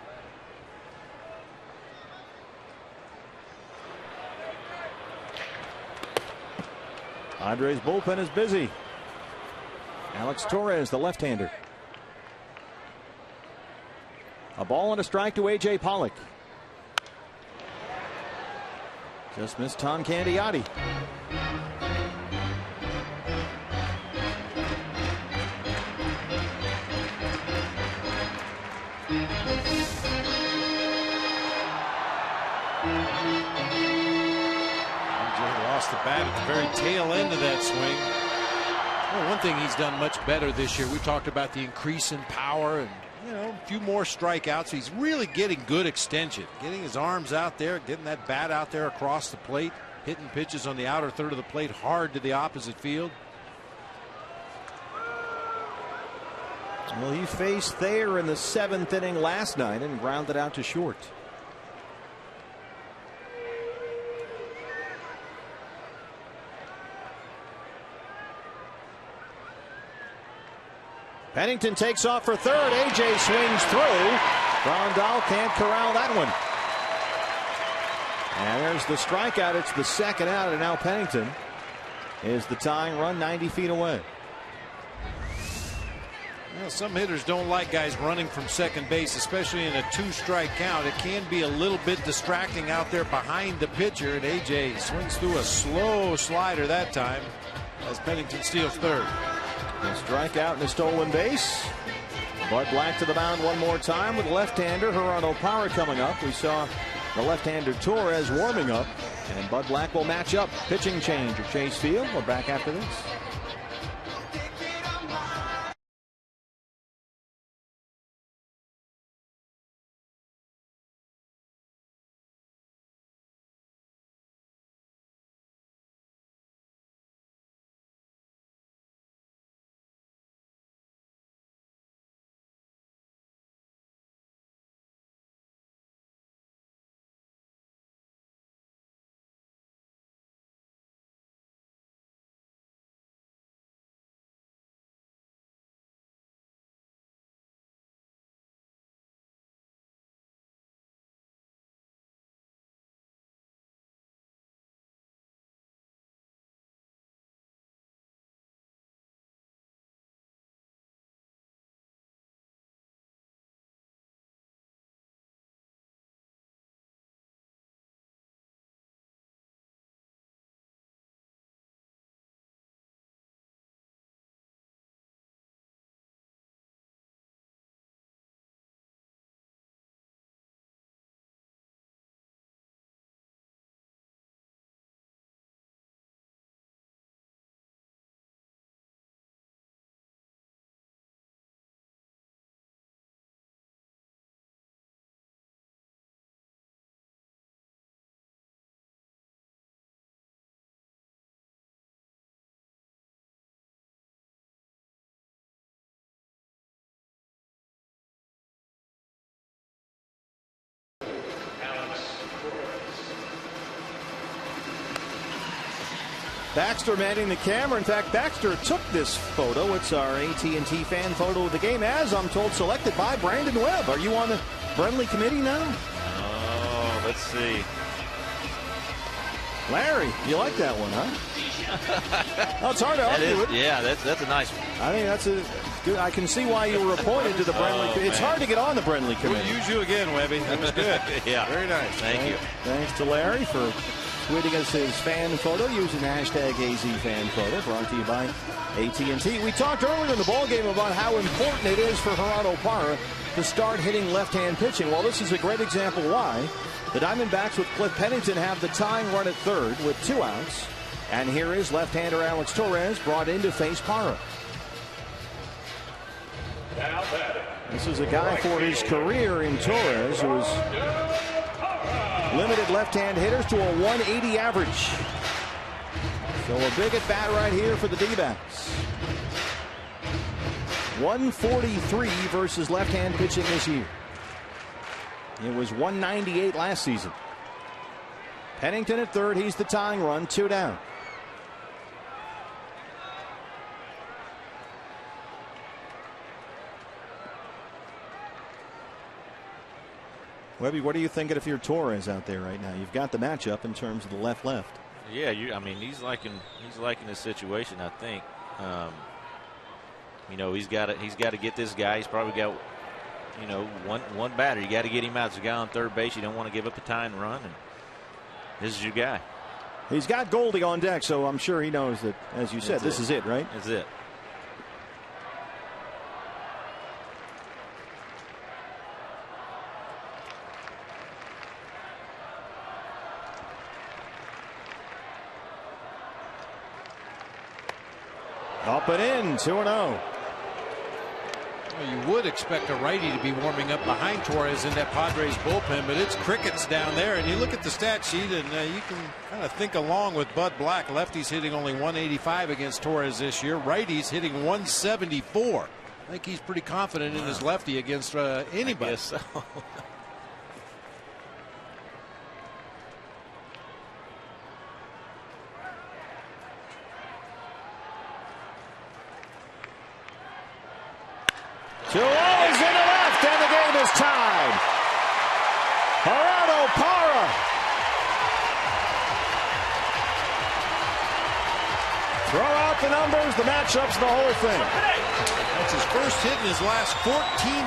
Padres bullpen is busy. Alex Torres, the left-hander. A ball and a strike to A.J. Pollock. Just missed Tom Candiotti. Lost the bat at the very tail end of that swing. Well, one thing he's done much better this year. We talked about the increase in power and a few more strikeouts. He's really getting good extension, getting his arms out there, getting that bat out there across the plate, hitting pitches on the outer third of the plate hard to the opposite field. Well, he faced Thayer in the 7th inning last night and grounded out to short. Pennington takes off for 3rd. A.J. swings through. Grandal can't corral that one. And there's the strikeout. It's the 2nd out, and now Pennington is the tying run 90 feet away. Well, some hitters don't like guys running from second base, especially in a 2-strike count. It can be a little bit distracting out there behind the pitcher, and A.J. swings through a slow slider that time as Pennington steals third. A strikeout and a stolen base. Bud Black to the mound one more time with left-hander Gerardo Parra coming up. We saw the left-hander Torres warming up, and Bud Black will match up. Pitching change at Chase Field. We're back after this. Baxter manning the camera. In fact, Baxter took this photo. It's our AT&T fan photo of the game, as I'm told, selected by Brandon Webb. Are you on the Brenly committee now? Oh, let's see. Larry, you like that one, huh? Oh, it's hard to argue with. Yeah, that's a nice one. I think that's a good. I can see why you were appointed to the Brenly committee. It's hard to get on the Brenly committee. We'll use you again, Webby. That was good. Yeah. Very nice. Thank you. Thanks to Larry for tweeting us his fan photo using the hashtag AZFanPhoto, brought to you by AT&T. We talked earlier in the ballgame about how important it is for Gerardo Parra to start hitting left-hand pitching. Well, this is a great example why. The Diamondbacks with Cliff Pennington have the tying run at third with 2 outs. And here is left-hander Alex Torres brought in to face Parra. This is a guy for his career in Torres who is limited left-hand hitters to a 180 average. So a big at bat right here for the D-backs. 143 versus left-hand pitching this year. It was 198 last season. Pennington at third. He's the tying run. 2 down. Webby, what are you thinking if you're Torres out there right now? You've got the matchup in terms of the left-left. Yeah, I mean, he's liking this situation. I think, you know, he's got to get this guy. He's probably got, you know, one batter. You got to get him out. There's a guy on third base. You don't want to give up a tying run, and this is your guy. He's got Goldie on deck, so I'm sure he knows that, as you said, this is it, right? That's it. Up and in, 2-0. Well, you would expect a righty to be warming up behind Torres in that Padres bullpen, but it's crickets down there. And you look at the stat sheet, and you can kind of think along with Bud Black. Lefties hitting only 185 against Torres this year. Righties hitting 174. I think he's pretty confident in his lefty against anybody. I guess so. Two O's in the left, and the game is tied. Gerardo Parra throw out the numbers, the matchups, the whole thing. That's his first hit in his last 14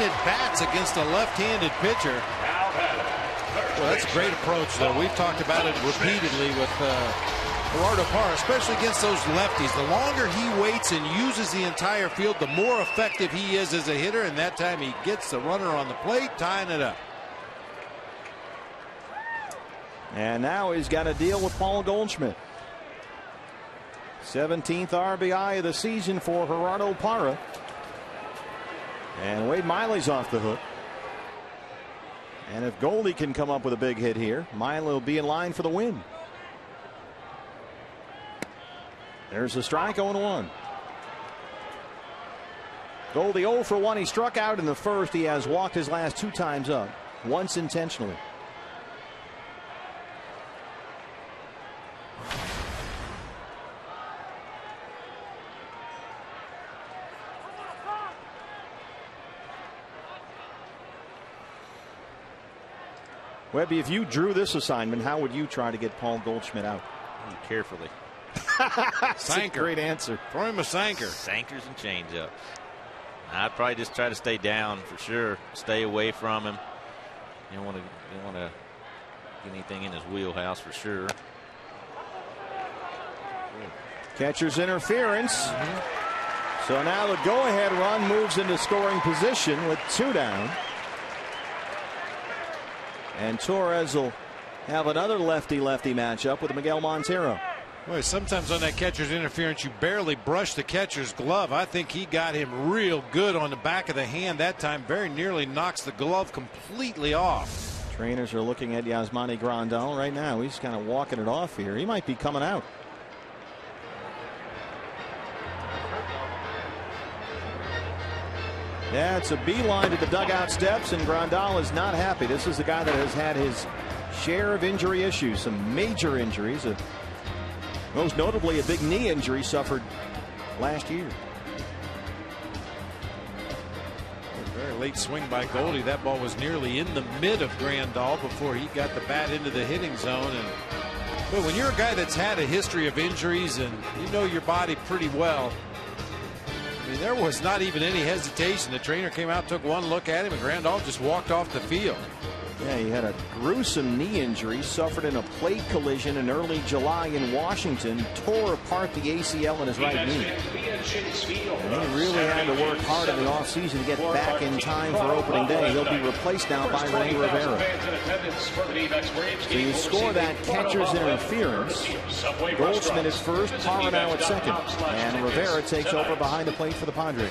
at-bats against a left-handed pitcher. Well, that's a great approach, though. We've talked about it repeatedly with Gerardo Parra, especially against those lefties. The longer he waits and uses the entire field, the more effective he is as a hitter, and that time he gets the runner on the plate, tying it up. And now he's got to deal with Paul Goldschmidt. 17th RBI of the season for Gerardo Parra. And Wade Miley's off the hook. And if Goldie can come up with a big hit here, Miley will be in line for the win. There's a strike, 0-1. Goldie 0 for 1. He struck out in the first. He has walked his last 2 times up, once intentionally. Webby, if you drew this assignment, how would you try to get Paul Goldschmidt out? Carefully. That's a great answer. Throw him a sinker. Sankers and changeups. I'd probably just try to stay down for sure. Stay away from him. You don't want to get anything in his wheelhouse for sure. Catcher's interference. So now the go-ahead run moves into scoring position with 2 down. And Torres will have another lefty-lefty matchup with Miguel Montero. Boy, sometimes on that catcher's interference, you barely brush the catcher's glove. I think he got him real good on the back of the hand that time. Very nearly knocks the glove completely off. Trainers are looking at Yasmani Grandal right now. He's kind of walking it off here. He might be coming out. Yeah, it's a beeline to the dugout steps, and Grandal is not happy. This is the guy that has had his share of injury issues, some major injuries, most notably a big knee injury suffered last year. A very late swing by Goldie. That ball was nearly in the mid of Grandal before he got the bat into the hitting zone. And but when you're a guy that's had a history of injuries and you know your body pretty well, I mean, there was not even any hesitation. The trainer came out, took one look at him, and Grandal just walked off the field. Yeah, he had a gruesome knee injury, suffered in a plate collision in early July in Washington, tore apart the ACL in his right knee. And he really had to work hard in the offseason to get back in time for opening day. He'll be replaced now by Rene Rivera. So you score that catcher's interference. Goldschmidt is first, Parra now at second. And Rivera takes over behind the plate for the Padres.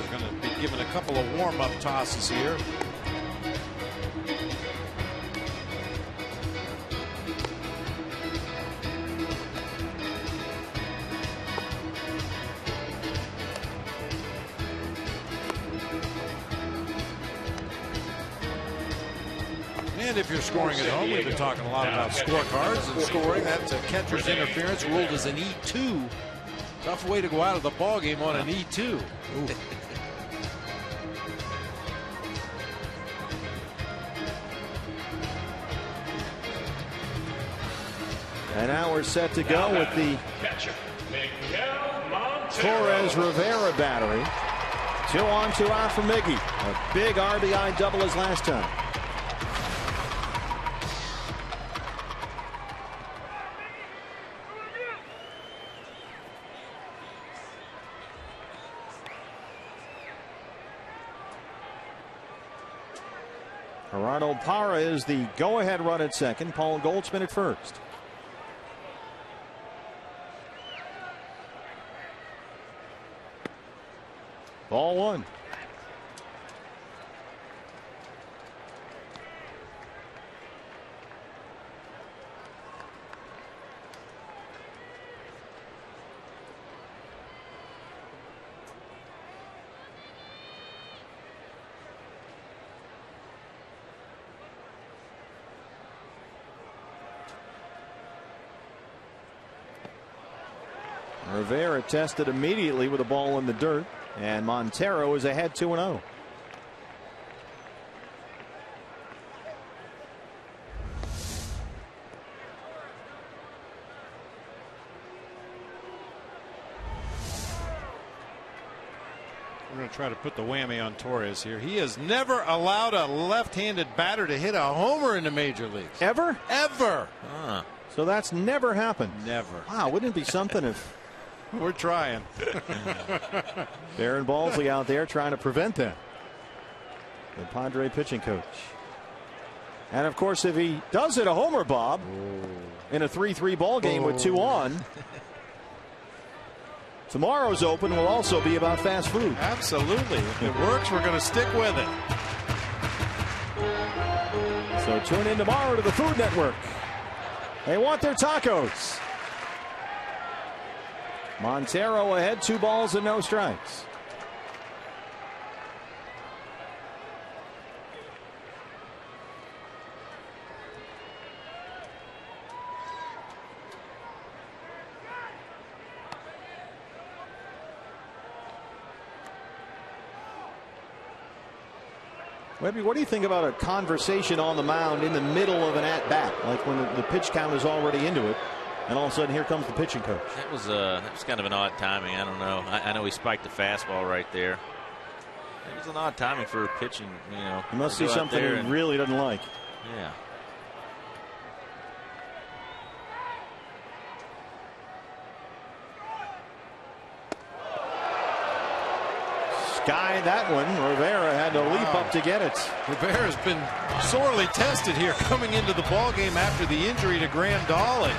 Going to be given a couple of warm-up tosses here. And if you're scoring at home, we've been talking a lot about scorecards and scoring. That's a catcher's interference ruled as an E2. Tough way to go out of the ballgame on an E2. And now we're set to go with the Torres Rivera battery. 2 on, 2 out for Miggy. A big RBI double as last time. Gerardo Parra is the go-ahead run at second. Paul Goldschmidt at first. Ball 1. Rivera tested immediately with a ball in the dirt, and Montero is ahead 2-0. We're going to try to put the whammy on Torres here. He has never allowed a left-handed batter to hit a homer in the major leagues. Ever? Ever. So that's never happened. Never. Wow, wouldn't it be something if we're trying. Darren Balsley out there trying to prevent that. The Padre pitching coach. And of course, if he does hit a homer, Bob, in a 3-3 ball game with 2 on, tomorrow's Open will also be about fast food. Absolutely. If it works, we're going to stick with it. So tune in tomorrow to the Food Network. They want their tacos. Montero ahead, 2 balls and no strikes. Webby, what do you think about a conversation on the mound in the middle of an at-bat, like when the pitch count is already into it, and all of a sudden here comes the pitching coach? That was kind of an odd timing. I don't know. I know he spiked the fastball right there. It was an odd timing for pitching. You know, he must see something he really doesn't like. Yeah. Sky that one. Rivera had to leap up to get it. Rivera's been sorely tested here coming into the ball game after the injury to Grandal. And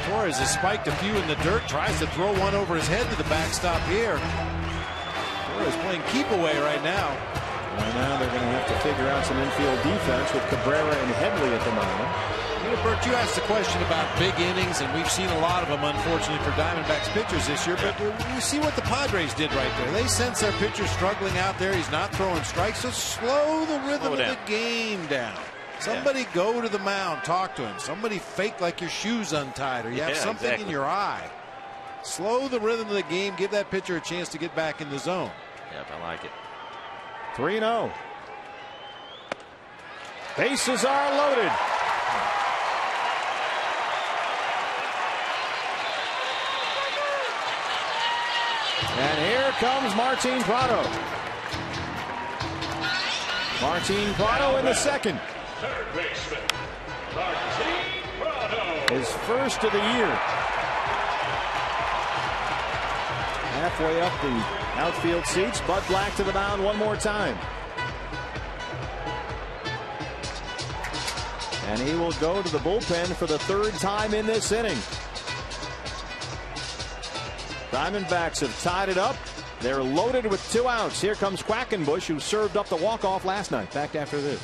Torres has spiked a few in the dirt, tries to throw one over his head to the backstop here. Torres playing keep away right now. Right now they're going to have to figure out some infield defense with Cabrera and Headley at the moment. You know, Bert, you asked the question about big innings, and we've seen a lot of them, unfortunately, for Diamondbacks pitchers this year. But you see what the Padres did right there. They sense their pitcher struggling out there. He's not throwing strikes, so slow the rhythm of the game down. Somebody go to the mound, talk to him. Somebody fake like your shoe's untied or you have something in your eye. Slow the rhythm of the game. Give that pitcher a chance to get back in the zone. Yep, I like it. 3-0. Bases are loaded. And here comes Martin Prado. Martin Prado in the second. Third baseman, Martin Prado. His first of the year. Halfway up the outfield seats. Bud Black to the mound one more time. And he will go to the bullpen for the 3rd time in this inning. Diamondbacks have tied it up. They're loaded with 2 outs. Here comes Quackenbush, who served up the walk-off last night. Back after this.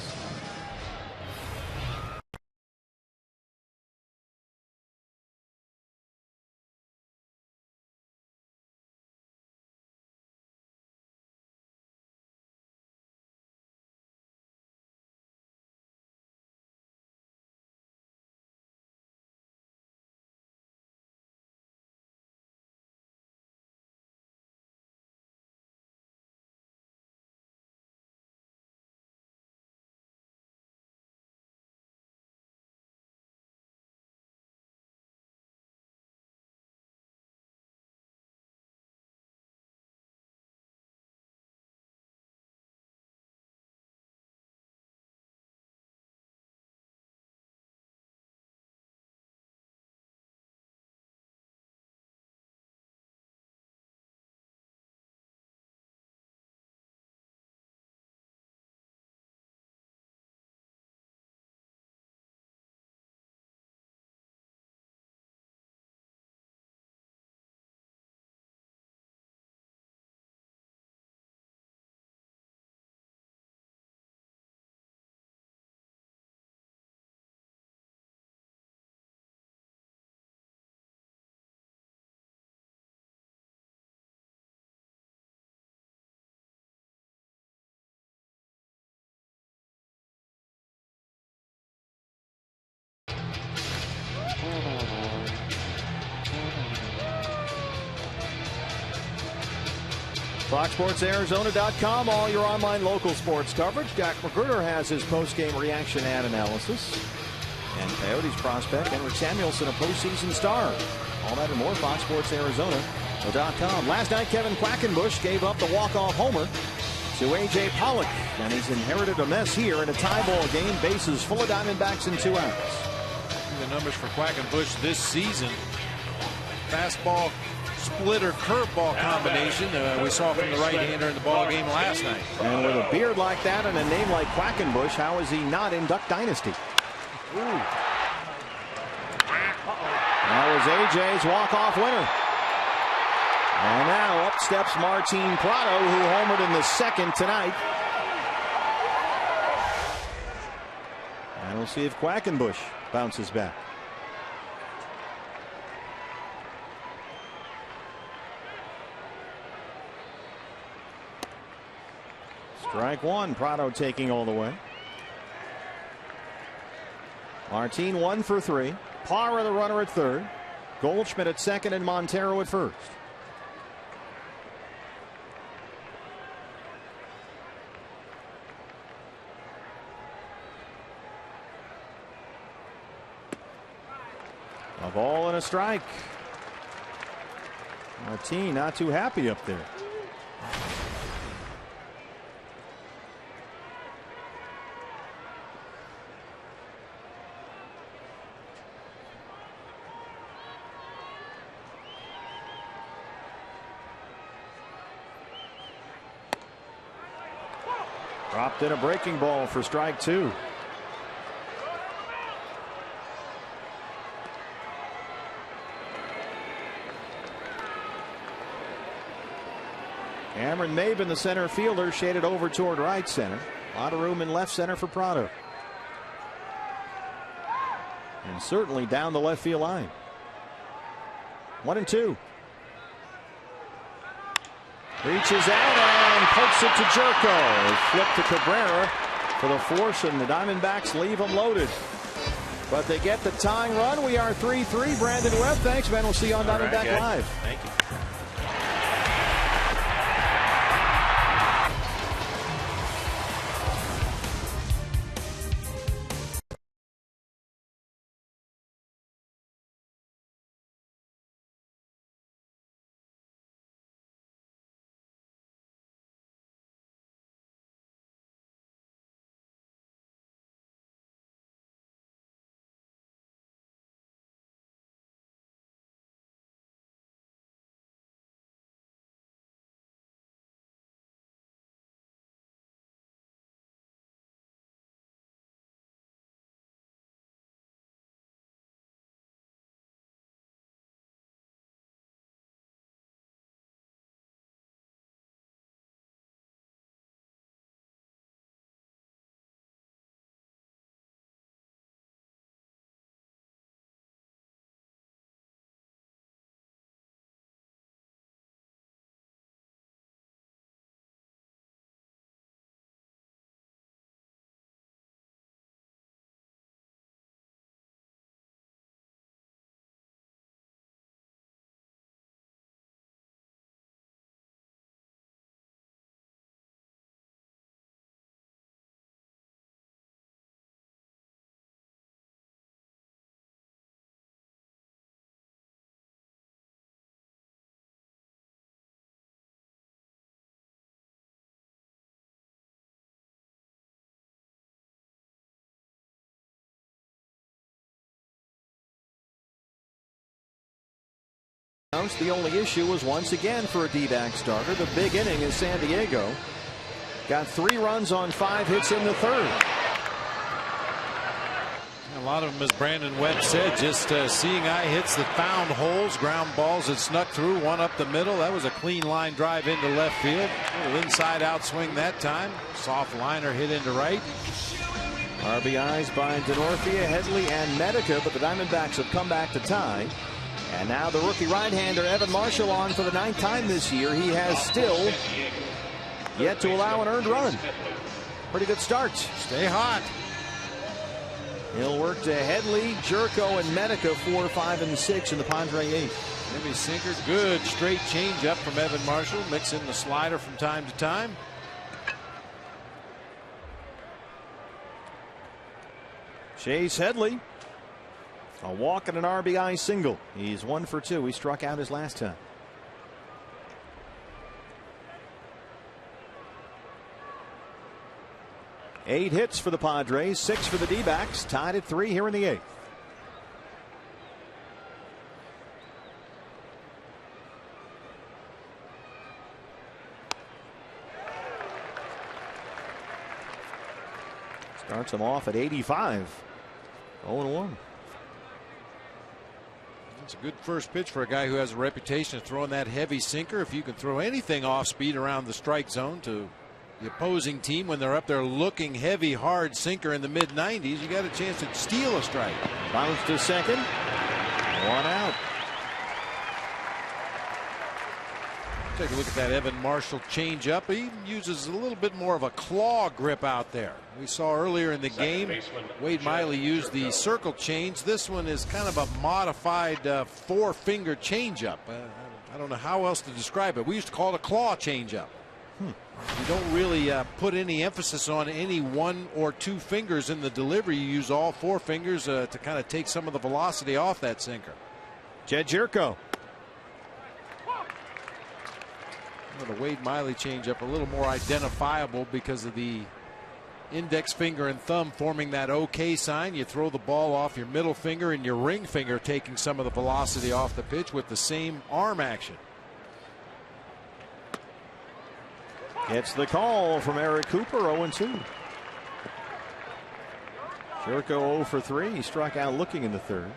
FoxSportsArizona.com, all your online local sports coverage. Jack McGruder has his post-game reaction and analysis. And Coyotes prospect Henrik Samuelsson, a postseason star. All that and more, Fox Sports Arizona .com. Last night, Kevin Quackenbush gave up the walk-off homer to A.J. Pollock, and he's inherited a mess here in a tie ball game. Bases full of Diamondbacks and 2 outs. The numbers for Quackenbush this season: fastball, splitter, curveball combination we saw from the right-hander in the ball game last night. And with a beard like that and a name like Quackenbush, how is he not in Duck Dynasty? Ooh. That was A.J.'s walk-off winner. And now up steps Martin Prado, who homered in the second tonight. And we'll see if Quackenbush bounces back. Strike one, Prado taking all the way. Martin 1 for 3. Parra the runner at third. Goldschmidt at second and Montero at first. A ball and a strike. Martin not too happy up there. Dropped in a breaking ball for strike 2. Cameron Maben, the center fielder, shaded over toward right center. A lot of room in left center for Prado. And certainly down the left field line. 1-2. Reaches out and pokes it to Jerko. Flip to Cabrera for the force, and the Diamondbacks leave them loaded. But they get the tying run. We are 3-3. Brandon Webb, thanks, man. We'll see you on Diamondback Live. Thank you. The only issue was once again for a D-back starter. The big inning is San Diego. Got 3 runs on 5 hits in the third. A lot of them, as Brandon Webb said, just seeing eye hits that found holes, ground balls that snuck through, one up the middle. That was a clean line drive into left field. A little inside out swing that time. Soft liner hit into right. RBIs by Denorfia, Headley, and Medica, but the Diamondbacks have come back to tie. And now the rookie right-hander Evan Marshall on for the 9th time this year. He has still yet to allow an earned run. Pretty good start. Stay hot. He'll work to Headley, Jerko, and Medica 4, 5, and 6 in the Padre 8th. Heavy sinker, good straight changeup from Evan Marshall. Mix in the slider from time to time. Chase Headley. A walk and an RBI single. He's 1 for 2. He struck out his last time. 8 hits for the Padres, 6 for the D-backs, tied at 3 here in the 8th. Starts him off at 85. 0-1. It's a good first pitch for a guy who has a reputation of throwing that heavy sinker. If you can throw anything off speed around the strike zone to the opposing team when they're up there looking heavy, hard sinker in the mid-90s, you got a chance to steal a strike. Bounce to second. 1 out. Take a look at that Evan Marshall changeup. He uses a little bit more of a claw grip out there. We saw earlier in the game Wade Miley used the circle change. This one is kind of a modified 4-finger changeup. I don't know how else to describe it. We used to call it a claw changeup. You don't really put any emphasis on any 1 or 2 fingers in the delivery. You use all 4 fingers to kind of take some of the velocity off that sinker. Jed Jerko. The Wade Miley changeup a little more identifiable because of the index finger and thumb forming that OK sign. You throw the ball off your middle finger and your ring finger taking some of the velocity off the pitch with the same arm action. Gets the call from Eric Cooper. 0-2. Jerko 0 for 3. He struck out looking in the 3rd.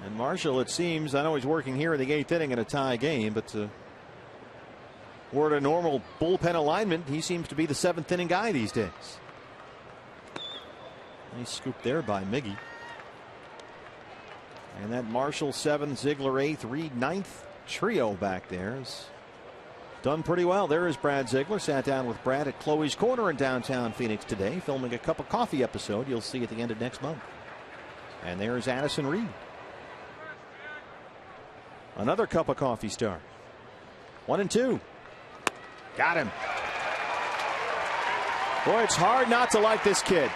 And Marshall, it seems, I know he's working here in the 8th inning in a tie game, but we're at a normal bullpen alignment. He seems to be the 7th inning guy these days. Nice scoop there by Miggy. And that Marshall 7th, Ziegler 8th, Reed 9th trio back there is done pretty well. There is Brad Ziegler. Sat down with Brad at Chloe's Corner in downtown Phoenix today, filming a cup of coffee episode you'll see at the end of next month. And there's Addison Reed. Another cup of coffee star. 1-2. Got him. Boy, it's hard not to like this kid.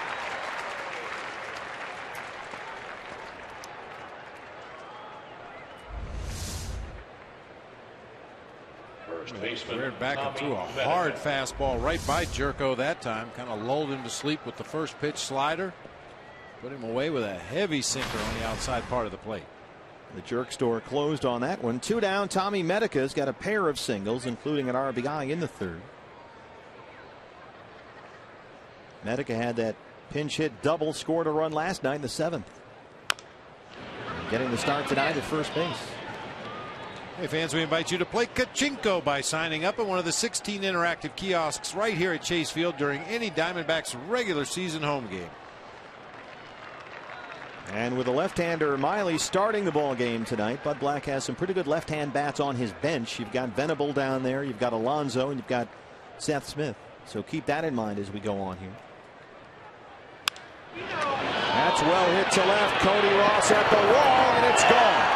Squared back and threw a hard fastball right by Jerko that time. Kind of lulled him to sleep with the first pitch slider. Put him away with a heavy sinker on the outside part of the plate. The jerk store closed on that one. 2 down. Tommy Medica's got a pair of singles, including an RBI in the 3rd. Medica had that pinch hit double, scored a run last night in the 7th. Getting the start tonight at first base. Hey fans, we invite you to play Kachinko by signing up at one of the 16 interactive kiosks right here at Chase Field during any Diamondbacks regular season home game. And with a left-hander Miley starting the ball game tonight, Bud Black has some pretty good left-hand bats on his bench. You've got Venable down there, you've got Alonso, and you've got Seth Smith. So keep that in mind as we go on here. That's well hit to left. Cody Ross at the wall, and it's gone.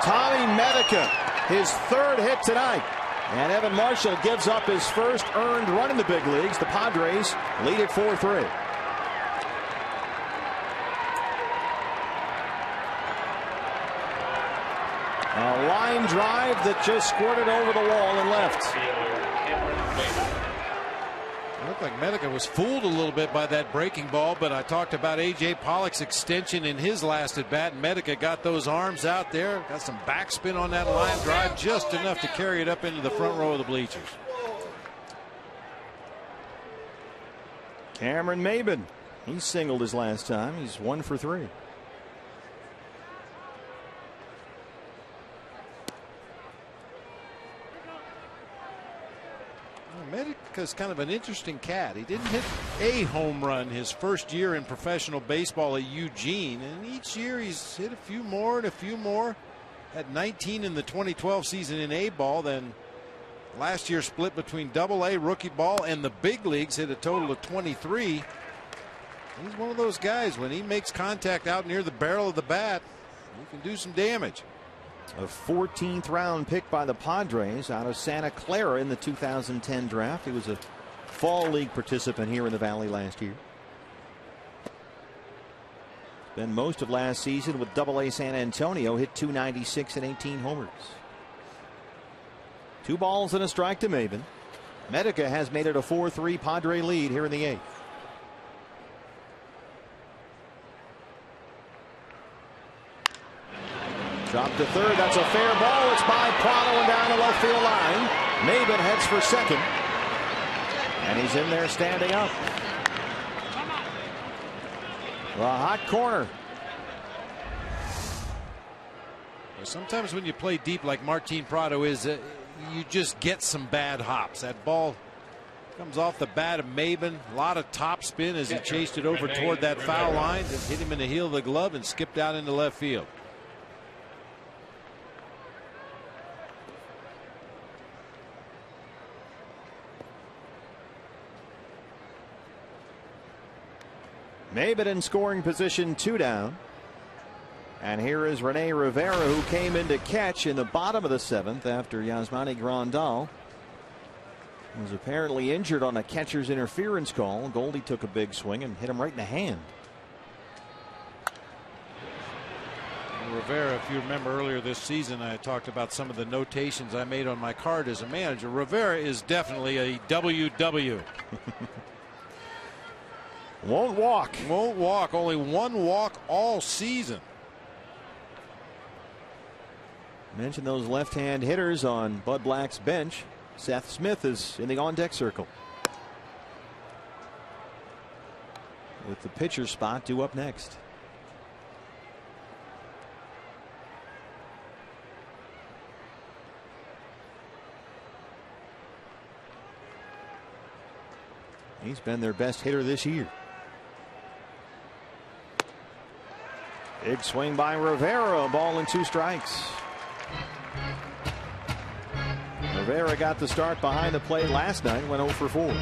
Tommy Medica, his 3rd hit tonight. And Evan Marshall gives up his first earned run in the big leagues. The Padres lead at 4-3. A line drive that just squirted over the wall and left. It looked like Medica was fooled a little bit by that breaking ball, but I talked about A.J. Pollock's extension in his last at bat. Medica got those arms out there, got some backspin on that line drive, just enough to carry it up into the front row of the bleachers. Cameron Maben, he singled his last time. He's 1 for 3. Medica's kind of an interesting cat. He didn't hit a home run his first year in professional baseball at Eugene, and each year he's hit a few more and a few more. Had 19 in the 2012 season in A ball, then last year split between Double-A, rookie ball, and the big leagues, hit a total of 23. He's one of those guys, when he makes contact out near the barrel of the bat, he can do some damage. A 14th round pick by the Padres out of Santa Clara in the 2010 draft. He was a fall league participant here in the Valley last year. Spent most of last season with Double-A San Antonio, hit .296 and 18 homers. 2 balls and a strike to Maben. Medica has made it a 4-3 Padre lead here in the 8th. Drop to third. That's a fair ball. It's by Prado and down the left field line. Maben heads for second. And he's in there standing up. A hot corner. Sometimes when you play deep like Martin Prado is, you just get some bad hops. That ball comes off the bat of Maben. A lot of top spin as he chased it over toward that foul line. Then hit him in the heel of the glove and skipped out into left field. Maben in scoring position, 2 down. And here is Rene Rivera, who came in to catch in the bottom of the 7th after Yasmani Grandal was apparently injured on a catcher's interference call. Goldie took a big swing and hit him right in the hand. Rivera, if you remember earlier this season, I talked about some of the notations I made on my card as a manager. Rivera is definitely a WW. Won't walk. Won't walk. Only 1 walk all season. Mentioned those left-hand hitters on Bud Black's bench. Seth Smith is in the on-deck circle, with the pitcher spot due up next. He's been their best hitter this year. Big swing by Rivera. A ball and 2 strikes. Rivera got the start behind the plate last night, went 0 for 4.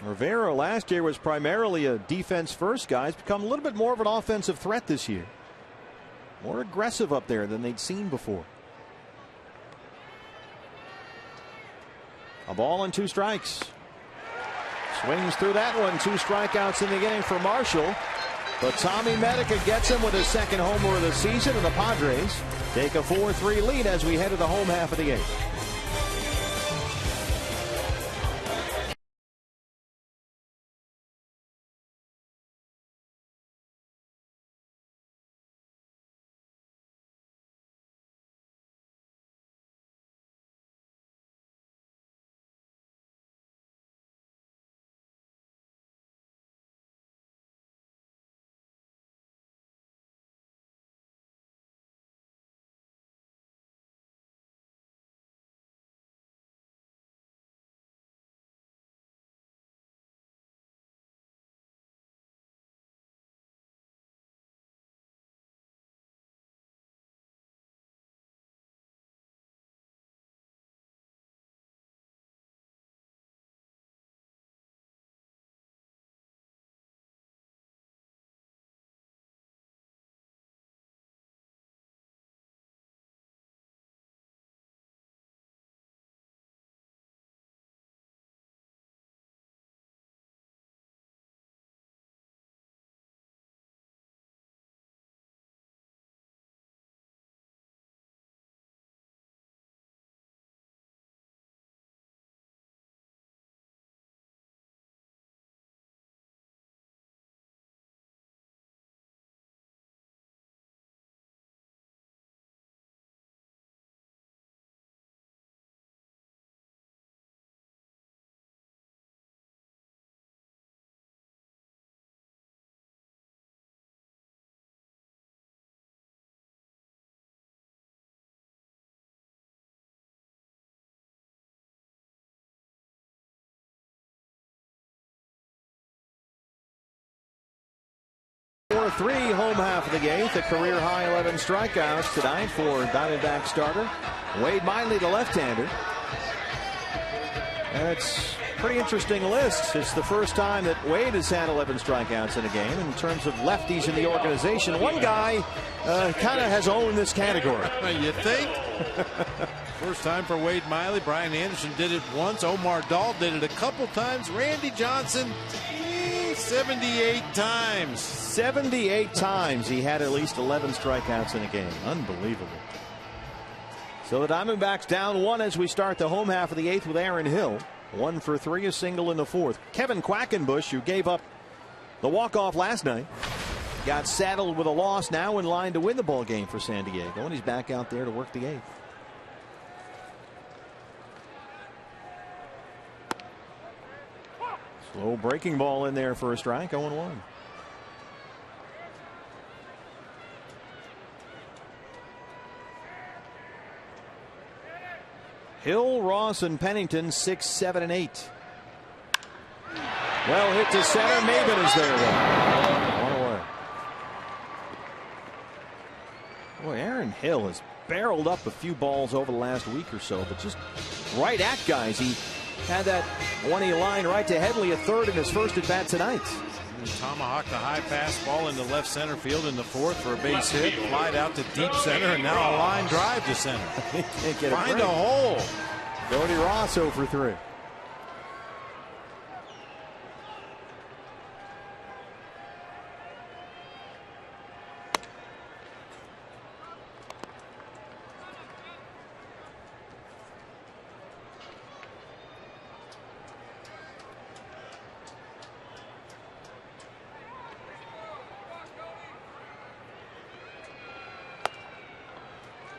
Rivera last year was primarily a defense first guy. He's become a little bit more of an offensive threat this year. More aggressive up there than they'd seen before. A ball and 2 strikes. Swings through that one. 2 strikeouts in the inning for Marshall. But Tommy Medica gets him with his 2nd homer of the season, and the Padres take a 4-3 lead as we head to the home half of the 8th. Three home half of the 8th, a career high 11 strikeouts tonight for Diamondback starter Wade Miley, the left-hander. And it's a pretty interesting list. It's the first time that Wade has had 11 strikeouts in a game. In terms of lefties in the organization, one guy kind of has owned this category. You think? First time for Wade Miley. Brian Anderson did it once. Omar Dahl did it a couple times. Randy Johnson, 78 times. 78 times he had at least 11 strikeouts in a game. Unbelievable. So the Diamondbacks down 1 as we start the home half of the 8th with Aaron Hill. 1 for 3, a single in the 4th. Kevin Quackenbush, who gave up the walk-off last night, got saddled with a loss, now in line to win the ball game for San Diego, and he's back out there to work the 8th. Slow breaking ball in there for a strike, 0-1. Hill, Ross, and Pennington 6, 7, and 8. Well hit to center. Maben is there though. 1 away. Boy, Aaron Hill has barreled up a few balls over the last week or so, but just right at guys. He had that 1-E line right to Headley at third in his first at bat tonight. Tomahawked a high fastball into left center field in the 4th for a base hit. Flied out to deep center, and now a line drive to center. Find a hole. Cody Ross 0 for 3.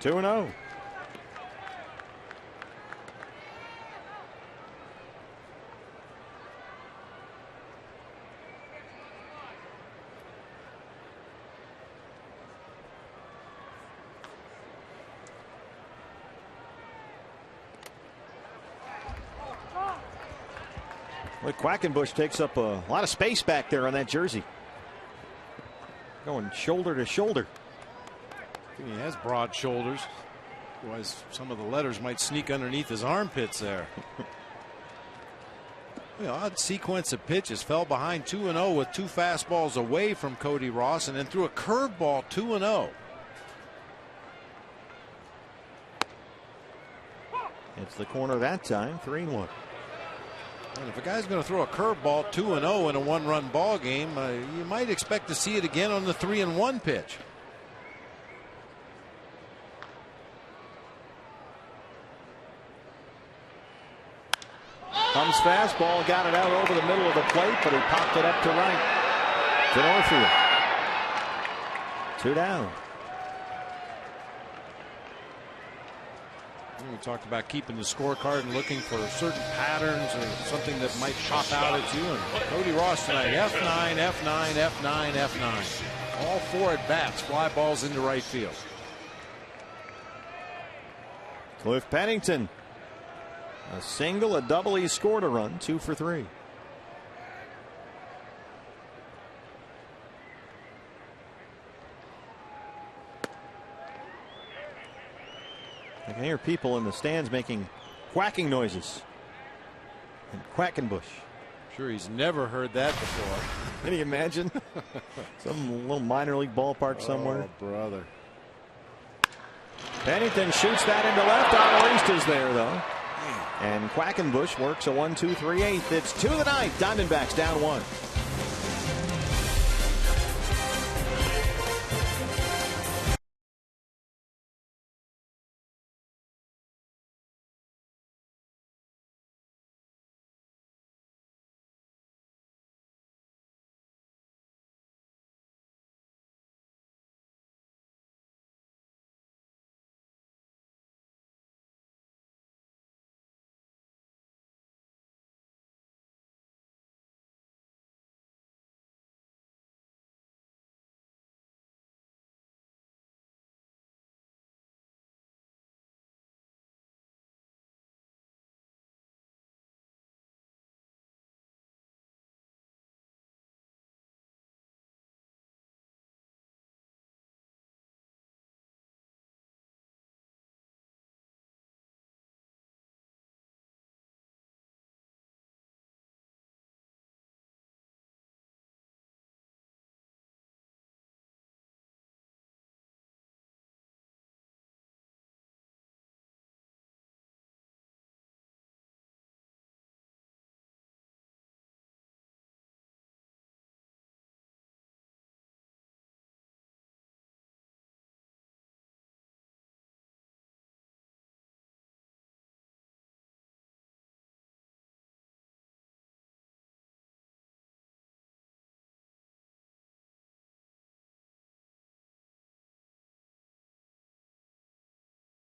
Two and 0. Well, Quackenbush takes up a lot of space back there on that jersey. Going shoulder to shoulder. He has broad shoulders. Otherwise, some of the letters might sneak underneath his armpits there. Odd sequence of pitches. Fell behind 2-0 with 2 fastballs away from Cody Ross, and then threw a curveball 2-0. It's the corner that time. 3-1. And if a guy's going to throw a curveball 2-0 in a 1-run ball game, you might expect to see it again on the 3-1 pitch. Comes fastball, got it out over the middle of the plate, but he popped it up to right. To Northfield. 2 down. We talked about keeping the scorecard and looking for certain patterns or something that might pop out at you. And Cody Ross tonight, F9, F9, F9, F9. All 4 at bats, fly balls into right field. Cliff Pennington. A single, a double. He scored a run. 2 for 3. I can hear people in the stands making quacking noises. And Quackenbush. Sure, he's never heard that before. Can you imagine? Some little minor league ballpark somewhere. Oh, brother. Pennington shoots that into left. Amarista is there, though. And Quackenbush works a 1-2-3-8. It's 2 of the 9th. Diamondbacks down 1.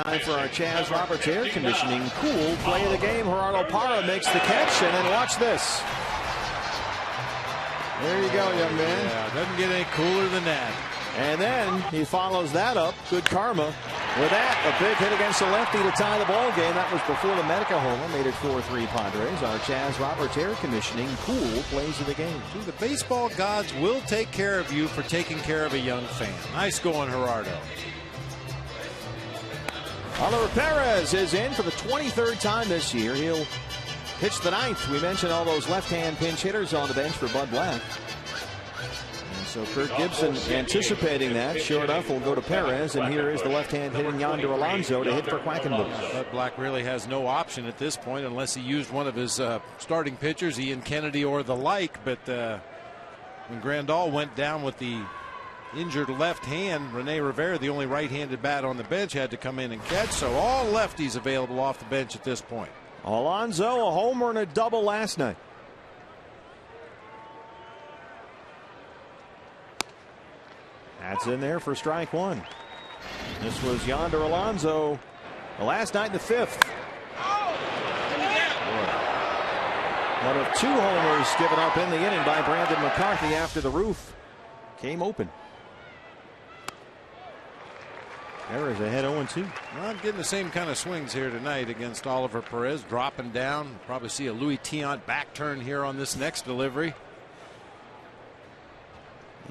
time for our Chaz Roberts air conditioning cool play of the game. Gerardo Parra makes the catch, and then watch this. There you go, young man. Yeah, doesn't get any cooler than that. And then he follows that up. Good karma. With that, a big hit against the lefty to tie the ball game. That was before the Medica homer made it 4-3 Padres. Our Chaz Roberts air conditioning cool plays of the game. See, the baseball gods will take care of you for taking care of a young fan. Nice going, Gerardo. Oliver Perez is in for the 23rd time this year. He'll pitch the 9th. We mentioned all those left-hand pinch hitters on the bench for Bud Black. So Kirk Gibson anticipating that. Sure enough, will go to Perez, and here is the left-hand hitting Yonder Alonso to hit for Quackenbush. Bud Black really has no option at this point unless he used one of his starting pitchers, Ian Kennedy or the like. But when Grandal went down with the injured left hand, Rene Rivera, the only right-handed bat on the bench, had to come in and catch. So all lefties available off the bench at this point. Alonso, a homer and a double last night. That's in there for strike one. This was Yonder Alonso last night in the 5th. One of 2 homers given up in the inning by Brandon McCarthy after the roof came open. Perez ahead 0-2. Well, I'm getting the same kind of swings here tonight against Oliver Perez, dropping down. Probably see a Louis Tiant back turn here on this next delivery.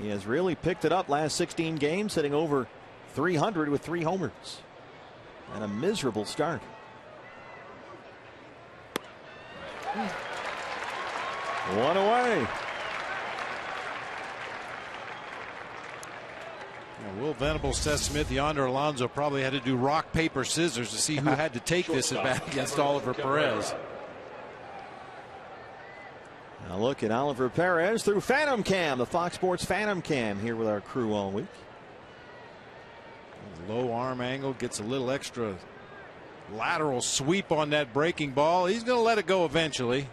He has really picked it up last 16 games, hitting over 300 with 3 homers. And a miserable start. One away. Yeah, Will Venables, Seth Smith, Yonder Alonso probably had to do rock, paper, scissors to see who had to take this at bat against Oliver Perez. Now look at Oliver Perez through Phantom Cam, the Fox Sports Phantom Cam, here with our crew all week. Low arm angle, gets a little extra lateral sweep on that breaking ball. He's going to let it go eventually.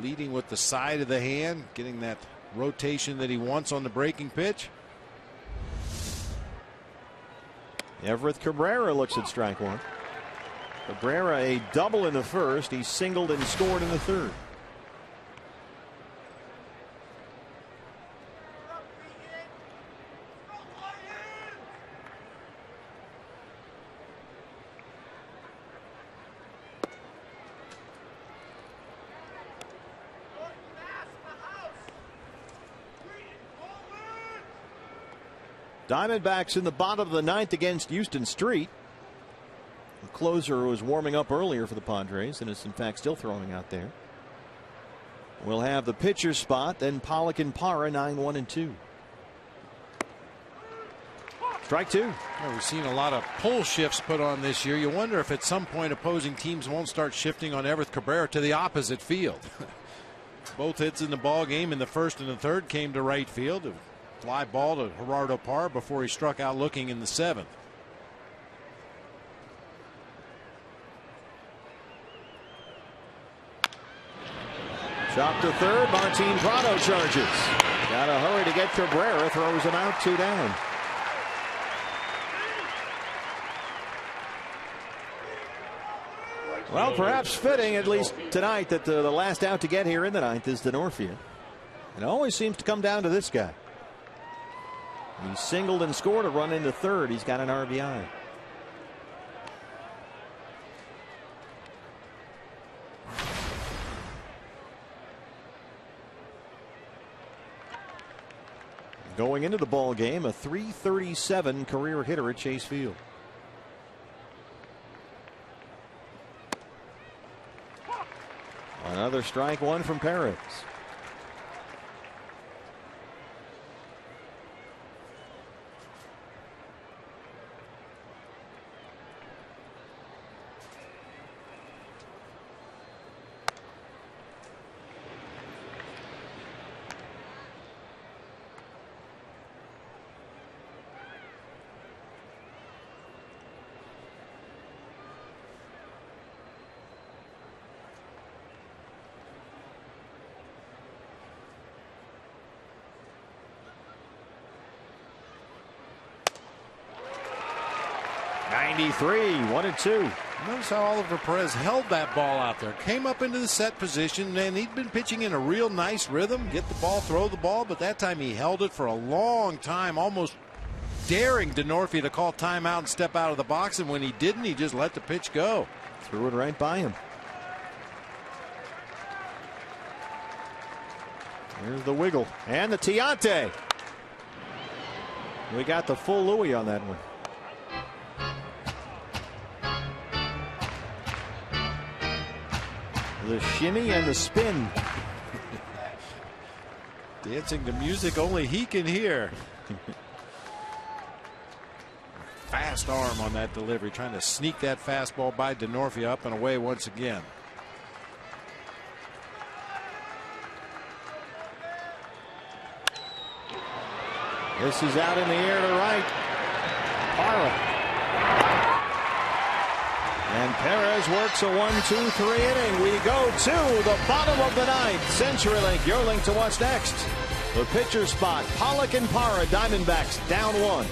Leading with the side of the hand, getting that rotation that he wants on the breaking pitch. Everett Cabrera looks at strike one. Cabrera a double in the 1st. He singled and scored in the 3rd. Diamondbacks in the bottom of the 9th against Houston Street. The closer was warming up earlier for the Padres and is in fact still throwing out there. We'll have the pitcher spot, then Pollock and Parra 9-1-2. Strike 2. Well, we've seen a lot of pull shifts put on this year. You wonder if at some point opposing teams won't start shifting on Everett Cabrera to the opposite field. Both hits in the ball game in the 1st and the 3rd came to right field. A fly ball to Gerardo Parra before he struck out looking in the 7th. Chop to 3rd. Martin Prado charges. Got to hurry to get Cabrera. Throws him out, 2 down. Well, perhaps fitting, at least tonight, that the last out to get here in the 9th is Denorfia. It always seems to come down to this guy. He singled and scored a run into 3rd. He's got an RBI. Going into the ball game, a .337 career hitter at Chase Field. Another strike one from Perez. 93, 1-2. Notice how Oliver Perez held that ball out there. Came up into the set position, and he'd been pitching in a real nice rhythm. Get the ball, throw the ball, but that time he held it for a long time, almost daring Denorfia to call timeout and step out of the box. And when he didn't, he just let the pitch go. Threw it right by him. Here's the wiggle and the Tiante. We got the full Louis on that one. The shimmy and the spin. Dancing to music only he can hear. Fast arm on that delivery, trying to sneak that fastball by Denorfia up and away once again. This is out in the air to right. Parra. And Perez works a 1-2-3 inning. We go to the bottom of the ninth. CenturyLink, your link to what's next. The pitcher spot, Pollock and Parra, Diamondbacks down 1.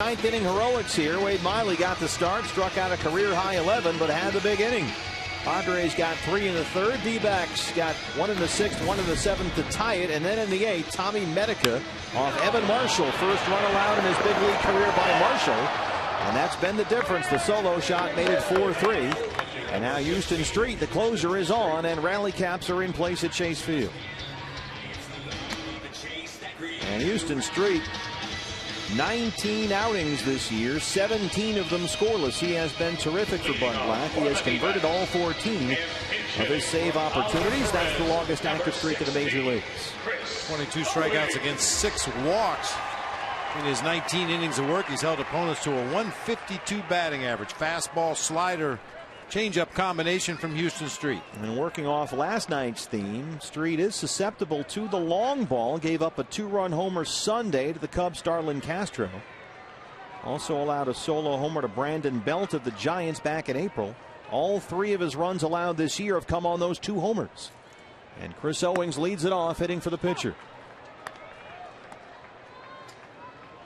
Ninth inning heroics here. Wade Miley got the start, struck out a career high 11, but had the big inning. Padres got 3 in the third. D-backs got 1 in the sixth, 1 in the seventh to tie it. And then in the eighth, Tommy Medica off Evan Marshall. First run allowed in his big league career by Marshall. And that's been the difference. The solo shot made it 4-3. And now Houston Street, the closer, is on, and rally caps are in place at Chase Field. And Houston Street, 19 outings this year, 17 of them scoreless. He has been terrific for Bud Black. He has converted all 14 of his save opportunities. That's the longest active streak in the major leagues. 22 strikeouts against 6 walks. In his 19 innings of work, he's held opponents to a 152 batting average. Fastball, slider, changeup combination from Houston Street. And working off last night's theme, Street is susceptible to the long ball. Gave up a 2-run homer Sunday to the Cubs' Starlin Castro. Also allowed a solo homer to Brandon Belt of the Giants back in April. All 3 of his runs allowed this year have come on those 2 homers. And Chris Owings leads it off, hitting for the pitcher.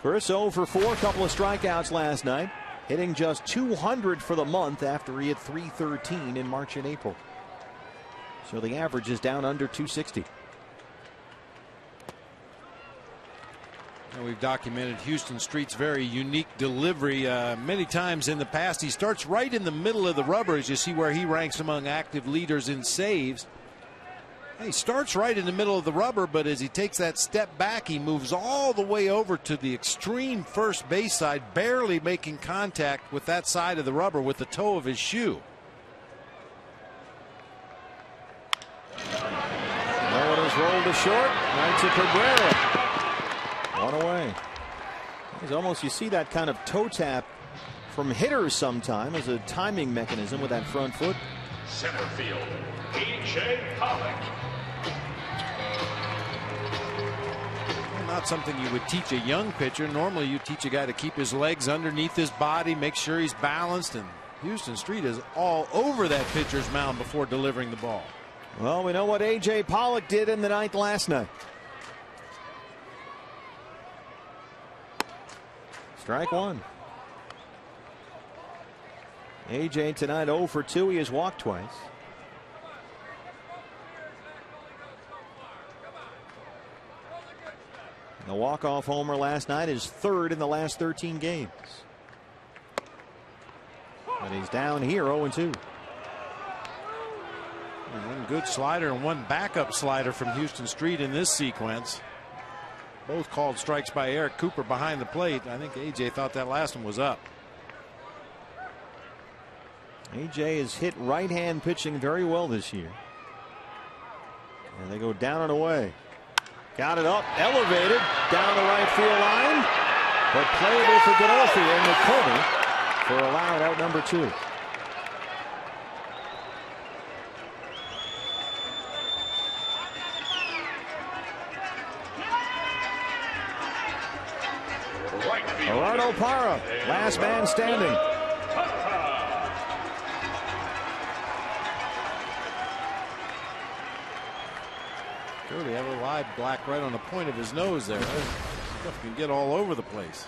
Chris 0 for 4, couple of strikeouts last night. Hitting just 200 for the month after he hit 313 in March and April. So the average is down under 260. And we've documented Houston Street's very unique delivery many times in the past. He starts right in the middle of the rubber, as you see where he ranks among active leaders in saves. He starts right in the middle of the rubber, but as he takes that step back, he moves all the way over to the extreme first base side, barely making contact with that side of the rubber with the toe of his shoe. No one has rolled to short. Right to Cabrera. 1 away. It's almost, you see that kind of toe tap from hitters sometime as a timing mechanism with that front foot. Center field, A.J. Pollock. Not something you would teach a young pitcher. Normally you teach a guy to keep his legs underneath his body, make sure he's balanced, and Houston Street is all over that pitcher's mound before delivering the ball. Well, we know what A.J. Pollock did in the ninth last night. Strike one. A.J. tonight 0 for 2. He has walked twice. The walk-off homer last night is third in the last 13 games. But he's down here 0-2. One good slider and one backup slider from Houston Street in this sequence. Both called strikes by Eric Cooper behind the plate. I think A.J. thought that last one was up. A.J. has hit right-hand pitching very well this year. And they go down and away. Got it up, elevated, down the right field line. But playable for Godolphin in the corner for a line out number 2. Gerardo Parra, last man standing. They have a live black right on the point of his nose there. Stuff can get all over the place.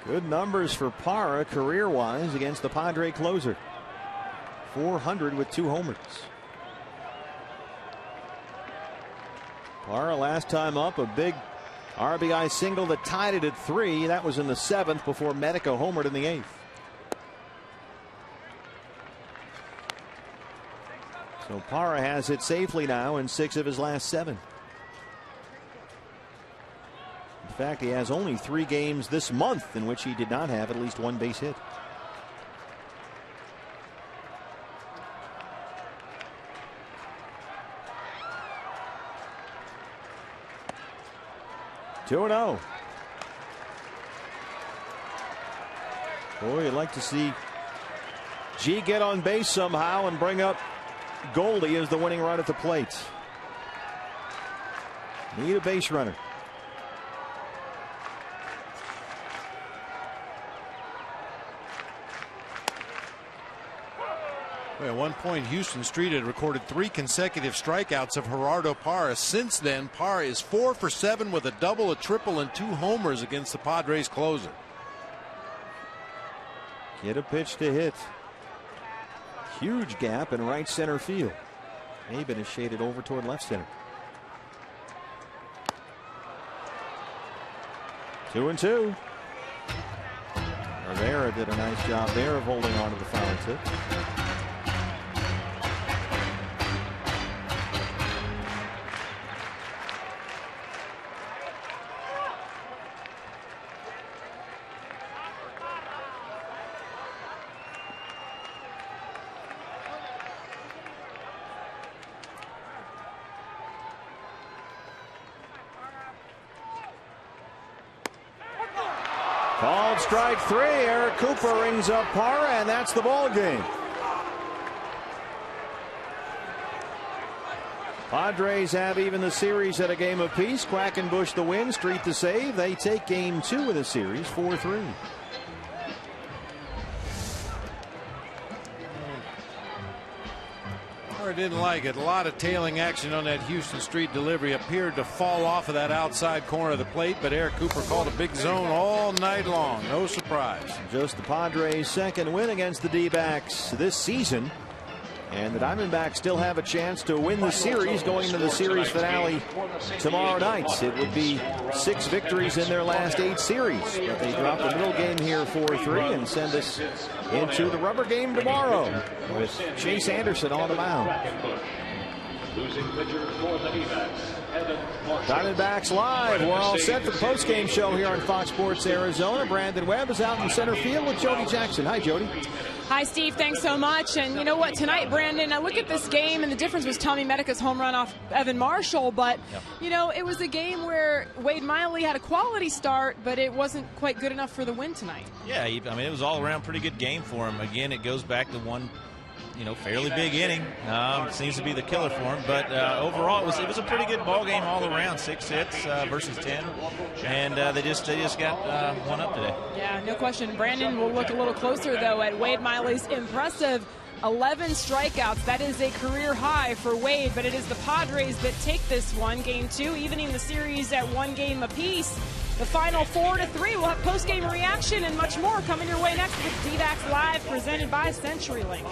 Good numbers for Parra career-wise against the Padre closer. 400 with 2 homers. Parra last time up a big RBI single that tied it at 3. That was in the 7th before Medica homered in the 8th. So Parra has it safely now in 6 of his last 7. In fact, he has only 3 games this month in which he did not have at least 1 base hit. Two 2-0. Boy, you'd like to see G get on base somehow and bring up Goldie as the winning run at the plate. Need a base runner. At one point, Houston Street had recorded 3 consecutive strikeouts of Gerardo Parra. Since then, Parra is 4 for 7 with a double, a triple, and 2 homers against the Padres closer. Get a pitch to hit. Huge gap in right center field. Maben is shaded over toward left center. 2-2. Rivera did a nice job there of holding on to the foul tip. Called strike 3. Eric Cooper rings up Parra, and that's the ball game. Padres have even the series at a game apiece. Quackenbush the win, Street the save. They take game 2 of the series, 4-3. Didn't like it. A lot of tailing action on that Houston Street delivery. Appeared to fall off of that outside corner of the plate, but Eric Cooper called a big zone all night long. No surprise. Just the Padres' second win against the D-backs this season. And the Diamondbacks still have a chance to win the series going into the series finale tomorrow night. It would be 6 victories in their last 8 series. But they drop the middle game here 4-3 and send us into the rubber game tomorrow with Chase Anderson on the mound. Diamondbacks live. We're all set for the postgame show here on Fox Sports Arizona. Brandon Webb is out in center field with Jody Jackson. Hi, Jody. Hi, Steve. Thanks so much. And you know what? Tonight, Brandon, I look at this game, and the difference was Tommy Medica's home run off Evan Marshall. But, you know, it was a game where Wade Miley had a quality start, but it wasn't quite good enough for the win tonight. Yeah, I mean, it was all around pretty good game for him. Again, it goes back to one, fairly big inning. Seems to be the killer for him. But overall, it was a pretty good ball game all around. 6 hits versus 10, and they just got one up today. Yeah, no question. Brandon will look a little closer though at Wade Miley's impressive 11 strikeouts. That is a career high for Wade, but it is the Padres that take this one, Game 2, evening the series at 1 game apiece. The final 4-3. We'll have post-game reaction and much more coming your way next with D-Backs Live, presented by CenturyLink.